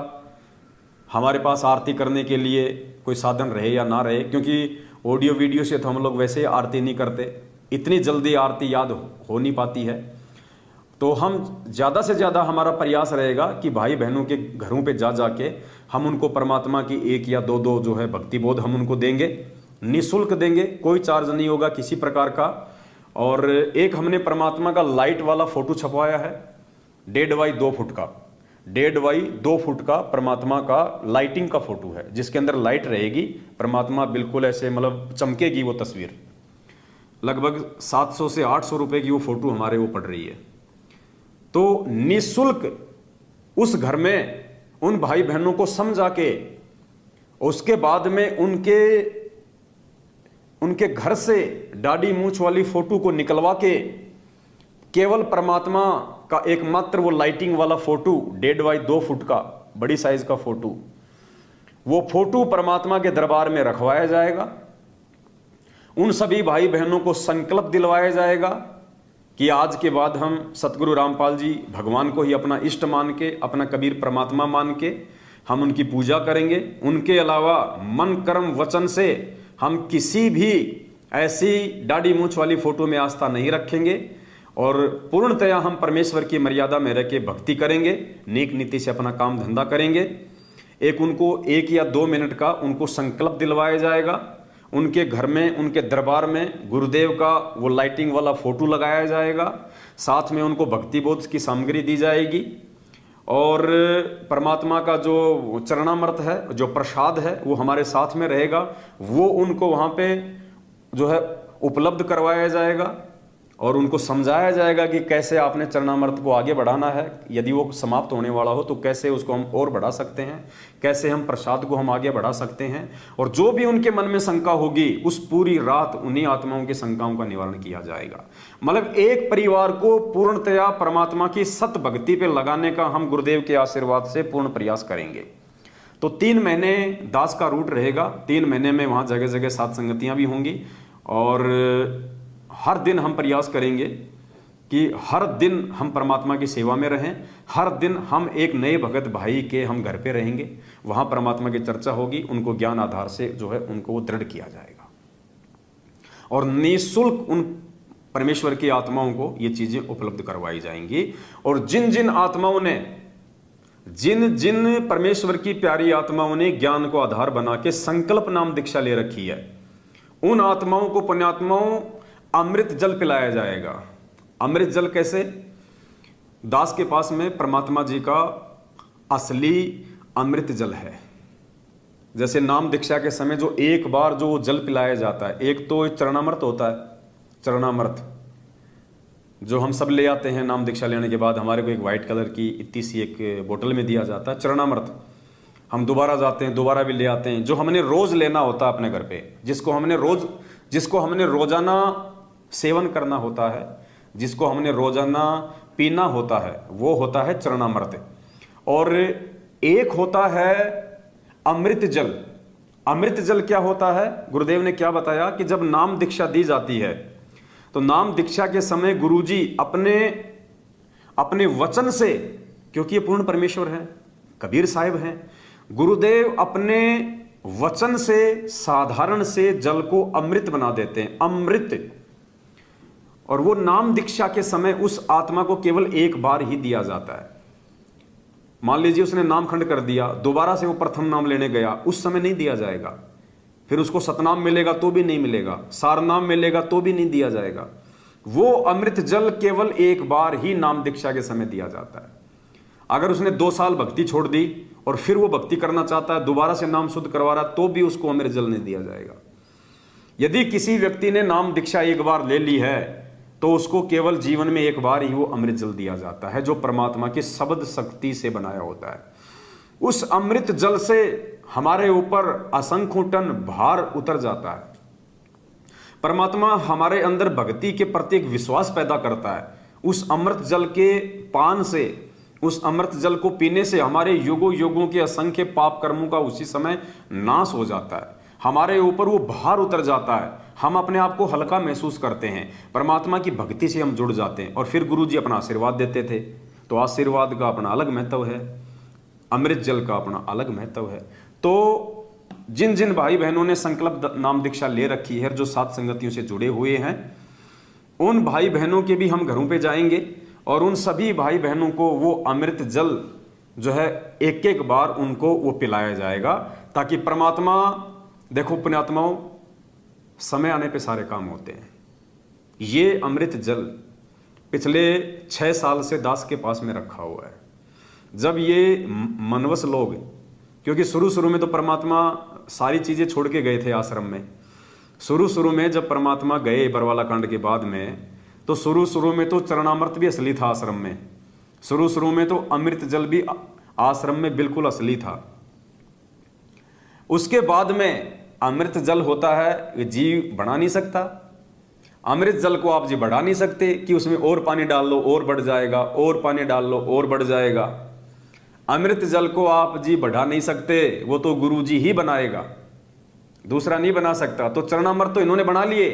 Speaker 1: हमारे पास आरती करने के लिए कोई साधन रहे या ना रहे, क्योंकि ऑडियो वीडियो से तो हम लोग वैसे ही आरती नहीं करते, इतनी जल्दी आरती याद हो नहीं पाती है। तो हम ज़्यादा से ज़्यादा हमारा प्रयास रहेगा कि भाई बहनों के घरों पे जा जाके हम उनको परमात्मा की 1 या 2 जो है भक्ति बोध हम उनको देंगे, निःशुल्क देंगे, कोई चार्ज नहीं होगा किसी प्रकार का। और एक हमने परमात्मा का लाइट वाला फोटो छपवाया है, 1.5 बाई 2 फुट का, 1.5 बाई 2 फुट का परमात्मा का लाइटिंग का फोटो है, जिसके अंदर लाइट रहेगी। परमात्मा बिल्कुल ऐसे मतलब चमकेगी वो तस्वीर। लगभग 700 से 800 रुपए की वो फोटो हमारे वो पड़ रही है। तो निःशुल्क उस घर में उन भाई बहनों को समझा के उसके बाद में उनके घर से दाढ़ी मूंछ वाली फोटो को निकलवा के केवल परमात्मा का एकमात्र वो लाइटिंग वाला फोटो 1.5 बाई 2 फुट का बड़ी साइज का फोटो, वो फोटो परमात्मा के दरबार में रखवाया जाएगा। उन सभी भाई बहनों को संकल्प दिलवाया जाएगा कि आज के बाद हम सतगुरु रामपाल जी भगवान को ही अपना इष्ट मान के, अपना कबीर परमात्मा मान के हम उनकी पूजा करेंगे। उनके अलावा मन कर्म वचन से हम किसी भी ऐसी दाढ़ी मूंछ वाली फोटो में आस्था नहीं रखेंगे और पूर्णतया हम परमेश्वर की मर्यादा में रह के भक्ति करेंगे, नेक नीति से अपना काम धंधा करेंगे। एक उनको 1 या 2 मिनट का उनको संकल्प दिलवाया जाएगा। उनके घर में, उनके दरबार में गुरुदेव का वो लाइटिंग वाला फोटो लगाया जाएगा, साथ में उनको भक्ति बोध की सामग्री दी जाएगी और परमात्मा का जो चरणामृत है, जो प्रसाद है, वो हमारे साथ में रहेगा। वो उनको वहाँ पे जो है उपलब्ध करवाया जाएगा और उनको समझाया जाएगा कि कैसे आपने चरणामृत को आगे बढ़ाना है। यदि वो समाप्त होने वाला हो तो कैसे उसको हम और बढ़ा सकते हैं, कैसे हम प्रसाद को हम आगे बढ़ा सकते हैं। और जो भी उनके मन में शंका होगी उस पूरी रात उन्हीं आत्माओं की शंकाओं का निवारण किया जाएगा। मतलब एक परिवार को पूर्णतया परमात्मा की सत भक्ति पे लगाने का हम गुरुदेव के आशीर्वाद से पूर्ण प्रयास करेंगे। तो 3 महीने दास का रूट रहेगा। 3 महीने में वहाँ जगह जगह सत्संगतियाँ भी होंगी और हर दिन हम प्रयास करेंगे कि हर दिन हम परमात्मा की सेवा में रहें। हर दिन हम एक नए भगत भाई के हम घर पे रहेंगे, वहां परमात्मा की चर्चा होगी, उनको ज्ञान आधार से जो है उनको वो दृढ़ किया जाएगा और निःशुल्क उन परमेश्वर की आत्माओं को ये चीजें उपलब्ध करवाई जाएंगी। और जिन जिन परमेश्वर की प्यारी आत्माओं ने ज्ञान को आधार बना के संकल्प नाम दीक्षा ले रखी है, उन आत्माओं को, पुण्यात्माओं, अमृत जल पिलाया जाएगा। अमृत जल कैसे? दास के पास में परमात्मा जी का असली अमृत जल है। जैसे नाम दीक्षा के समय जो एक बार जो जल पिलाया जाता है, एक तो चरणामृत होता है, चरणामृत जो हम सब ले आते हैं नाम दीक्षा लेने के बाद, हमारे को एक वाइट कलर की इतनी सी एक बोतल में दिया जाता है चरणामृत। हम दोबारा जाते हैं, दोबारा भी ले आते हैं, जो हमने रोज लेना होता है अपने घर पे, जिसको हमने रोजाना सेवन करना होता है, जिसको हमने रोजाना पीना होता है, वो होता है चरणामृत। और एक होता है अमृत जल। अमृत जल क्या होता है? गुरुदेव ने क्या बताया कि जब नाम दीक्षा दी जाती है तो नाम दीक्षा के समय गुरुजी अपने वचन से, क्योंकि ये पूर्ण परमेश्वर है, कबीर साहिब हैं, गुरुदेव अपने वचन से साधारण से जल को अमृत बना देते हैं, अमृत। और वो नाम दीक्षा के समय उस आत्मा को केवल एक बार ही दिया जाता है। मान लीजिए उसने नाम खंड कर दिया, दोबारा से वो प्रथम नाम लेने गया, उस समय नहीं दिया जाएगा। फिर उसको सतनाम मिलेगा तो भी नहीं मिलेगा, सारनाम मिलेगा तो भी नहीं दिया जाएगा। वो अमृत जल केवल एक बार ही नाम दीक्षा के समय दिया जाता है। अगर उसने 2 साल भक्ति छोड़ दी और फिर वो भक्ति करना चाहता है, दोबारा से नाम शुद्ध करवा रहा, तो भी उसको अमृत जल नहीं दिया जाएगा। यदि किसी व्यक्ति ने नाम दीक्षा एक बार ले ली है तो उसको केवल जीवन में एक बार ही वो अमृत जल दिया जाता है, जो परमात्मा की शब्द शक्ति से बनाया होता है। उस अमृत जल से हमारे ऊपर असंख्य टन भार उतर जाता है। परमात्मा हमारे अंदर भक्ति के प्रति एक विश्वास पैदा करता है। उस अमृत जल के पान से, उस अमृत जल को पीने से हमारे युगों युगों के असंख्य पाप कर्मों का उसी समय नाश हो जाता है। हमारे ऊपर वो भार उतर जाता है, हम अपने आप को हल्का महसूस करते हैं, परमात्मा की भक्ति से हम जुड़ जाते हैं। और फिर गुरु जी अपना आशीर्वाद देते थे, तो आशीर्वाद का अपना अलग महत्व है, अमृत जल का अपना अलग महत्व है। तो जिन जिन भाई बहनों ने संकल्प नाम दीक्षा ले रखी है, जो सात संगतियों से जुड़े हुए हैं, उन भाई बहनों के भी हम घरों पे जाएंगे और उन सभी भाई बहनों को वो अमृत जल जो है एक एक बार उनको वो पिलाया जाएगा, ताकि परमात्मा, देखो पुण्यात्माओं, समय आने पे सारे काम होते हैं। ये अमृत जल पिछले 6 साल से दास के पास में रखा हुआ है। जब ये मनवस लोग, क्योंकि शुरू में तो परमात्मा सारी चीजें छोड़ के गए थे आश्रम में। शुरू में जब परमात्मा गए बरवाला कांड के बाद में, तो शुरू में तो चरणामृत भी असली था आश्रम में। शुरू में तो अमृत जल भी आश्रम में बिल्कुल असली था। उसके बाद में अमृत जल होता है, जीव बढ़ा नहीं सकता। अमृत जल को आप जी बढ़ा नहीं सकते कि उसमें और पानी डाल लो और बढ़ जाएगा, और पानी डाल लो और बढ़ जाएगा। अमृत जल को आप जी बढ़ा नहीं सकते, वो तो गुरु जी ही बनाएगा, दूसरा नहीं बना सकता। तो चरणामृत तो इन्होंने बना लिए,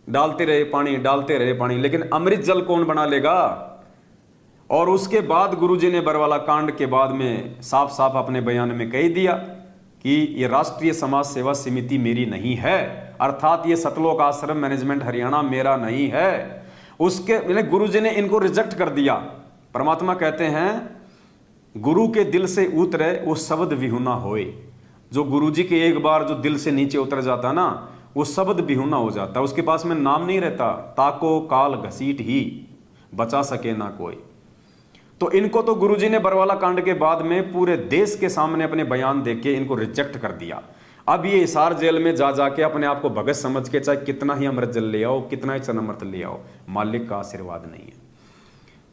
Speaker 1: डालते रहे पानी, डालते रहे पानी, लेकिन अमृत जल कौन बना लेगा? और उसके बाद गुरु जी ने बरवाला कांड के बाद में साफ साफ अपने बयान में कह दिया कि ये राष्ट्रीय समाज सेवा समिति मेरी नहीं है, अर्थात ये सतलोक आश्रम मैनेजमेंट हरियाणा मेरा नहीं है। उसके गुरु जी ने इनको रिजेक्ट कर दिया। परमात्मा कहते हैं, गुरु के दिल से उतरे वो शब्द विहुना होए। जो गुरु जी के एक बार जो दिल से नीचे उतर जाता ना, वो शब्द विहुना हो जाता, उसके पास में नाम नहीं रहता। ताको काल घसीट ही बचा सके ना कोई। तो इनको तो गुरुजी ने बरवाला कांड के बाद में पूरे देश के सामने अपने बयान देके इनको रिजेक्ट कर दिया। अब ये हिसार जेल में जा जाके अपने आप को भगत समझ के चाहे कितना ही अमृत जल ले आओ, कितना ही चरणामृत ले आओ, मालिक का आशीर्वाद नहीं है।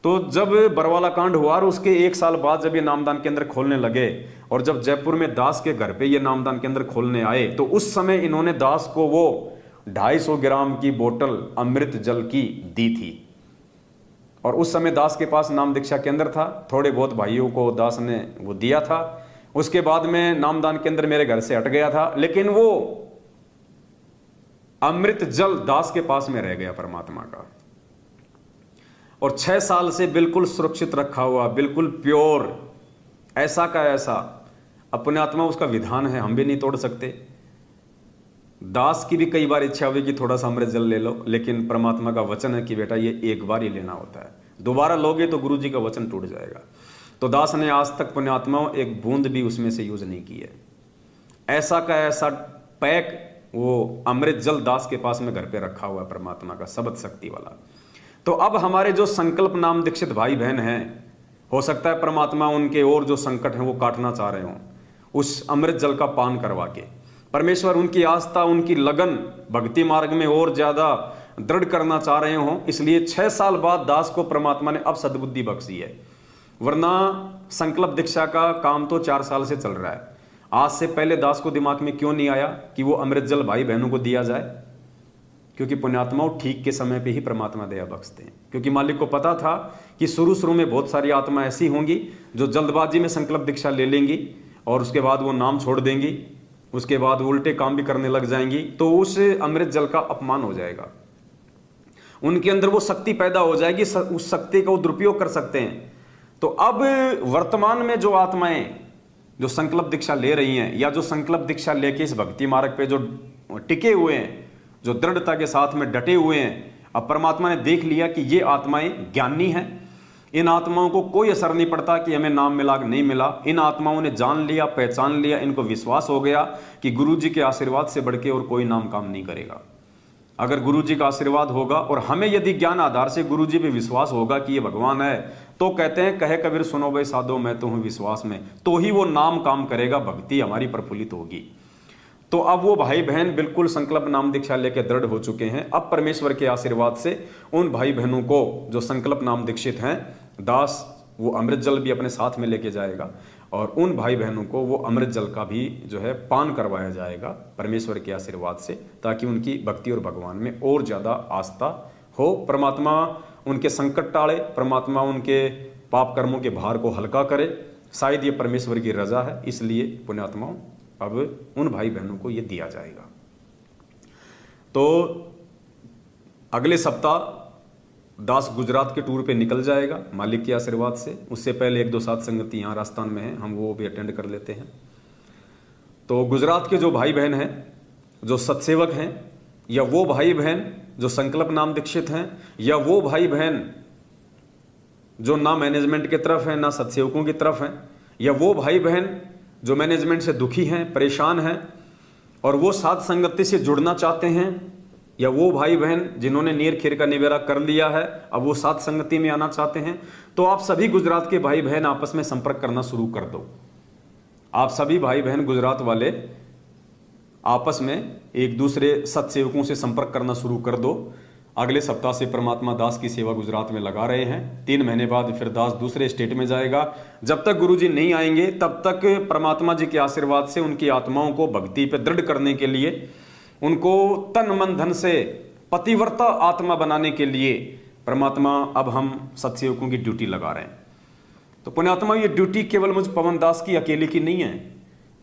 Speaker 1: तो जब बरवाला कांड हुआ और उसके 1 साल बाद जब ये नामदान केंद्र खोलने लगे, और जब जयपुर में दास के घर पे ये नामदान केंद्र खोलने आए, तो उस समय इन्होंने दास को वो 250 ग्राम की बोतल अमृत जल की दी थी। और उस समय दास के पास नाम दीक्षा केंद्र था, थोड़े बहुत भाइयों को दास ने वो दिया था। उसके बाद में नामदान केंद्र मेरे घर से हट गया था, लेकिन वो अमृत जल दास के पास में रह गया परमात्मा का। और 6 साल से बिल्कुल सुरक्षित रखा हुआ, बिल्कुल प्योर, ऐसा का ऐसा। अपने आत्मा उसका विधान है, हम भी नहीं तोड़ सकते। दास की भी कई बार इच्छा हुई कि थोड़ा सा अमृत जल ले लो, लेकिन परमात्मा का वचन है कि बेटा ये एक बार ही लेना होता है, दोबारा लोगे तो गुरु जी का वचन टूट जाएगा। तो दास ने आज तक पुण्यात्माओं एक बूंद भी उसमें से यूज नहीं की है। ऐसा का ऐसा पैक वो अमृत जल दास के पास में घर पे रखा हुआ है, परमात्मा का शब्द शक्ति वाला। तो अब हमारे जो संकल्प नाम दीक्षित भाई बहन हैं, हो सकता है परमात्मा उनके और जो संकट हैं वो काटना चाह रहे हों उस अमृत जल का पान करवा के। परमेश्वर उनकी आस्था, उनकी लगन भक्ति मार्ग में और ज्यादा दृढ़ करना चाह रहे हों, इसलिए 6 साल बाद दास को परमात्मा ने अब सद्बुद्धि बख्शी है। वरना संकल्प दीक्षा का काम तो 4 साल से चल रहा है। आज से पहले दास को दिमाग में क्यों नहीं आया कि वो अमृत जल भाई बहनों को दिया जाए? क्योंकि पुण्यात्माओं ठीक के समय पे ही परमात्मा दया बख्शते हैं। क्योंकि मालिक को पता था कि शुरू में बहुत सारी आत्मा ऐसी होंगी जो जल्दबाजी में संकल्प दीक्षा ले लेंगी और उसके बाद वो नाम छोड़ देंगी, उसके बाद उल्टे काम भी करने लग जाएंगी, तो उस अमृत जल का अपमान हो जाएगा। उनके अंदर वो शक्ति पैदा हो जाएगी, उस शक्ति का वो दुरुपयोग कर सकते हैं। तो अब वर्तमान में जो आत्माएं जो संकल्प दीक्षा ले रही हैं या जो संकल्प दीक्षा लेके इस भक्ति मार्ग पे जो टिके हुए हैं, जो दृढ़ता के साथ में डटे हुए हैं, अब परमात्मा ने देख लिया कि ये आत्माएं ज्ञानी हैं, इन आत्माओं को कोई असर नहीं पड़ता कि हमें नाम मिला कि नहीं मिला। इन आत्माओं ने जान लिया, पहचान लिया, इनको विश्वास हो गया कि गुरु जी के आशीर्वाद से बढ़ के और कोई नाम काम नहीं करेगा। अगर गुरु जी का आशीर्वाद होगा और हमें यदि ज्ञान आधार से गुरु जी पे विश्वास होगा कि ये भगवान है, तो कहते हैं कहे कबीर सुनो भाई साधो मैं तो हूं विश्वास में, तो ही वो नाम काम करेगा, भक्ति हमारी प्रफुल्लित होगी। तो अब वो भाई बहन बिल्कुल संकल्प नाम दीक्षा लेके दृढ़ हो चुके हैं। अब परमेश्वर के आशीर्वाद से उन भाई बहनों को जो संकल्प नाम दीक्षित हैं, दास वो अमृत जल भी अपने साथ में लेके जाएगा और उन भाई बहनों को वो अमृत जल का भी जो है पान करवाया जाएगा परमेश्वर के आशीर्वाद से, ताकि उनकी भक्ति और भगवान में और ज्यादा आस्था हो। परमात्मा उनके संकट टाले, परमात्मा उनके पाप कर्मों के भार को हल्का करे। शायद ये परमेश्वर की रजा है, इसलिए पुण्यात्माओं अब उन भाई बहनों को ये दिया जाएगा। तो अगले सप्ताह दास गुजरात के टूर पे निकल जाएगा मालिक के आशीर्वाद से। उससे पहले 1-2 साथ संगति यहाँ राजस्थान में है, हम वो भी अटेंड कर लेते हैं। तो गुजरात के जो भाई बहन हैं, जो सत्सेवक हैं, या वो भाई बहन जो संकल्प नाम दीक्षित हैं, या वो भाई बहन जो ना मैनेजमेंट की तरफ है ना सत्सेवकों की तरफ हैं, या वो भाई बहन जो मैनेजमेंट से दुखी हैं, परेशान हैं और वो साथ संगति से जुड़ना चाहते हैं, या वो भाई बहन जिन्होंने नीर खीर का निवेरा कर लिया है अब वो साथ संगति में आना चाहते हैं, तो आप सभी गुजरात के भाई बहन आपस में संपर्क करना शुरू कर दो। आप सभी भाई बहन गुजरात वाले आपस में एक दूसरे सत्सेवकों से संपर्क करना शुरू कर दो। अगले सप्ताह से परमात्मा दास की सेवा गुजरात में लगा रहे हैं। 3 महीने बाद फिर दास दूसरे स्टेट में जाएगा। जब तक गुरु जी नहीं आएंगे तब तक परमात्मा जी के आशीर्वाद से उनकी आत्माओं को भक्ति पे दृढ़ करने के लिए, उनको तन मन धन से पतिव्रता आत्मा बनाने के लिए परमात्मा अब हम सत्सेवकों की ड्यूटी लगा रहे हैं। तो पुण्यात्मा ये ड्यूटी केवल मुझ पवन दास की अकेले की नहीं है,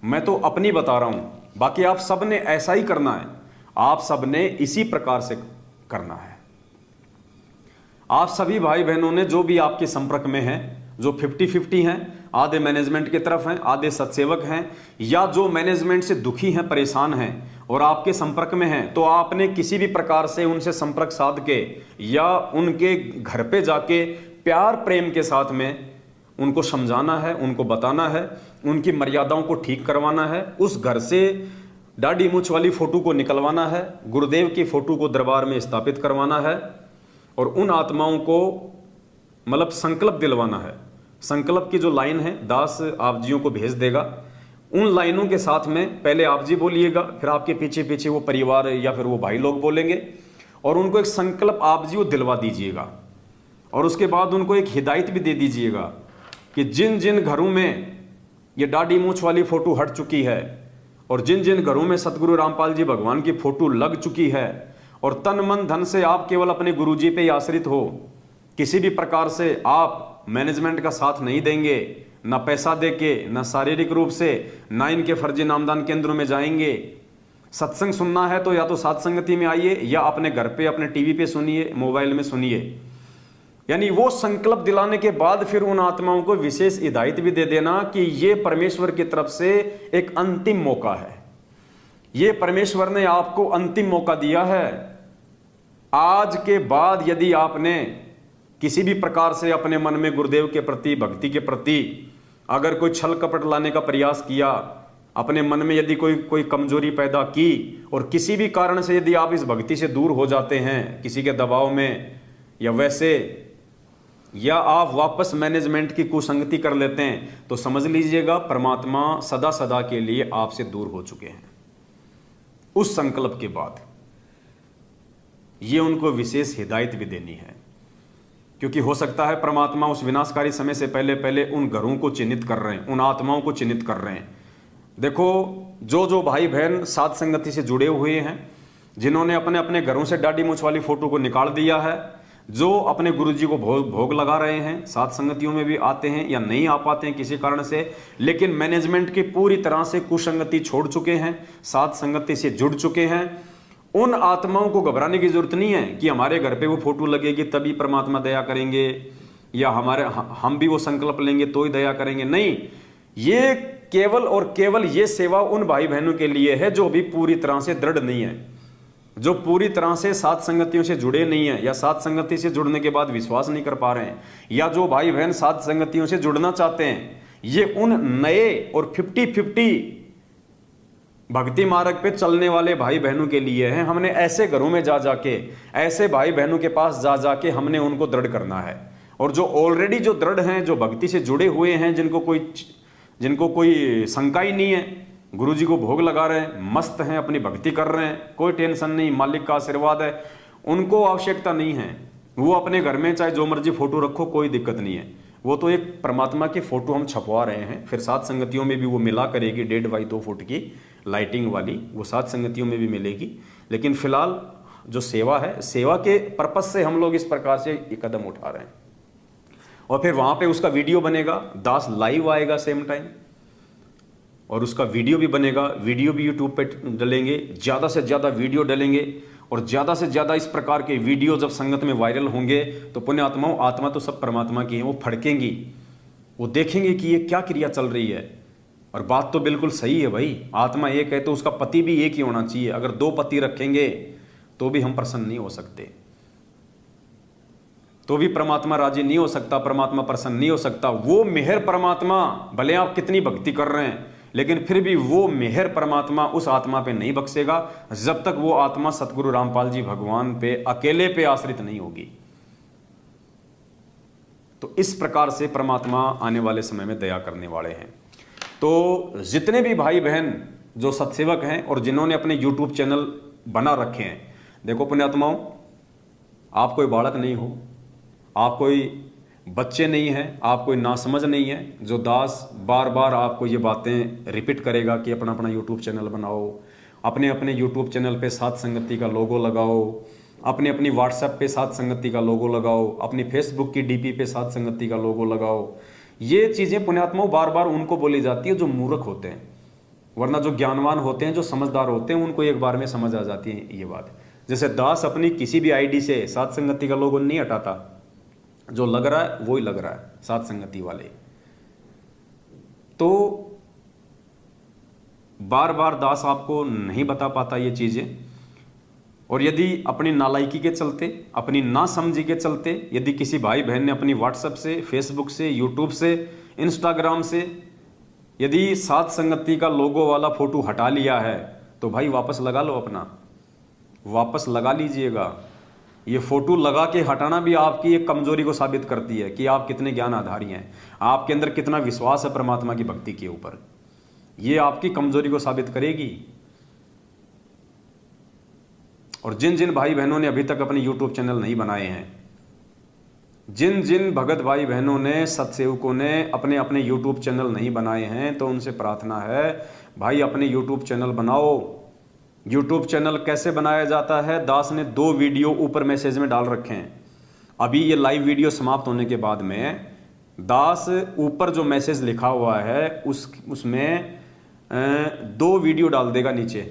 Speaker 1: मैं तो अपनी बता रहा हूं, बाकी आप सब ने ऐसा ही करना है। आप सब ने इसी प्रकार से करना है। आप सभी भाई बहनों ने जो भी आपके संपर्क में हैं, जो 50-50 हैं, आधे मैनेजमेंट की तरफ हैं, आधे सत्सेवक हैं, या जो मैनेजमेंट से दुखी हैं, परेशान हैं और आपके संपर्क में हैं, तो आपने किसी भी प्रकार से उनसे संपर्क साध के या उनके घर पे जाके प्यार प्रेम के साथ में उनको समझाना है, उनको बताना है, उनकी मर्यादाओं को ठीक करवाना है। उस घर से दाढ़ी मूछ वाली फोटो को निकलवाना है, गुरुदेव की फोटो को दरबार में स्थापित करवाना है और उन आत्माओं को मतलब संकल्प दिलवाना है। संकल्प की जो लाइन है दास आप जियों को भेज देगा। उन लाइनों के साथ में पहले आप जी बोलिएगा, फिर आपके पीछे पीछे वो परिवार या फिर वो भाई लोग बोलेंगे और उनको एक संकल्प आप जी वो दिलवा दीजिएगा। और उसके बाद उनको एक हिदायत भी दे दीजिएगा कि जिन जिन घरों में ये दाढ़ी मूछ वाली फोटो हट चुकी है और जिन जिन घरों में सतगुरु रामपाल जी भगवान की फोटो लग चुकी है और तन मन धन से आप केवल अपने गुरु जी पे ही आश्रित हो, किसी भी प्रकार से आप मैनेजमेंट का साथ नहीं देंगे, ना पैसा देके, ना शारीरिक रूप से, ना इनके फर्जी नामदान केंद्रों में जाएंगे। सत्संग सुनना है तो या तो साथ संगति में आइए या अपने घर पे अपने टीवी पे सुनिए, मोबाइल में सुनिए। यानी वो संकल्प दिलाने के बाद फिर उन आत्माओं को विशेष हिदायत भी दे देना कि ये परमेश्वर की तरफ से एक अंतिम मौका है, ये परमेश्वर ने आपको अंतिम मौका दिया है। आज के बाद यदि आपने किसी भी प्रकार से अपने मन में गुरुदेव के प्रति, भक्ति के प्रति अगर कोई छल कपट लाने का प्रयास किया, अपने मन में यदि कोई कमजोरी पैदा की, और किसी भी कारण से यदि आप इस भक्ति से दूर हो जाते हैं, किसी के दबाव में या वैसे, या आप वापस मैनेजमेंट की कुसंगति कर लेते हैं, तो समझ लीजिएगा परमात्मा सदा सदा के लिए आपसे दूर हो चुके हैं। उस संकल्प के बाद ये उनको विशेष हिदायत भी देनी है, क्योंकि हो सकता है परमात्मा उस विनाशकारी समय से पहले पहले उन घरों को चिन्हित कर रहे हैं, उन आत्माओं को चिन्हित कर रहे हैं। देखो, जो भाई बहन साध संगति से जुड़े हुए हैं, जिन्होंने अपने अपने घरों से दाढ़ी मूंछ वाली फोटो को निकाल दिया है, जो अपने गुरुजी को भोग लगा रहे हैं, साध संगतियों में भी आते हैं या नहीं आ पाते हैं किसी कारण से, लेकिन मैनेजमेंट की पूरी तरह से कुसंगति छोड़ चुके हैं, साध संगति से जुड़ चुके हैं, उन आत्माओं को घबराने की जरूरत नहीं है कि हमारे घर पे वो फोटो लगेगी तभी परमात्मा दया करेंगे, या हम भी वो संकल्प लेंगे तो ही दया करेंगे। नहीं, ये केवल और केवल ये सेवा उन भाई बहनों के लिए है जो भी पूरी तरह से दृढ़ नहीं है, जो पूरी तरह से साध संगतियों से जुड़े नहीं है, या साध संगति से जुड़ने के बाद विश्वास नहीं कर पा रहे हैं, या जो भाई बहन साध संगतियों से जुड़ना चाहते हैं। ये उन नए और 50-50 भक्ति मार्ग पे चलने वाले भाई बहनों के लिए है। हमने ऐसे घरों में जा जाके, ऐसे भाई बहनों के पास जा जाके हमने उनको दृढ़ करना है। और जो ऑलरेडी जो दृढ़ हैं, जो भक्ति से जुड़े हुए हैं, जिनको कोई शंका ही नहीं है, गुरुजी को भोग लगा रहे हैं, मस्त हैं, अपनी भक्ति कर रहे हैं, कोई टेंशन नहीं, मालिक का आशीर्वाद है, उनको आवश्यकता नहीं है। वो अपने घर में चाहे जो मर्जी फोटो रखो, कोई दिक्कत नहीं है। वो तो एक परमात्मा की फोटो हम छपवा रहे हैं, फिर साध संगतियों में भी वो मिला करेगी 1.5 बाई 2 फुट की लाइटिंग वाली, वो साध संगतियों में भी मिलेगी। लेकिन फिलहाल जो सेवा है, सेवा के पर्पज से हम लोग इस प्रकार से ये कदम उठा रहे हैं। और फिर वहां पे उसका वीडियो बनेगा, दास लाइव आएगा सेम टाइम, और उसका वीडियो भी बनेगा, वीडियो भी यूट्यूब पे डलेंगे, ज़्यादा से ज़्यादा वीडियो डलेंगे, और ज़्यादा से ज़्यादा इस प्रकार के वीडियो जब संगत में वायरल होंगे तो पुण्य आत्माओं, आत्मा तो सब परमात्मा की है, वो फड़केंगी, वो देखेंगे कि ये क्या क्रिया चल रही है। और बात तो बिल्कुल सही है भाई, आत्मा एक है तो उसका पति भी एक ही होना चाहिए। अगर 2 पति रखेंगे तो भी हम प्रसन्न नहीं हो सकते, तो भी परमात्मा राजी नहीं हो सकता, परमात्मा प्रसन्न नहीं हो सकता। वो मेहर परमात्मा, भले आप कितनी भक्ति कर रहे हैं, लेकिन फिर भी वो मेहर परमात्मा उस आत्मा पे नहीं बख्शेगा जब तक वो आत्मा सतगुरु रामपाल जी भगवान पे अकेले पे आश्रित नहीं होगी। तो इस प्रकार से परमात्मा आने वाले समय में दया करने वाले हैं। तो जितने भी भाई बहन जो सत्सेवक हैं और जिन्होंने अपने YouTube चैनल बना रखे हैं, देखो पुण्यात्माओं, आप कोई बालक नहीं हो, आप कोई बच्चे नहीं हैं, आप कोई नासमझ नहीं है, जो दास बार बार आपको ये बातें रिपीट करेगा कि अपना अपना YouTube चैनल बनाओ, अपने अपने YouTube चैनल पे साध संगति का लोगो लगाओ, अपने अपनी WhatsApp पे साध संगति का लोगो लगाओ, अपनी Facebook की DP पे साध संगति का लोगो लगाओ। ये चीज़ें पुण्यात्माओं बार बार उनको बोली जाती है जो मूर्ख होते हैं, वरना जो ज्ञानवान होते हैं, जो समझदार होते हैं, उनको एक बार में समझ आ जाती है ये बात। जैसे दास अपनी किसी भी ID से साध संगति का लोगो नहीं हटाता, जो लग रहा है वो ही लग रहा है साध संगति वाले। तो बार बार दास आपको नहीं बता पाता ये चीजें, और यदि अपनी नालायकी के चलते, अपनी ना समझी के चलते, यदि किसी भाई बहन ने अपनी WhatsApp से, Facebook से, YouTube से, Instagram से यदि साध संगति का लोगो वाला फोटो हटा लिया है, तो भाई वापस लगा लो, अपना वापस लगा लीजिएगा। ये फोटो लगा के हटाना भी आपकी एक कमजोरी को साबित करती है कि आप कितने ज्ञान आधारी हैं, आपके अंदर कितना विश्वास है परमात्मा की भक्ति के ऊपर। ये आपकी कमजोरी को साबित करेगी। और जिन जिन भाई बहनों ने अभी तक अपने YouTube चैनल नहीं बनाए हैं, जिन जिन भगत भाई बहनों ने, सत्सेवकों ने अपने अपने YouTube चैनल नहीं बनाए हैं, तो उनसे प्रार्थना है भाई अपने YouTube चैनल बनाओ। YouTube चैनल कैसे बनाया जाता है, दास ने 2 वीडियो ऊपर मैसेज में डाल रखे हैं। अभी ये लाइव वीडियो समाप्त होने के बाद में दास ऊपर जो मैसेज लिखा हुआ है उसमें 2 वीडियो डाल देगा नीचे।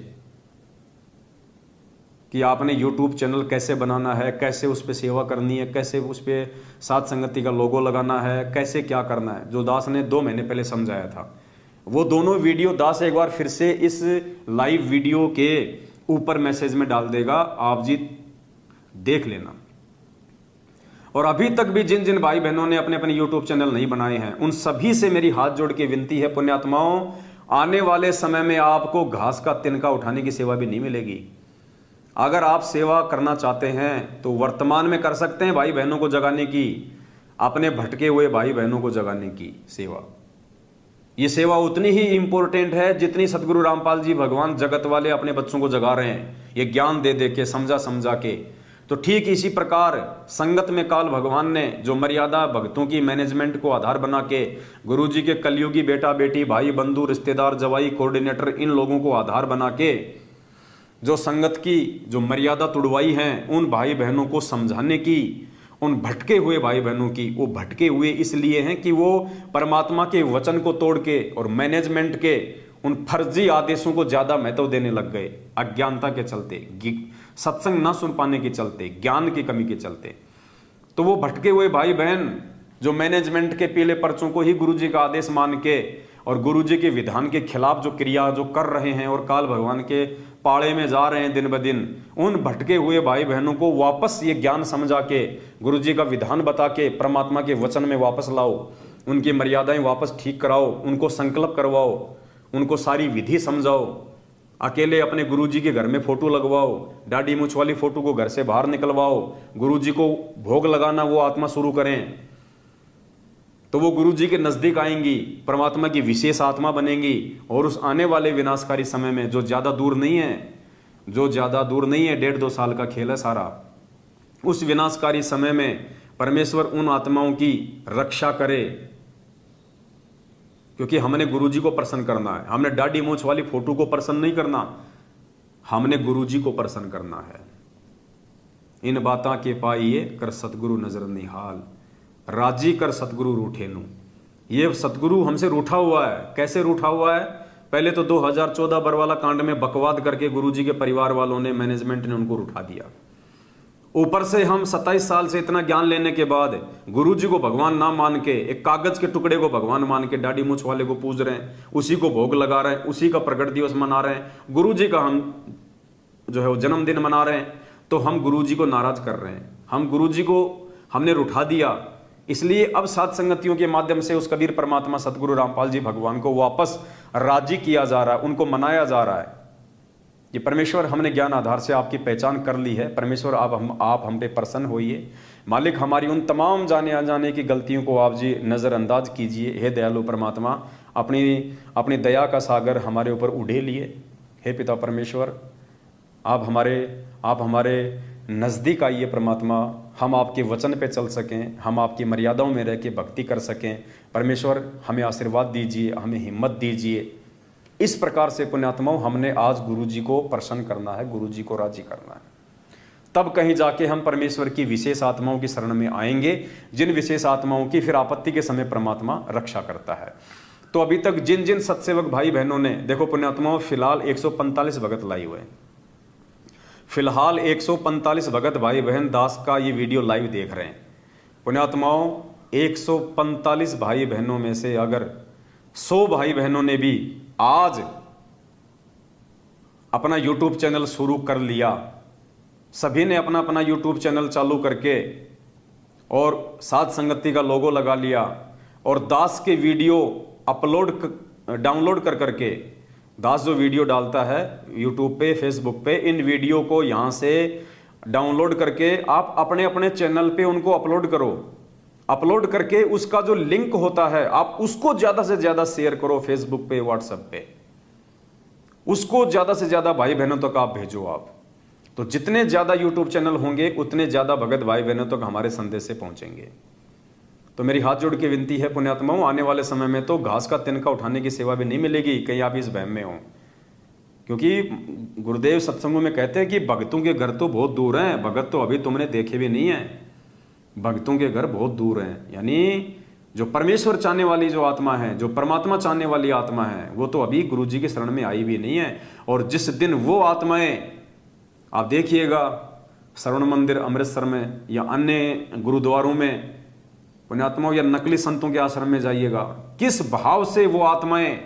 Speaker 1: कि आपने YouTube चैनल कैसे बनाना है, कैसे उस पर सेवा करनी है, कैसे उस पर सात संगति का लोगो लगाना है, कैसे क्या करना है, जो दास ने 2 महीने पहले समझाया था। वो दोनों वीडियो दास एक बार फिर से इस लाइव वीडियो के ऊपर मैसेज में डाल देगा, आप जी देख लेना। और अभी तक भी जिन जिन भाई बहनों ने अपने अपने YouTube चैनल नहीं बनाए हैं, उन सभी से मेरी हाथ जोड़ के विनती है, पुण्यात्माओं, आने वाले समय में आपको घास का तिनका उठाने की सेवा भी नहीं मिलेगी। अगर आप सेवा करना चाहते हैं तो वर्तमान में कर सकते हैं भाई बहनों को जगाने की, अपने भटके हुए भाई बहनों को जगाने की सेवा। ये सेवा उतनी ही इंपॉर्टेंट है जितनी सदगुरु रामपाल जी भगवान जगत वाले अपने बच्चों को जगा रहे हैं, ये ज्ञान दे दे के, समझा समझा के। तो ठीक इसी प्रकार संगत में काल भगवान ने जो मर्यादा भक्तों की मैनेजमेंट को आधार बना के, गुरु जी के कलयुगी बेटा बेटी, भाई बंधु, रिश्तेदार, जवाई, कोऑर्डिनेटर, इन लोगों को आधार बना के जो संगत की जो मर्यादा तुड़वाई है, उन भाई बहनों को समझाने की, उन भटके हुए भाई बहनों की। वो भटके हुए इसलिए हैं कि वो परमात्मा के वचन को तोड़ के और मैनेजमेंट के उन फर्जी आदेशों को ज्यादा महत्व देने लग गए, अज्ञानता के चलते, सत्संग ना सुन पाने के चलते, ज्ञान की कमी के चलते। तो वो भटके हुए भाई बहन जो मैनेजमेंट के पीले पर्चों को ही गुरु जी का आदेश मान के और गुरु जी के विधान के खिलाफ जो क्रिया जो कर रहे हैं और काल भगवान के पाड़े में जा रहे हैं दिन ब दिन, उन भटके हुए भाई बहनों को वापस ये ज्ञान समझा के, गुरु जी का विधान बता के परमात्मा के वचन में वापस लाओ, उनकी मर्यादाएं वापस ठीक कराओ, उनको संकल्प करवाओ, उनको सारी विधि समझाओ। अकेले अपने गुरु जी के घर में फोटो लगवाओ, दाढ़ी मूछ वाली फोटो को घर से बाहर निकलवाओ, गुरु जी को भोग लगाना वो आत्मा शुरू करें, तो वो गुरु जी के नजदीक आएंगी, परमात्मा की विशेष आत्मा बनेंगी। और उस आने वाले विनाशकारी समय में जो ज्यादा दूर नहीं है, जो ज्यादा दूर नहीं है, 1.5-2 साल का खेल है सारा, उस विनाशकारी समय में परमेश्वर उन आत्माओं की रक्षा करे, क्योंकि हमने गुरु जी को प्रसन्न करना है। हमने दाढ़ी मूछ वाली फोटो को प्रसन्न नहीं करना, हमने गुरु जी को प्रसन्न करना है। इन बातां के पाइए कर सतगुरु नजर निहाल, राजी कर सतगुरु रूठे नु। ये सतगुरु हमसे रूठा हुआ है। कैसे रूठा हुआ है? पहले तो 2014 बरवाला कांड में बकवाद करके गुरु जी के परिवार वालों ने, मैनेजमेंट ने उनको रूठा दिया। ऊपर से हम 27 साल से इतना ज्ञान लेने के बाद गुरु जी को भगवान ना मान के, एक कागज के टुकड़े को भगवान मान के दाढ़ी मूछ वाले को पूज रहे हैं, उसी को भोग लगा रहे हैं, उसी का प्रकट दिवस मना रहे हैं, गुरु जी का हम जो है वो जन्मदिन मना रहे हैं। तो हम गुरु जी को नाराज कर रहे हैं, हम गुरु जी को हमने रूठा दिया। इसलिए अब सात संगतियों के माध्यम से उस कबीर परमात्मा सतगुरु रामपाल जी भगवान को वापस राजी किया जा रहा है, उनको मनाया जा रहा है। ये परमेश्वर, हमने ज्ञान आधार से आपकी पहचान कर ली है। परमेश्वर आप हम पे प्रसन्न होइए। मालिक, हमारी उन तमाम जाने अनजाने की गलतियों को आप जी नज़रअंदाज कीजिए। हे दयालु परमात्मा, अपनी दया का सागर हमारे ऊपर उड़े लिए। हे पिता परमेश्वर, आप हमारे नज़दीक आइए परमात्मा, हम आपके वचन पे चल सकें, हम आपकी मर्यादाओं में रह के भक्ति कर सकें। परमेश्वर, हमें आशीर्वाद दीजिए, हमें हिम्मत दीजिए। इस प्रकार से पुण्यात्माओं, हमने आज गुरु जी को प्रसन्न करना है, गुरु जी को राजी करना है। तब कहीं जाके हम परमेश्वर की विशेष आत्माओं की शरण में आएंगे, जिन विशेष आत्माओं की फिर आपत्ति के समय परमात्मा रक्षा करता है। तो अभी तक जिन जिन सत्सेवक भाई बहनों ने, देखो पुण्यात्माओं, फिलहाल 145 भगत लाई हुए हैं। फिलहाल 145 भगत भाई बहन दास का ये वीडियो लाइव देख रहे हैं। पुण्यात्माओं, 145 भाई बहनों में से अगर 100 भाई बहनों ने भी आज अपना YouTube चैनल शुरू कर लिया, सभी ने अपना अपना YouTube चैनल चालू करके और सात संगति का लोगो लगा लिया और दास के वीडियो डाउनलोड कर करके, दास जो वीडियो डालता है YouTube पे, Facebook पे, इन वीडियो को यहाँ से डाउनलोड करके आप अपने अपने चैनल पे उनको अपलोड करो। अपलोड करके उसका जो लिंक होता है आप उसको ज्यादा से ज्यादा शेयर करो Facebook पे, WhatsApp पे, उसको ज्यादा से ज्यादा भाई बहनों तक आप भेजो। आप तो जितने ज्यादा YouTube चैनल होंगे उतने ज्यादा भगत भाई बहनों तक हमारे संदेश से पहुंचेंगे। तो मेरी हाथ जोड़ के विनती है पुण्यात्माओं, आने वाले समय में तो घास का तिनका उठाने की सेवा भी नहीं मिलेगी, कहीं आप इस वहम में हो। क्योंकि गुरुदेव सत्संगों में कहते हैं कि भगतों के घर तो बहुत दूर हैं, भगत तो अभी तुमने देखे भी नहीं है, भक्तों के घर बहुत दूर हैं। यानी जो परमेश्वर चाहने वाली जो आत्मा है, जो परमात्मा चाहने वाली आत्मा है, वो तो अभी गुरु जी के शरण में आई भी नहीं है। और जिस दिन वो आत्माएं आप देखिएगा श्रवण मंदिर अमृतसर में या अन्य गुरुद्वारों में पुण्यात्माओं या नकली संतों के आश्रम में जाइएगा, किस भाव से वो आत्माएं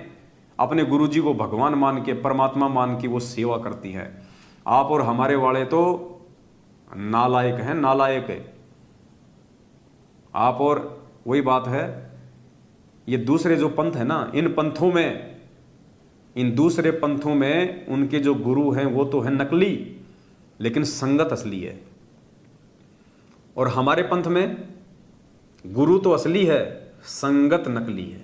Speaker 1: अपने गुरुजी को भगवान मान के, परमात्मा मान के वो सेवा करती हैं। आप और हमारे वाले तो नालायक हैं, नालायक है आप। और वही बात है, ये दूसरे जो पंथ है ना, इन पंथों में, इन दूसरे पंथों में उनके जो गुरु हैं वो तो है नकली, लेकिन संगत असली है। और हमारे पंथ में गुरु तो असली है, संगत नकली है।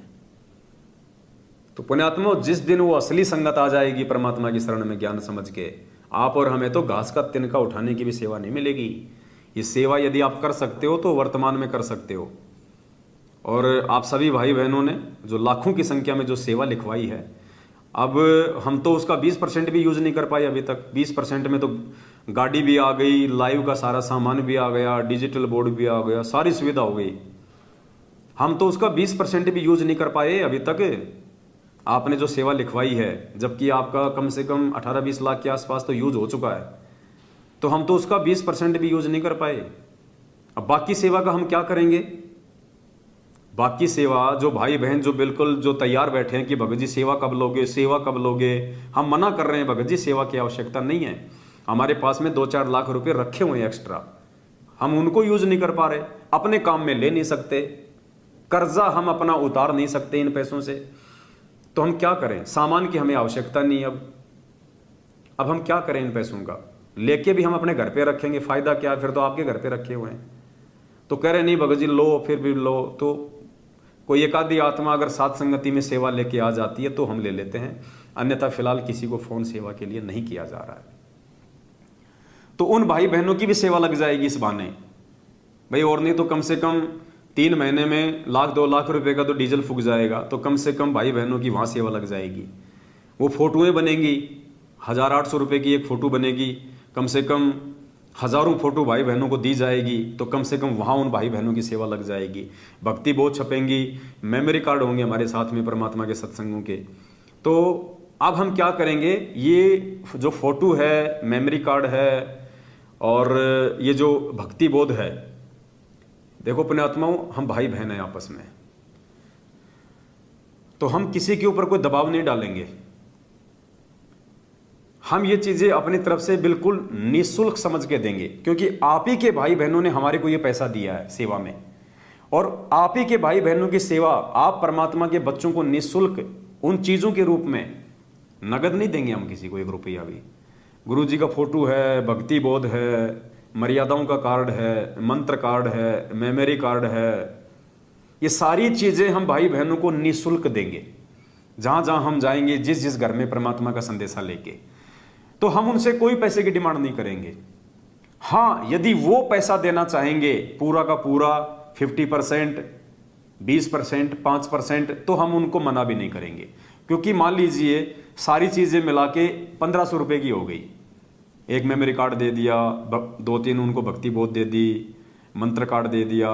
Speaker 1: तो पुण्यात्मा, जिस दिन वो असली संगत आ जाएगी परमात्मा की शरण में ज्ञान समझ के, आप और हमें तो घास का तिनका उठाने की भी सेवा नहीं मिलेगी। ये सेवा यदि आप कर सकते हो तो वर्तमान में कर सकते हो। और आप सभी भाई बहनों ने जो लाखों की संख्या में जो सेवा लिखवाई है, अब हम तो उसका 20% भी यूज नहीं कर पाए अभी तक। 20% में तो गाड़ी भी आ गई, लाइव का सारा सामान भी आ गया, डिजिटल बोर्ड भी आ गया, सारी सुविधा हो गई। हम तो उसका 20% भी यूज नहीं कर पाए अभी तक। आपने जो सेवा लिखवाई है, जबकि आपका कम से कम 18-20 लाख के आसपास तो यूज हो चुका है, तो हम तो उसका 20% भी यूज नहीं कर पाए। अब बाकी सेवा का हम क्या करेंगे? बाकी सेवा जो भाई बहन जो बिल्कुल जो तैयार बैठे हैं कि भगत जी सेवा कब लोगे, सेवा कब लोगे, हम मना कर रहे हैं, भगत जी सेवा की आवश्यकता नहीं है। हमारे पास में 2-4 लाख रुपए रखे हुए हैं एक्स्ट्रा, हम उनको यूज नहीं कर पा रहे, अपने काम में ले नहीं सकते, कर्जा हम अपना उतार नहीं सकते इन पैसों से। तो हम क्या करें? सामान की हमें आवश्यकता नहीं। अब हम क्या करें इन पैसों का? लेके भी हम अपने घर पे रखेंगे, फायदा क्या? फिर तो आपके घर पे रखे हुए हैं। तो कह रहे नहीं भगत जी लो, फिर भी लो। तो कोई एक आधी आत्मा अगर साथ संगति में सेवा लेके आ जाती है तो हम ले लेते हैं, अन्यथा फिलहाल किसी को फोन सेवा के लिए नहीं किया जा रहा है। तो उन भाई बहनों की भी सेवा लग जाएगी इस बहाने भाई, और नहीं तो कम से कम 3 महीने में 1-2 लाख रुपए का तो डीजल फूक जाएगा। तो कम से कम भाई बहनों की वहां सेवा लग जाएगी। वो फोटोएं बनेंगी, 1000-800 रुपए की एक फोटो बनेगी, कम से कम हजारों फोटो भाई बहनों को दी जाएगी। तो कम से कम वहां उन भाई बहनों की सेवा लग जाएगी। भक्ति बहुत छपेंगी, मेमोरी कार्ड होंगे हमारे साथ में परमात्मा के सत्संगों के। तो अब हम क्या करेंगे? ये जो फोटो है, मेमोरी कार्ड है और ये जो भक्ति बोध है, देखो पुण्यात्माओं, हम भाई बहन हैं आपस में, तो हम किसी के ऊपर कोई दबाव नहीं डालेंगे। हम ये चीजें अपनी तरफ से बिल्कुल निःशुल्क समझ के देंगे, क्योंकि आप ही के भाई बहनों ने हमारे को ये पैसा दिया है सेवा में, और आप ही के भाई बहनों की सेवा आप परमात्मा के बच्चों को निःशुल्क उन चीजों के रूप में, नगद नहीं देंगे हम किसी को 1 रुपया भी। गुरु जी का फोटो है, भक्ति बोध है, मर्यादाओं का कार्ड है, मंत्र कार्ड है, मेमोरी कार्ड है, ये सारी चीजें हम भाई बहनों को निःशुल्क देंगे। जहां जहां हम जाएंगे, जिस जिस घर में परमात्मा का संदेशा लेके, तो हम उनसे कोई पैसे की डिमांड नहीं करेंगे। हां, यदि वो पैसा देना चाहेंगे पूरा का पूरा 50%, 20%, 5%, तो हम उनको मना भी नहीं करेंगे। क्योंकि मान लीजिए सारी चीजें मिला के 1500 रुपए की हो गई, एक मेमोरी कार्ड दे दिया, 2-3 उनको भक्ति बोध दे दी, मंत्र कार्ड दे दिया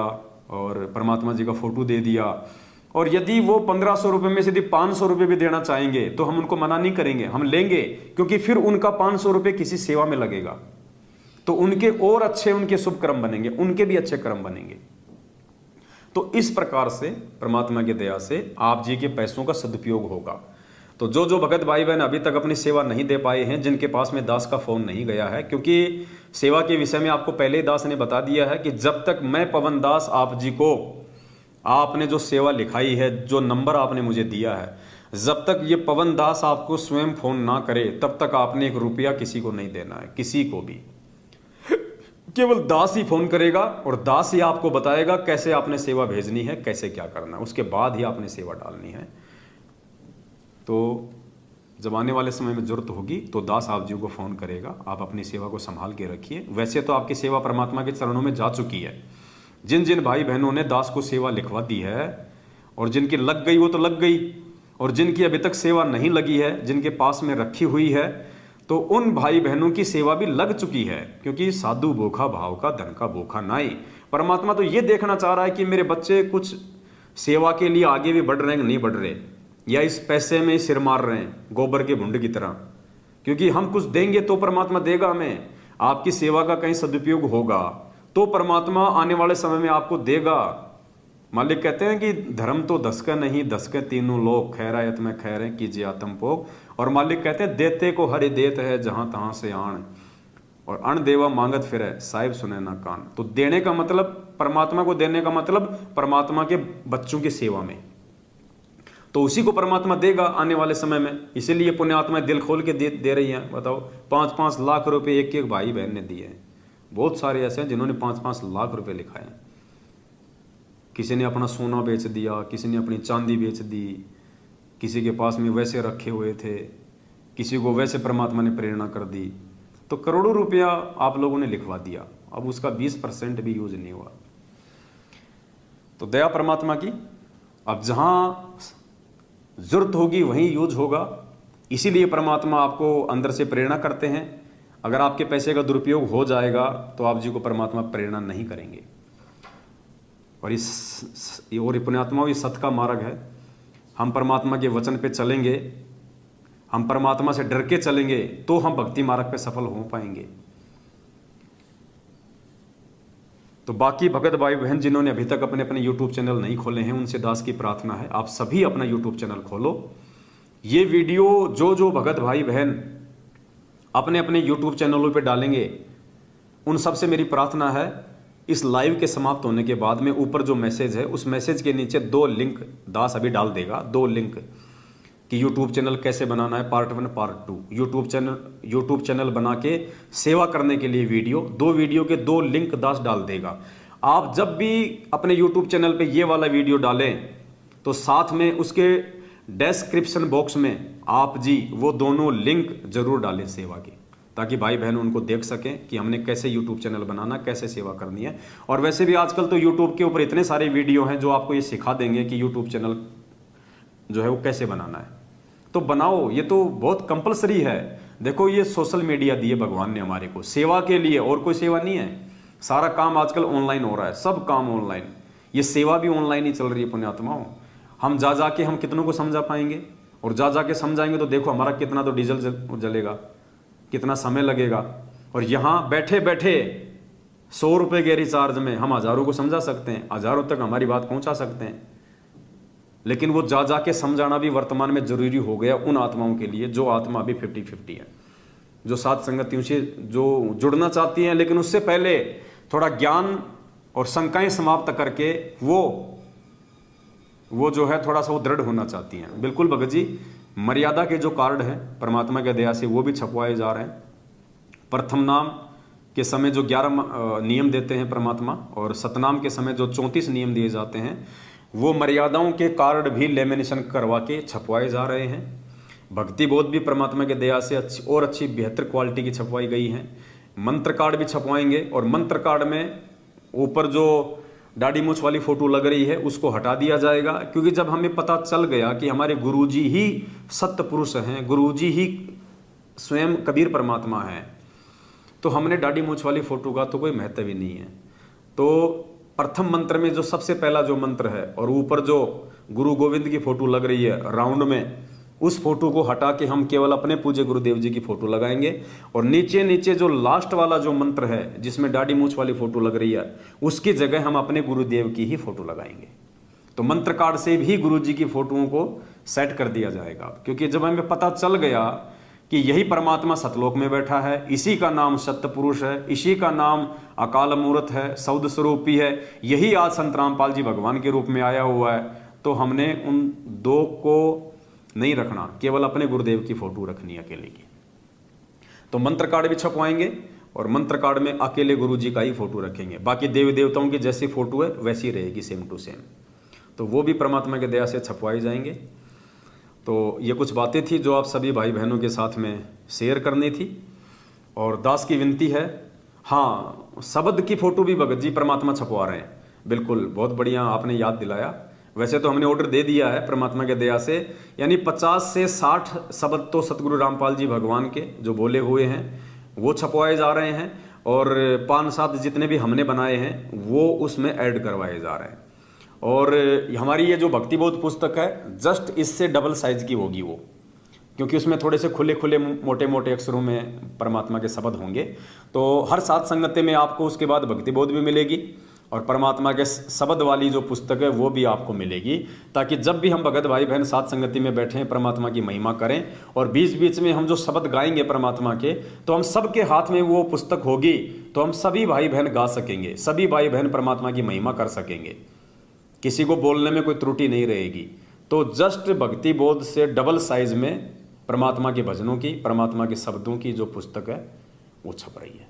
Speaker 1: और परमात्मा जी का फोटो दे दिया, और यदि वो 1500 रुपए में से यदि 500 रुपए भी देना चाहेंगे तो हम उनको मना नहीं करेंगे, हम लेंगे। क्योंकि फिर उनका 500 रुपए किसी सेवा में लगेगा, तो उनके और अच्छे, उनके शुभ कर्म बनेंगे, उनके भी अच्छे कर्म बनेंगे। तो इस प्रकार से परमात्मा की दया से आप जी के पैसों का सदुपयोग होगा। तो जो जो भगत भाई बहन अभी तक अपनी सेवा नहीं दे पाए हैं, जिनके पास में दास का फोन नहीं गया है, क्योंकि सेवा के विषय में आपको पहले ही दास ने बता दिया है कि जब तक मैं पवन दास आप जी को, आपने जो सेवा लिखाई है, जो नंबर आपने मुझे दिया है, जब तक ये पवन दास आपको स्वयं फोन ना करे, तब तक आपने 1 रुपया किसी को नहीं देना है, किसी को भी। केवल दास ही फोन करेगा और दास ही आपको बताएगा कैसे आपने सेवा भेजनी है, कैसे क्या करना है, उसके बाद ही आपने सेवा डालनी है। तो जब आने वाले समय में जरूरत होगी तो दास आप जी को फोन करेगा, आप अपनी सेवा को संभाल के रखिए। वैसे तो आपकी सेवा परमात्मा के चरणों में जा चुकी है। जिन जिन भाई बहनों ने दास को सेवा लिखवा दी है और जिनकी लग गई वो तो लग गई, और जिनकी अभी तक सेवा नहीं लगी है, जिनके पास में रखी हुई है, तो उन भाई बहनों की सेवा भी लग चुकी है। क्योंकि साधु भूखा भाव का, धन का भूखा नाई। परमात्मा तो ये देखना चाह रहा है कि मेरे बच्चे कुछ सेवा के लिए आगे भी बढ़ रहे हैं कि नहीं बढ़ रहे, या इस पैसे में सिर मार रहे हैं गोबर के भुंड की तरह। क्योंकि हम कुछ देंगे तो परमात्मा देगा हमें। आपकी सेवा का कहीं सदुपयोग होगा तो परमात्मा आने वाले समय में आपको देगा। मालिक कहते हैं कि धर्म तो दस का नहीं, दस के तीनों लोग, खैरायत में खैरें कीजिए आत्म भोग। और मालिक कहते हैं देते को हरि देत है जहां तहां से आण, और अण देवा मांगत फिरे साहिब सुने ना कान। तो देने का मतलब, परमात्मा को देने का मतलब परमात्मा के बच्चों की सेवा में, तो उसी को परमात्मा देगा आने वाले समय में। इसीलिए पुण्यात्मा दिल खोल के दे रही हैं। बताओ 5-5 लाख रुपए एक एक भाई बहन ने दिए हैं। बहुत सारे ऐसे हैं जिन्होंने 5-5 लाख रुपए लिखाए हैं। किसी ने अपना सोना बेच दिया, किसी ने अपनी चांदी बेच दी, किसी के पास में वैसे रखे हुए थे, किसी को वैसे परमात्मा ने प्रेरणा कर दी। तो करोड़ों रुपया आप लोगों ने लिखवा दिया, अब उसका 20% भी यूज नहीं हुआ। तो दया परमात्मा की, अब जहां जरूरत होगी वहीं यूज होगा। इसीलिए परमात्मा आपको अंदर से प्रेरणा करते हैं। अगर आपके पैसे का दुरुपयोग हो जाएगा तो आप जी को परमात्मा प्रेरणा नहीं करेंगे। और ये पुण्यात्मा, ये सत्य का मार्ग है। हम परमात्मा के वचन पे चलेंगे, हम परमात्मा से डर के चलेंगे तो हम भक्ति मार्ग पे सफल हो पाएंगे। तो बाकी भगत भाई बहन जिन्होंने अभी तक अपने अपने YouTube चैनल नहीं खोले हैं, उनसे दास की प्रार्थना है आप सभी अपना YouTube चैनल खोलो। ये वीडियो जो भगत भाई बहन अपने अपने YouTube चैनलों पे डालेंगे, उन सब से मेरी प्रार्थना है इस लाइव के समाप्त होने के बाद में ऊपर जो मैसेज है उस मैसेज के नीचे 2 लिंक दास अभी डाल देगा, 2 लिंक कि YouTube चैनल कैसे बनाना है, पार्ट 1 पार्ट 2। YouTube चैनल बना के सेवा करने के लिए वीडियो, 2 वीडियो के 2 लिंक दास डाल देगा। आप जब भी अपने YouTube चैनल पे ये वाला वीडियो डालें तो साथ में उसके डिस्क्रिप्शन बॉक्स में आप जी वो दोनों लिंक जरूर डालें सेवा की, ताकि भाई बहन उनको देख सकें कि हमने कैसे YouTube चैनल बनाना, कैसे सेवा करनी है। और वैसे भी आजकल तो YouTube के ऊपर इतने सारे वीडियो हैं जो आपको ये सिखा देंगे कि YouTube चैनल जो है वो कैसे बनाना है। तो बनाओ, ये तो बहुत कंपलसरी है। देखो ये सोशल मीडिया दिए भगवान ने हमारे को सेवा के लिए, और कोई सेवा नहीं है। सारा काम आजकल ऑनलाइन हो रहा है, सब काम ऑनलाइन। ये सेवा भी ऑनलाइन ही चल रही है पुण्यात्माओं। हम जा के हम कितनों को समझा पाएंगे, और जा के समझाएंगे तो देखो हमारा कितना तो डीजल जलेगा, कितना समय लगेगा। और यहाँ बैठे बैठे 100 रुपये के रिचार्ज में हम हजारों को समझा सकते हैं, हजारों तक हमारी बात पहुंचा सकते हैं। लेकिन वो जा के समझाना भी वर्तमान में जरूरी हो गया उन आत्माओं के लिए जो आत्मा अभी 50-50 है, जो सात संगतियों से जो जुड़ना चाहती हैं, लेकिन उससे पहले थोड़ा ज्ञान और शंकाएं समाप्त करके वो जो है थोड़ा सा वो दृढ़ होना चाहती हैं। बिल्कुल भगत जी, मर्यादा के जो कार्ड हैं परमात्मा के दया से वो भी छपवाए जा रहे हैं। प्रथम नाम के समय जो 11 नियम देते हैं परमात्मा, और सतनाम के समय जो 34 नियम दिए जाते हैं, वो मर्यादाओं के कार्ड भी लेमिनेशन करवा के छपवाए जा रहे हैं। भक्ति बोध भी परमात्मा के दया से अच्छी बेहतर क्वालिटी की छपवाई गई है। मंत्र कार्ड भी छपवाएंगे, और मंत्र कार्ड में ऊपर जो दाढ़ी मूछ वाली फोटो लग रही है उसको हटा दिया जाएगा। क्योंकि जब हमें पता चल गया कि हमारे गुरुजी ही सत्य पुरुष हैं, गुरुजी ही स्वयं कबीर परमात्मा हैं, तो हमने दाढ़ी मूछ वाली फोटो का तो कोई महत्व ही नहीं है। तो प्रथम मंत्र में जो सबसे पहला जो मंत्र है, और ऊपर जो गुरु गोविंद की फोटो लग रही है राउंड में, उस फोटो को हटा के हम केवल अपने पूज्य गुरुदेव जी की फोटो लगाएंगे। और नीचे जो लास्ट वाला जो मंत्र है जिसमें दाढ़ी मूछ वाली फोटो लग रही है, उसकी जगह हम अपने गुरुदेव की ही फोटो लगाएंगे। तो मंत्र कार्ड से भी गुरु जी की फोटोओं को सेट कर दिया जाएगा। क्योंकि जब हमें पता चल गया कि यही परमात्मा सतलोक में बैठा है, इसी का नाम सत्य पुरुष है, इसी का नाम अकाल मूर्त है, सौद स्वरूपी है, यही आज संत रामपाल जी भगवान के रूप में आया हुआ है, तो हमने उन 2 को नहीं रखना, केवल अपने गुरुदेव की फोटो रखनी है अकेले की। तो मंत्र कार्ड भी छपवाएंगे, और मंत्र कार्ड में अकेले गुरु जी का ही फोटो रखेंगे। बाकी देवी देवताओं की जैसी फोटो है वैसी रहेगी, सेम टू सेम। तो वो भी परमात्मा के दया से छपवाई जाएंगे। तो ये कुछ बातें थी जो आप सभी भाई बहनों के साथ में शेयर करनी थी। और दास की विनती है, हाँ, शब्द की फोटो भी भगत जी परमात्मा छपवा रहे हैं। बिल्कुल, बहुत बढ़िया आपने याद दिलाया। वैसे तो हमने ऑर्डर दे दिया है परमात्मा के दया से, यानी 50 से 60 शब्द तो सतगुरु रामपाल जी भगवान के जो बोले हुए हैं वो छपवाए जा रहे हैं, और 5-7 जितने भी हमने बनाए हैं वो उसमें ऐड करवाए जा रहे हैं। और हमारी ये जो भक्ति बोध पुस्तक है जस्ट इससे डबल साइज की होगी वो, क्योंकि उसमें थोड़े से खुले खुले मोटे मोटे अक्षरों में परमात्मा के शब्द होंगे। तो हर सात संगति में आपको उसके बाद भक्ति बोध भी मिलेगी और परमात्मा के शब्द वाली जो पुस्तक है वो भी आपको मिलेगी, ताकि जब भी हम भगत भाई बहन सात संगति में बैठे परमात्मा की महिमा करें और बीच बीच में हम जो शब्द गाएंगे परमात्मा के, तो हम सबके हाथ में वो पुस्तक होगी, तो हम सभी भाई बहन गा सकेंगे, सभी भाई बहन परमात्मा की महिमा कर सकेंगे, किसी को बोलने में कोई त्रुटि नहीं रहेगी। तो जस्ट भक्ति बोध से डबल साइज में परमात्मा के भजनों की, परमात्मा के शब्दों की जो पुस्तक है वो छप रही है।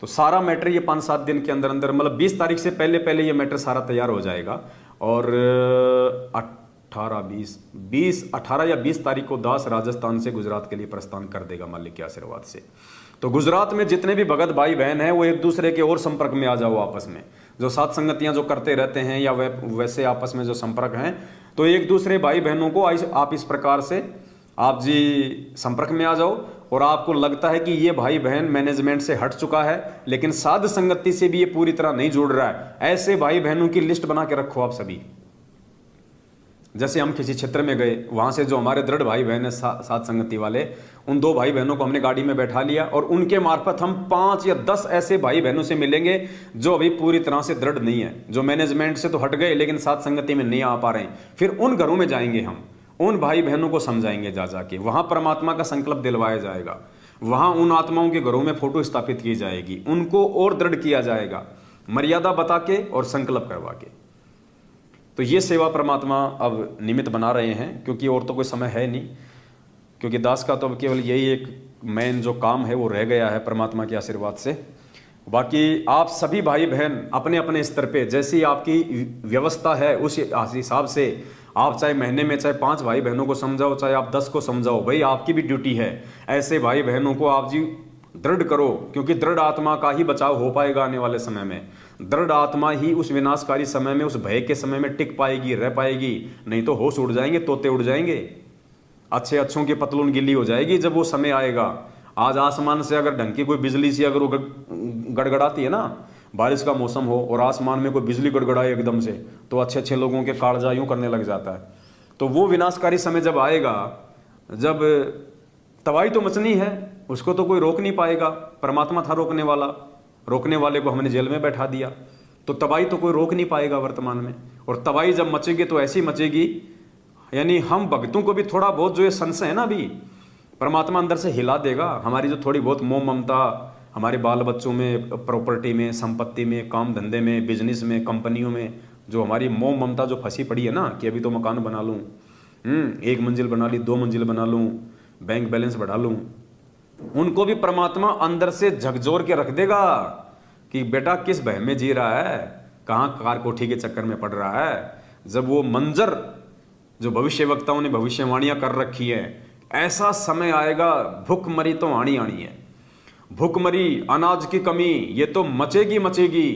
Speaker 1: तो सारा मैटर ये 5-7 दिन के अंदर अंदर, मतलब 20 तारीख से पहले पहले ये मैटर सारा तैयार हो जाएगा और 18 या 20 तारीख को दास राजस्थान से गुजरात के लिए प्रस्थान कर देगा मालिक के आशीर्वाद से। तो गुजरात में जितने भी भगत भाई बहन हैं वो एक दूसरे के और संपर्क में आ जाओ आपस में, जो सात संगतियां जो करते रहते हैं या वैसे आपस में जो संपर्क हैं, तो एक दूसरे भाई बहनों को आप इस प्रकार से आप जी संपर्क में आ जाओ। और आपको लगता है कि ये भाई बहन मैनेजमेंट से हट चुका है लेकिन साध संगति से भी ये पूरी तरह नहीं जुड़ रहा है, ऐसे भाई बहनों की लिस्ट बना के रखो आप सभी। जैसे हम किसी क्षेत्र में गए, वहां से जो हमारे दृढ़ भाई बहन है साध संगति वाले, उन 2 भाई बहनों को हमने गाड़ी में बैठा लिया और उनके मार्फत हम 5 या 10 ऐसे भाई बहनों से मिलेंगे जो अभी पूरी तरह से दृढ़ नहीं है, जो मैनेजमेंट से तो हट गए लेकिन साध संगति में नहीं आ पा रहे हैं। फिर उन घरों में जाएंगे, हम उन भाई बहनों को समझाएंगे, जा जाके वहां परमात्मा का संकल्प दिलवाया जाएगा, वहां उन आत्माओं के घरों में फोटो स्थापित की जाएगी, उनको और दृढ़ किया जाएगा, मर्यादा बता के और संकल्प करवा के। तो ये सेवा परमात्मा अब निमित्त बना रहे हैं, क्योंकि और तो कोई समय है नहीं, क्योंकि दास का तो अब केवल यही एक मेन जो काम है वो रह गया है परमात्मा के आशीर्वाद से। बाकी आप सभी भाई बहन अपने अपने स्तर पे जैसी आपकी व्यवस्था है उस हिसाब से आप चाहे महीने में चाहे 5 भाई बहनों को समझाओ, चाहे आप 10 को समझाओ, भाई आपकी भी ड्यूटी है। ऐसे भाई बहनों को आप जी दृढ़ करो, क्योंकि दृढ़ आत्मा का ही बचाव हो पाएगा आने वाले समय में। दृढ़ आत्मा ही उस विनाशकारी समय में, उस भय के समय में टिक पाएगी, रह पाएगी, नहीं तो होश उड़ जाएंगे, तोते उड़ जाएंगे, अच्छे अच्छों की पतलून गिल्ली हो जाएगी जब वो समय आएगा। आज आसमान से अगर ढंग की कोई बिजली सी अगर वो गड़गड़ाती है ना, बारिश का मौसम हो और आसमान में कोई बिजली गड़गड़ाए एकदम से, तो अच्छे अच्छे लोगों के कालजा यूं करने लग जाता है। तो वो विनाशकारी समय जब आएगा, जब तबाही तो मचनी है, उसको तो कोई रोक नहीं पाएगा, परमात्मा था रोकने वाला, रोकने वाले को हमने जेल में बैठा दिया, तो तबाही तो कोई रोक नहीं पाएगा वर्तमान में। और तबाही जब मचेगी तो ऐसी मचेगी, यानी हम भक्तों को भी थोड़ा बहुत जो ये संशय है ना, अभी परमात्मा अंदर से हिला देगा। हमारी जो थोड़ी बहुत मोह ममता हमारे बाल बच्चों में, प्रॉपर्टी में, संपत्ति में, काम धंधे में, बिजनेस में, कंपनियों में, जो हमारी मोह ममता जो फंसी पड़ी है ना, कि अभी तो मकान बना लूँ, 1 मंजिल बना ली, 2 मंजिल बना लूँ, बैंक बैलेंस बढ़ा लूँ, उनको भी परमात्मा अंदर से झकझोर के रख देगा कि बेटा किस भय में जी रहा है, कहाँ कार कोठी के चक्कर में पड़ रहा है। जब वो मंजर जो भविष्य वक्ताओं ने भविष्यवाणियां कर रखी है, ऐसा समय आएगा, भूखमरी तो आनी आनी है, भूखमरी, अनाज की कमी, ये तो मचेगी मचेगी,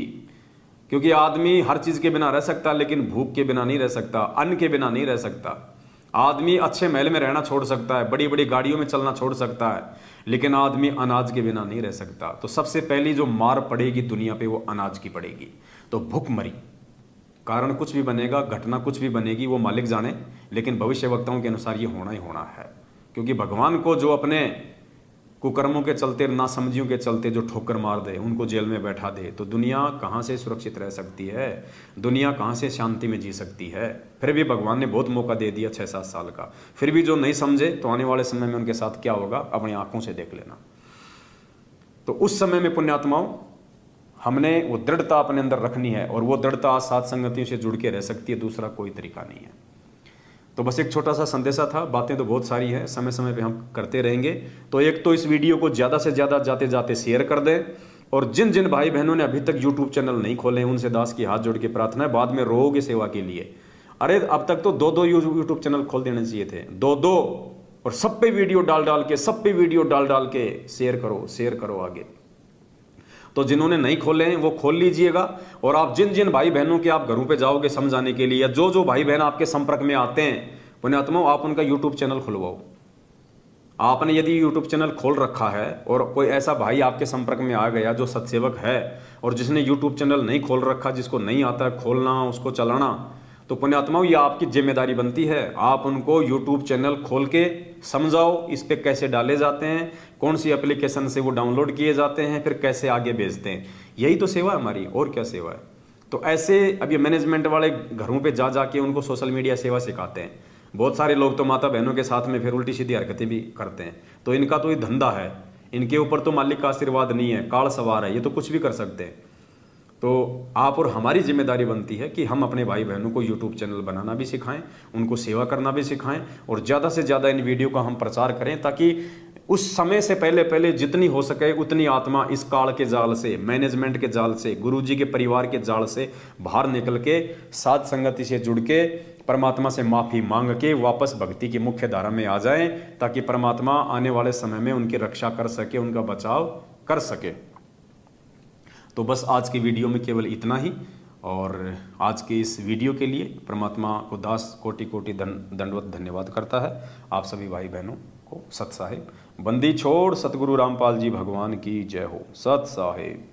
Speaker 1: क्योंकि आदमी हर चीज के बिना रह सकता लेकिन भूख के बिना नहीं रह सकता, अन्न के बिना नहीं रह सकता। आदमी अच्छे महल में रहना छोड़ सकता है, बड़ी बड़ी गाड़ियों में चलना छोड़ सकता है, लेकिन आदमी अनाज के बिना नहीं रह सकता। तो सबसे पहली जो मार पड़ेगी दुनिया पे वो अनाज की पड़ेगी। तो भूखमरी, कारण कुछ भी बनेगा, घटना कुछ भी बनेगी, वो मालिक जाने, लेकिन भविष्य वक्ताओं के अनुसार ये होना ही होना है। क्योंकि भगवान को जो अपने कुकर्मों के चलते, नासमझियों के चलते जो ठोकर मार दे, उनको जेल में बैठा दे, तो दुनिया कहाँ से सुरक्षित रह सकती है, दुनिया कहाँ से शांति में जी सकती है। फिर भी भगवान ने बहुत मौका दे दिया 6-7 साल का, फिर भी जो नहीं समझे तो आने वाले समय में उनके साथ क्या होगा अपनी आंखों से देख लेना। तो उस समय में पुण्यात्माओं, हमने वो दृढ़ता अपने अंदर रखनी है, और वो दृढ़ता साथ संगतियों से जुड़ के रह सकती है, दूसरा कोई तरीका नहीं है। तो बस एक छोटा सा संदेशा था, बातें तो बहुत सारी हैं, समय समय पे हम करते रहेंगे। तो एक तो इस वीडियो को ज़्यादा से ज़्यादा जाते जाते शेयर कर दें, और जिन जिन भाई बहनों ने अभी तक यूट्यूब चैनल नहीं खोले हैं उनसे दास की हाथ जोड़ के प्रार्थना है, बाद में रोओगे सेवा के लिए। अरे अब तक तो 2-2 यूट्यूब चैनल खोल देने चाहिए थे, 2-2, और सब पे वीडियो डाल डाल के, सब पे वीडियो डाल डाल के शेयर करो आगे। तो जिन्होंने नहीं खोले हैं वो खोल लीजिएगा। और आप जिन जिन भाई बहनों के आप घरों पे जाओगे समझाने के लिए, या जो जो भाई बहन आपके संपर्क में आते हैं पुण्यात्माओं, आप उनका यूट्यूब चैनल खुलवाओ। आपने यदि यूट्यूब चैनल खोल रखा है और कोई ऐसा भाई आपके संपर्क में आ गया जो सत्सेवक है और जिसने यूट्यूब चैनल नहीं खोल रखा, जिसको नहीं आता है खोलना, उसको चलाना, तो पुण्यात्माओं, ये आपकी जिम्मेदारी बनती है, आप उनको यूट्यूब चैनल खोल के समझाओ इस पे कैसे डाले जाते हैं, कौन सी एप्लीकेशन से वो डाउनलोड किए जाते हैं, फिर कैसे आगे भेजते हैं। यही तो सेवा है हमारी, और क्या सेवा है। तो ऐसे अब ये मैनेजमेंट वाले घरों पे जा जाके उनको सोशल मीडिया सेवा सिखाते हैं। बहुत सारे लोग तो माता बहनों के साथ में फिर उल्टी सीधी हरकतें भी करते हैं। तो इनका तो ये धंधा है, इनके ऊपर तो मालिक का आशीर्वाद नहीं है, काल सवार है, ये तो कुछ भी कर सकते हैं। तो आप और हमारी जिम्मेदारी बनती है कि हम अपने भाई बहनों को यूट्यूब चैनल बनाना भी सिखाएं, उनको सेवा करना भी सिखाएं, और ज़्यादा से ज़्यादा इन वीडियो का हम प्रचार करें, ताकि उस समय से पहले जितनी हो सके उतनी आत्मा इस काल के जाल से, मैनेजमेंट के जाल से, गुरुजी के परिवार के जाल से बाहर निकल के साध संगति से जुड़ के परमात्मा से माफ़ी मांग के वापस भक्ति की मुख्य धारा में आ जाएं, ताकि परमात्मा आने वाले समय में उनकी रक्षा कर सके, उनका बचाव कर सके। तो बस आज की वीडियो में केवल इतना ही, और आज के इस वीडियो के लिए परमात्मा को दास कोटि कोटि दंडवत धन्यवाद करता है। आप सभी भाई बहनों को सत साहिब। बंदी छोड़ सतगुरु रामपाल जी भगवान की जय हो। सत साहिब।